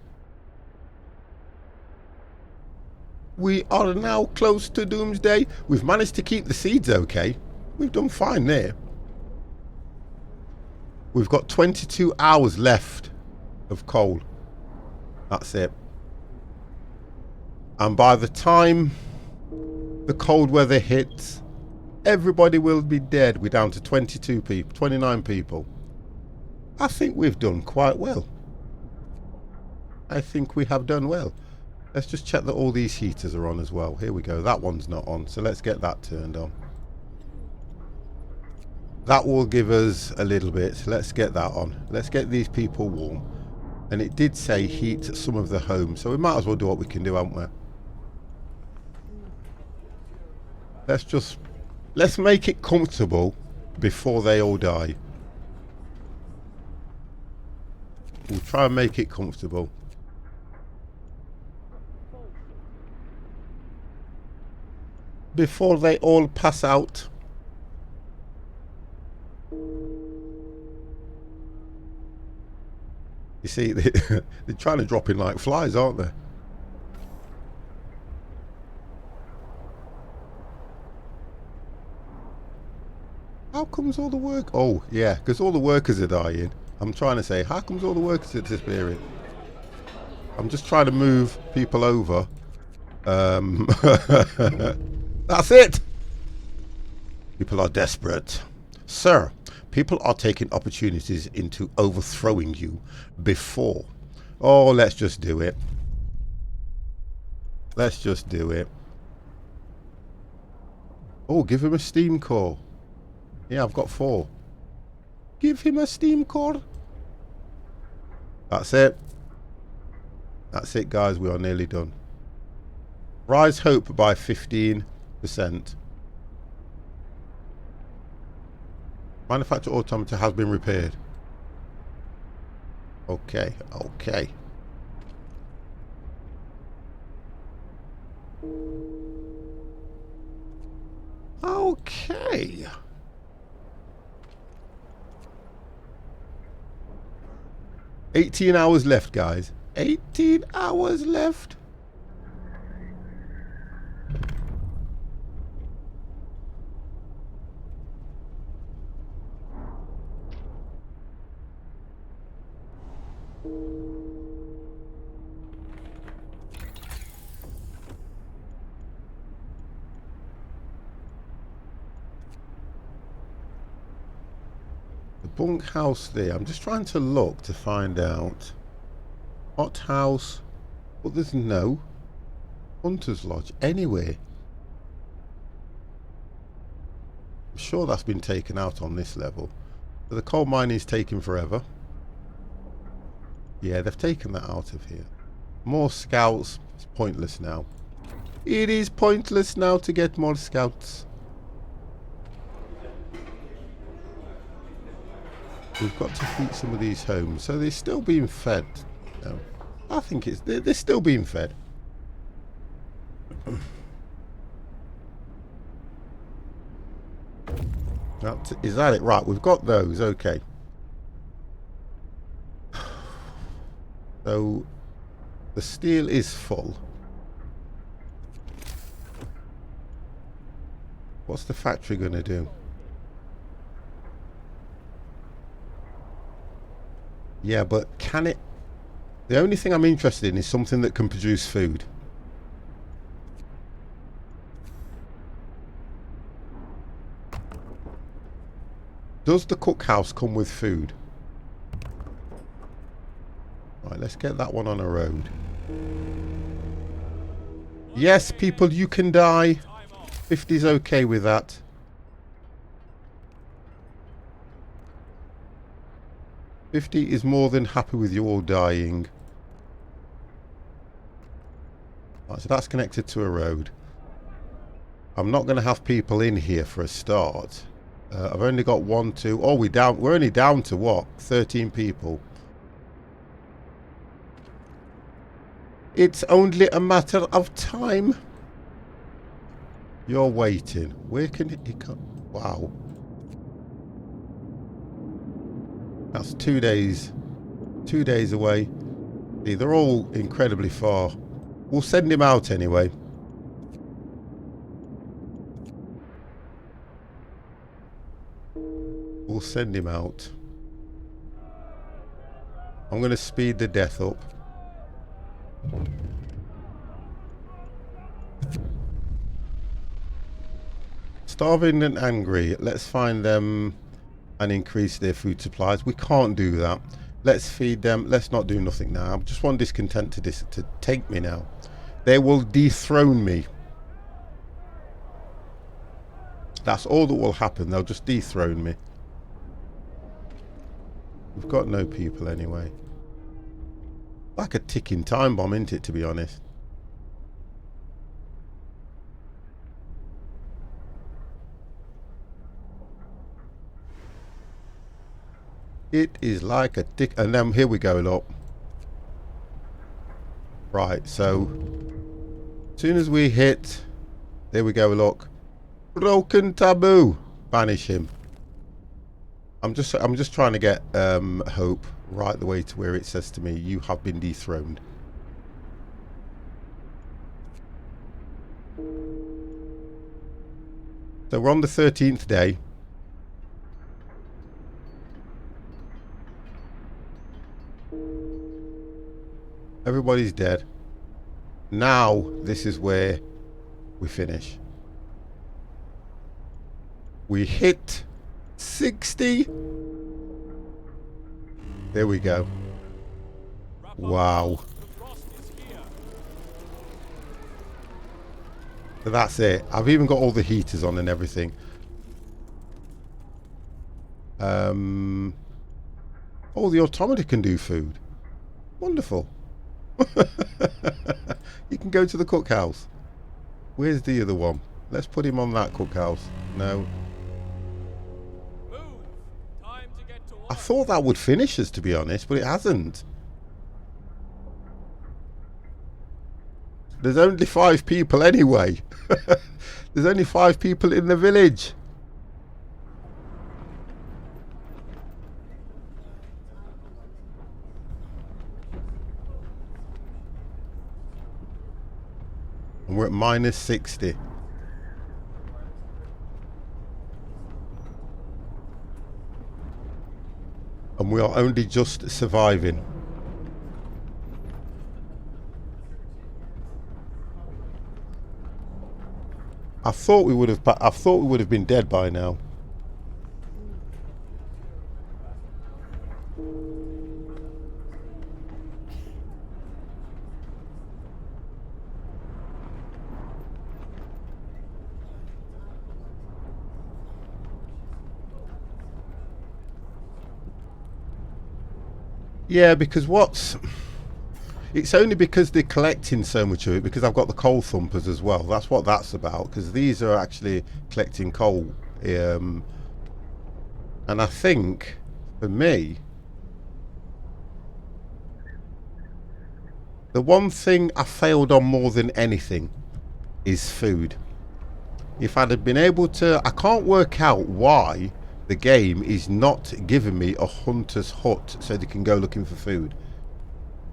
We are now close to Doomsday. We've managed to keep the seeds okay. We've done fine there. We've got 22 hours left of coal. That's it. And by the time the cold weather hits, everybody will be dead. We're down to 22 people, 29 people. I think we've done quite well. I think we have done well. Let's just check that all these heaters are on as well. Here we go. That one's not on, so let's get that turned on. That will give us a little bit. Let's get that on. Let's get these people warm. And it did say heat some of the homes, so we might as well do what we can do, haven't we? Let's make it comfortable before they all die. We'll try and make it comfortable. Before they all pass out. You see, they're trying to drop in like flies, aren't they? How comes all the work? Oh, yeah, because all the workers are dying. I'm trying to say, how comes all the workers are disappearing? I'm just trying to move people over. That's it. People are desperate. Sir, people are taking opportunities into overthrowing you before. Oh, let's just do it. Let's just do it. Oh, give him a steam core. Yeah, I've got 4. Give him a steam core. That's it. That's it, guys. We are nearly done. Rise hope by 15%. Manufacture automata has been repaired. Okay, okay. Okay. $18 hours left, guys. 18 hours left. The bunkhouse there. I'm just trying to look to find out. Hothouse. But there's no Hunter's Lodge anywhere. I'm sure that's been taken out on this level. So the coal mine is taking forever. Yeah, they've taken that out of here. More scouts. It's pointless now. It is pointless now to get more scouts. We've got to feed some of these homes. So they're still being fed. No, I think it's they're still being fed. Is that it? Right, we've got those. Okay. So the steel is full. What's the factory going to do? Yeah, but can it... The only thing I'm interested in is something that can produce food. Does the cookhouse come with food? Right, let's get that one on a road. Yes, people, you can die. 50's okay with that. $50 is more than happy with you all dying. Right, so that's connected to a road. I'm not going to have people in here for a start. I've only got 1, 2. Oh, we're only down to what? 13 people. It's only a matter of time. You're waiting. Where can he come? Wow. That's 2 days. 2 days away. See, they're all incredibly far. We'll send him out anyway. We'll send him out. I'm going to speed the death up. Starving and angry. Let's find them and increase their food supplies. We can't do that. Let's feed them. Let's not do nothing now. I just want discontent to take me now. They will dethrone me. That's all that will happen. They'll just dethrone me. We've got no people anyway. Like a ticking time bomb, isn't it, to be honest? It is like a tick. And then here we go, look. Right, so as soon as we hit, there we go, look. Broken taboo. Banish him. I'm just trying to get hope right the way to where it says to me, you have been dethroned. So we're on the 13th day. Everybody's dead. Now this is where we finish. We hit 60. There we go. Wow. So that's it. I've even got all the heaters on and everything. Oh, the automata can do food. Wonderful. You can go to the cookhouse. Where's the other one? Let's put him on that cookhouse. No. I thought that would finish us, to be honest, but it hasn't. There's only 5 people anyway. There's only 5 people in the village. And we're at minus 60. And we are only just surviving. I thought we would have been dead by now. Yeah, because it's only because they're collecting so much of it, because I've got the coal thumpers as well. That's what that's about, because these are actually collecting coal. And I think, for me, the one thing I failed on more than anything is food. If I'd have been able to... I can't work out why the game is not giving me a hunter's hut so they can go looking for food.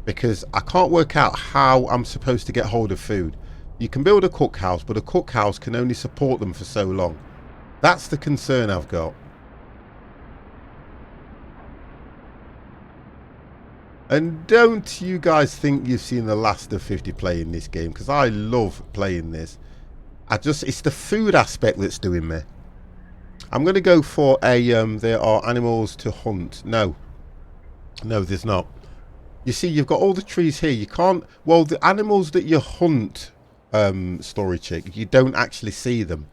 Because I can't work out how I'm supposed to get hold of food. You can build a cookhouse, but a cookhouse can only support them for so long. That's the concern I've got. And don't you guys think you've seen the last of 50 playing this game? Because I love playing this. It's the food aspect that's doing me. I'm going to go for a, there are animals to hunt. No, there's not. You see, you've got all the trees here. You can't... Well, the animals that you hunt, Story Chick, you don't actually see them.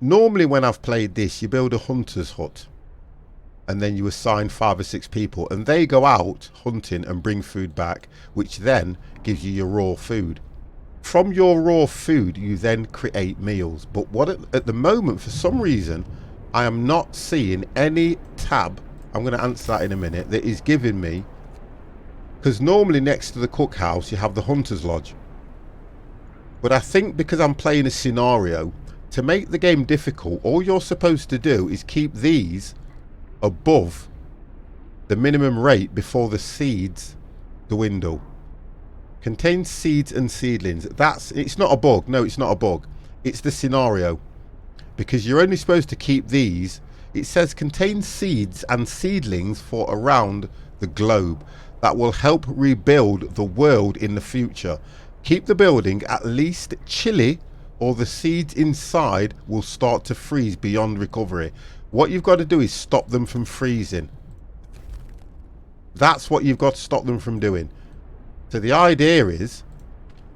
Normally, when I've played this, you build a hunter's hut. And then you assign 5 or 6 people. And they go out hunting and bring food back, which then gives you your raw food. From your raw food, you then create meals. But what at the moment, for some reason, I am not seeing any tab. I'm going to answer that in a minute. That is giving me... Because normally next to the cookhouse, you have the hunter's lodge. But I think because I'm playing a scenario, to make the game difficult, all you're supposed to do is keep these above the minimum rate before the seeds dwindle. Contains seeds and seedlings. It's not a bug. No, it's not a bug. It's the scenario. Because you're only supposed to keep these. It says contains seeds and seedlings for around the globe that will help rebuild the world in the future. Keep the building at least chilly, or the seeds inside will start to freeze beyond recovery. What you've got to do is stop them from freezing. That's what you've got to stop them from doing. So the idea is,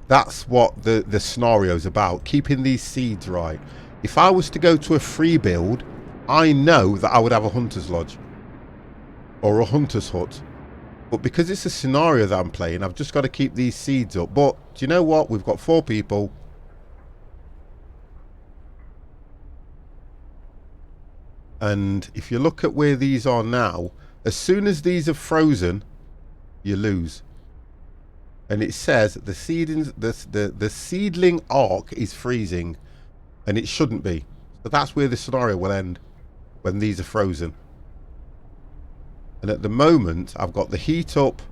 that's what the scenario is about, keeping these seeds right. If I was to go to a free build, I know that I would have a hunter's lodge or a hunter's hut. But because it's a scenario that I'm playing, I've just got to keep these seeds up. But do you know what? We've got 4 people. And if you look at where these are now, as soon as these are frozen, you lose. And it says the seedling arc is freezing, and it shouldn't be. So that's where the scenario will end, when these are frozen. And at the moment, I've got the heat up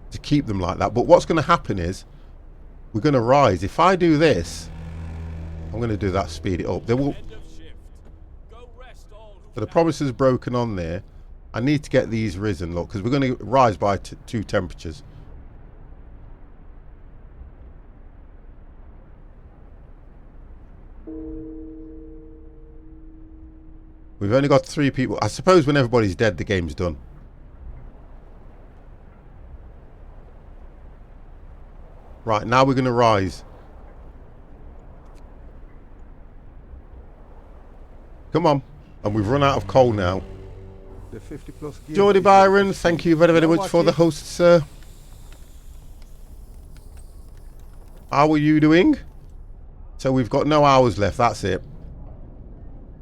to keep them like that. But what's going to happen is, we're going to rise. If I do this, I'm going to do that, speed it up. They will. So the promise is broken on there. I need to get these risen, look, because we're going to rise by 2 temperatures. We've only got 3 people. I suppose when everybody's dead, the game's done. Right, now we're going to rise. Come on. And we've run out of coal now. The 50+ Geordie Byron, thank you very, very much for the host, sir. How are you doing? So we've got no hours left, that's it.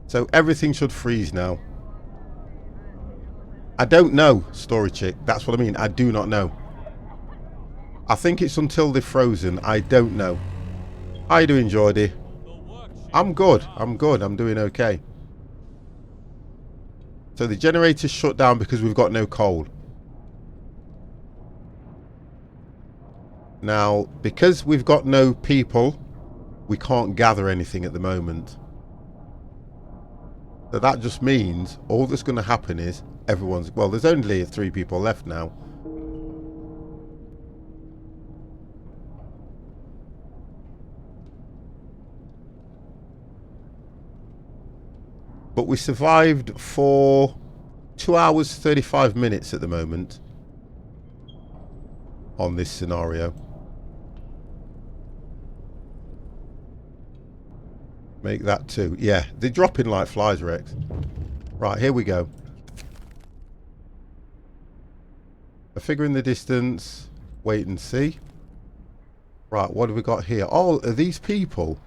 So everything should freeze now. I don't know, Story Chick. That's what I mean. I do not know. I think it's until they're frozen. I don't know. How you doing, Geordie? I'm good. I'm good. I'm doing okay. So the generator's shut down because we've got no coal. Now, because we've got no people, we can't gather anything at the moment. So that just means all that's going to happen is everyone's... Well, there's only 3 people left now. But we survived for 2 hours 35 minutes at the moment on this scenario. Make that 2. Yeah, they're dropping like flies, Rex. Right, here we go. A figure in the distance. Wait and see. Right, what have we got here? Oh, are these people?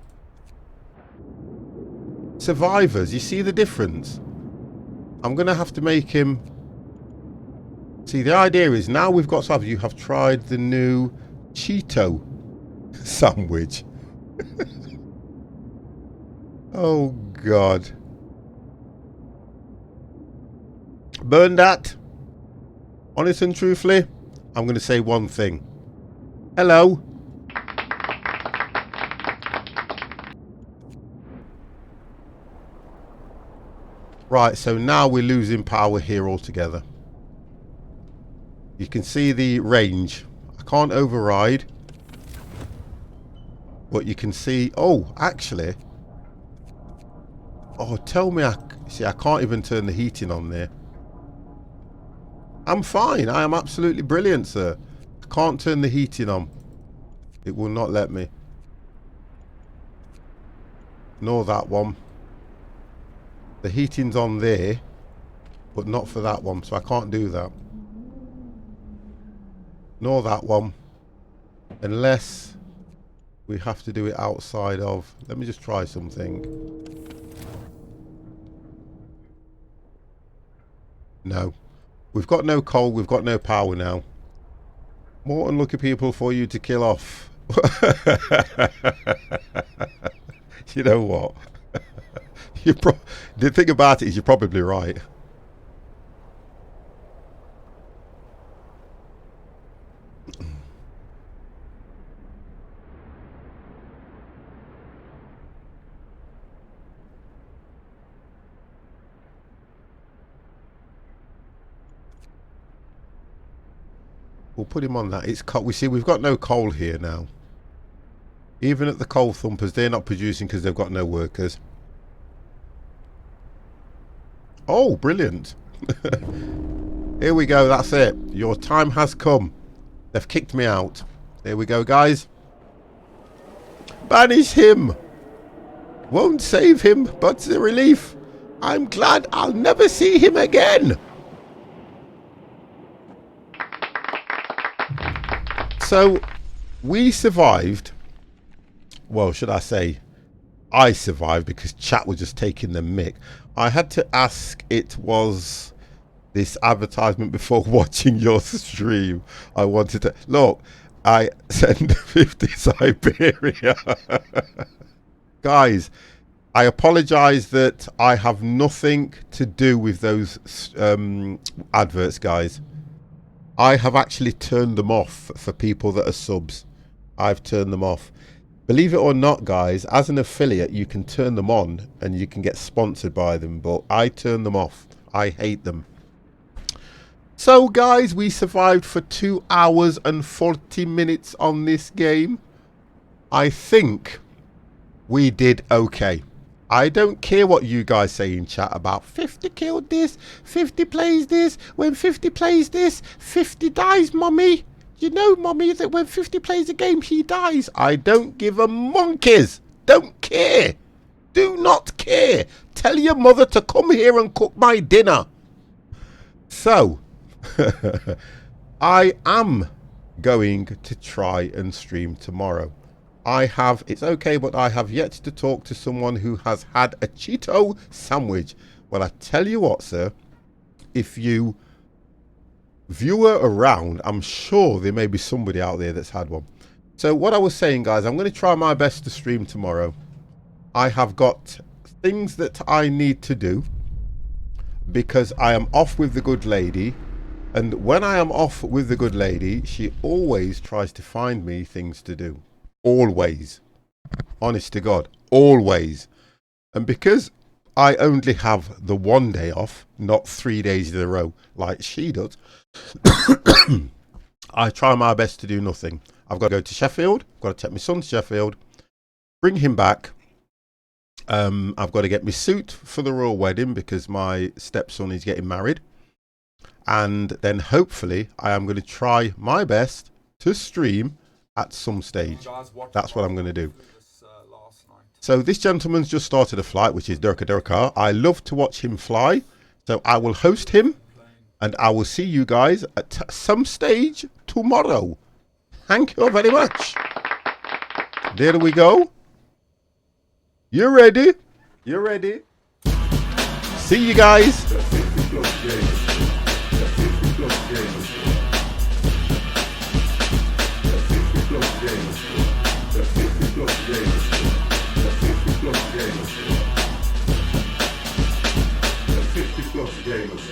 Survivors, you see the difference? I'm going to have to make him... See, the idea is now we've got survivors. You have tried the new Cheeto sandwich. Oh, God. Burn that. Honest and truthfully, I'm going to say one thing. Hello. Right, so now we're losing power here altogether. You can see the range. I can't override. But you can see... Oh, actually... Oh, tell me See, I can't even turn the heating on there. I'm fine. I am absolutely brilliant, sir. I can't turn the heating on. It will not let me. Nor that one. The heating's on there, but not for that one, so I can't do that. Nor that one. Unless we have to do it outside of... Let me just try something. No. We've got no coal, we've got no power now. More unlucky people for you to kill off. You know what? The thing about it is you're probably right. We'll put him on that. It's we see we've got no coal here now. Even at the coal thumpers, they're not producing because they've got no workers. Oh, brilliant. Here we go, that's it. Your time has come. They've kicked me out. There we go, guys. Banish him. Won't save him, but the relief. I'm glad I'll never see him again. So, we survived. Well, should I say, I survived because chat was just taking the mick. I had to ask, it was this advertisement before watching your stream. I wanted to, look, I send 50 Siberia. Guys, I apologise that I have nothing to do with those adverts, guys. I have actually turned them off for people that are subs. I've turned them off. Believe it or not, guys, as an affiliate, you can turn them on and you can get sponsored by them, but I turn them off. I hate them. So, guys, we survived for 2 hours and 40 minutes on this game. I think we did okay. I don't care what you guys say in chat about 50 killed this, 50 plays this, when 50 plays this, 50 dies, mommy. You know, mommy, that when 50 plays a game, he dies. I don't give a monkeys. Don't care. Do not care. Tell your mother to come here and cook my dinner. So, I am going to try and stream tomorrow. It's okay, but I have yet to talk to someone who has had a Cheeto sandwich. Well, I tell you what, sir, if you viewer around, I'm sure there may be somebody out there that's had one. So what I was saying, guys, I'm going to try my best to stream tomorrow. I have got things that I need to do because I am off with the good lady. And when I am off with the good lady, she always tries to find me things to do. Always. Honest to God. Always. And because I only have the 1 day off, not 3 days in a row like she does, I try my best to do nothing. I've got to go to Sheffield. I've got to take my son to Sheffield, bring him back. I've got to get my suit for the royal wedding because my stepson is getting married. And then hopefully I am going to try my best to stream at some stage. That's what I'm going to do. So this gentleman's just started a flight, which is Durka Durka. I love to watch him fly. So I will host him And I will see you guys at some stage tomorrow. Thank you very much. There we go. You ready? You ready? See you guys. The 50 plus gamers. The 50 plus gamers. The 50 plus gamers. The 50 plus gamers. The 50 plus gamers. The 50 plus gamers.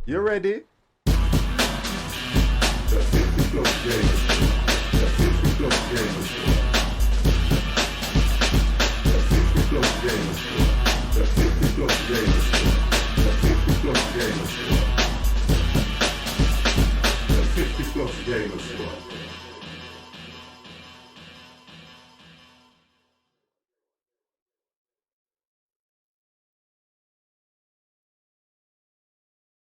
You ready? The 50 plus gamer squad. The 50 plus gamer squad. The 50 plus gamer squad. The 50 plus gamer squad. The 50 plus gamer squad. The 50 plus gamer squad.